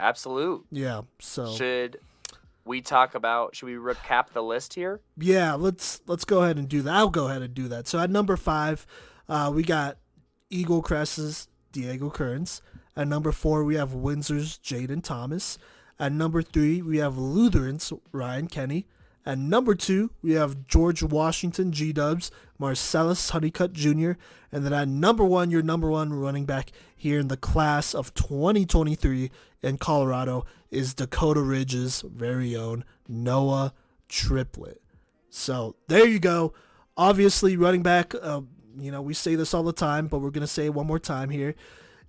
Absolute. Yeah, so should we recap the list here? Yeah, let's go ahead and do that. I'll go ahead and do that. So at number 5, we got Eagle Crest's Diego Kearns. At number 4, we have Windsor's Jaden Thomas. At number 3, we have Lutheran's Ryan Kenny. At number 2, we have George Washington G-Dubs, Marcellus Honeycutt Jr. And then at number 1, your number 1 running back here in the class of 2023 in Colorado is Dakota Ridge's very own Noah Triplet. So there you go. Obviously, running back, we say this all the time, but we're going to say it one more time here.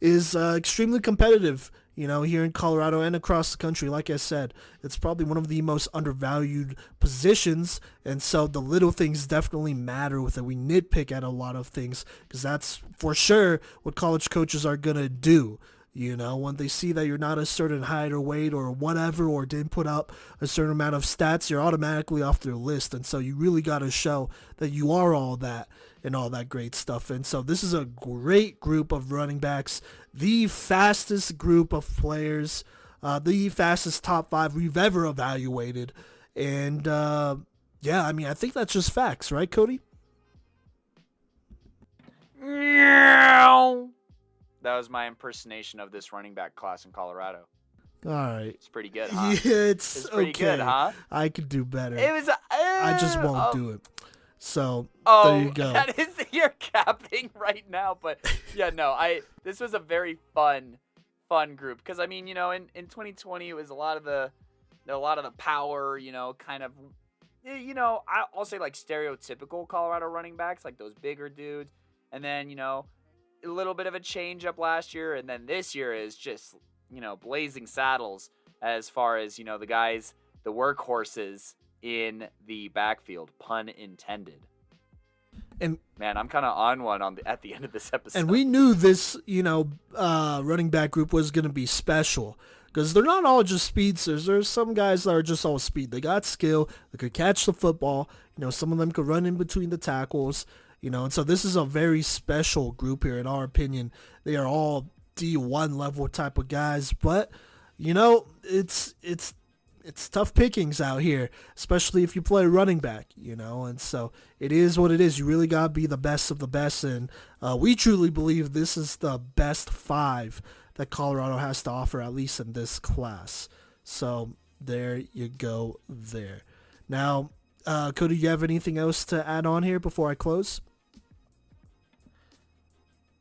is extremely competitive. Here in Colorado and across the country. Like I said, it's probably one of the most undervalued positions, and so the little things definitely matter with it. We nitpick at a lot of things because that's for sure what college coaches are going to do. When they see that you're not a certain height or weight or whatever, or didn't put up a certain amount of stats, you're automatically off their list. And so you really got to show that you are all that and all that great stuff. And so this is a great group of running backs, the fastest group of players, the fastest top 5 we've ever evaluated. And yeah, I mean, I think that's just facts, right, Kodey? That was my impersonation of this running back class in Colorado. All right. It's pretty good, huh? Yeah, it's pretty okay. good, huh? I could do better. It was. I just won't do it. So there you go. That is, you're capping right now, but yeah, no, this was a very fun group because I mean, in 2020 it was a lot of the power, kind of, I'll say like stereotypical Colorado running backs, like those bigger dudes, and then a little bit of a change up last year, and then this year is just blazing saddles as far as the guys, the workhorses in the backfield, pun intended. And man, I'm kind of on one at the end of this episode. And we knew this, running back group was going to be special because they're not all just speedsters. There's some guys that are just all speed. They got skill. They could catch the football. Some of them could run in between the tackles. And so this is a very special group here, in our opinion. They are all D1 level type of guys, but it's tough pickings out here, especially if you play running back, and so it is what it is. You really got to be the best of the best, and we truly believe this is the best 5 that Colorado has to offer, at least in this class. So there you go there. Now, Kodey, do you have anything else to add on here before I close?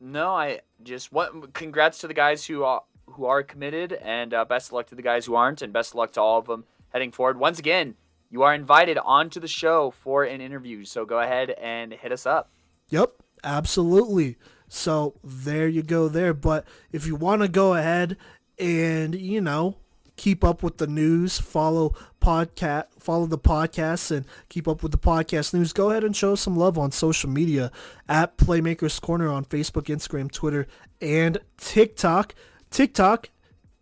No, I just congrats to the guys who are committed, and best of luck to the guys who aren't, and best of luck to all of them heading forward. Once again, you are invited onto the show for an interview, so go ahead and hit us up. Yep, absolutely. So there you go there. But if you want to go ahead and, keep up with the news, follow the podcast and keep up with the podcast news, go ahead and show some love on social media at Playmakers Corner on Facebook, Instagram, Twitter, and TikTok. TikTok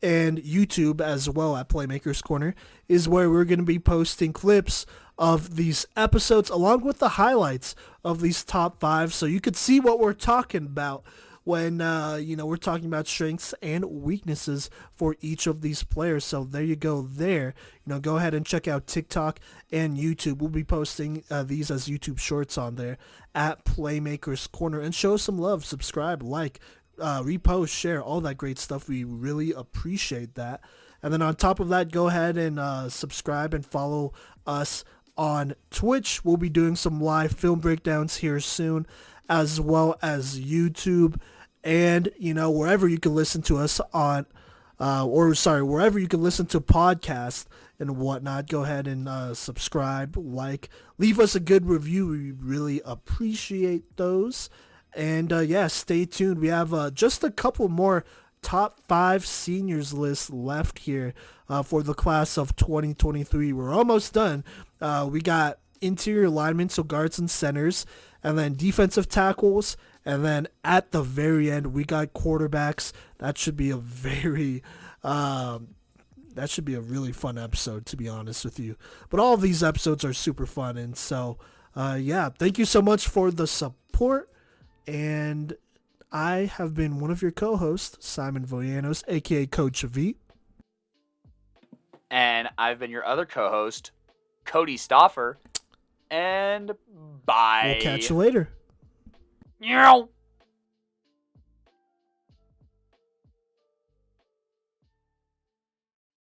and YouTube as well at Playmakers Corner is where we're going to be posting clips of these episodes along with the highlights of these top 5, so you could see what we're talking about when we're talking about strengths and weaknesses for each of these players. So there you go there. Go ahead and check out TikTok and YouTube. We'll be posting these as YouTube shorts on there at Playmakers Corner, and show some love, subscribe, like, repost, share, all that great stuff. We really appreciate that. And then on top of that, go ahead and subscribe and follow us on Twitch. We'll be doing some live film breakdowns here soon, as well as YouTube, and wherever you can listen to us on wherever you can listen to podcasts and whatnot. Go ahead and subscribe, like, leave us a good review. We really appreciate those. And stay tuned. We have just a couple more top 5 seniors lists left here for the class of 2023. We're almost done. We got interior linemen, so guards and centers, and then defensive tackles, and then at the very end we got quarterbacks. That should be a really fun episode, to be honest with you. But all of these episodes are super fun, and so thank you so much for the support. And I have been one of your co-hosts, Simon Voyanos, a.k.a. Coach V. And I've been your other co-host, Kodey Stauffer. And bye. We'll catch you later. Meow.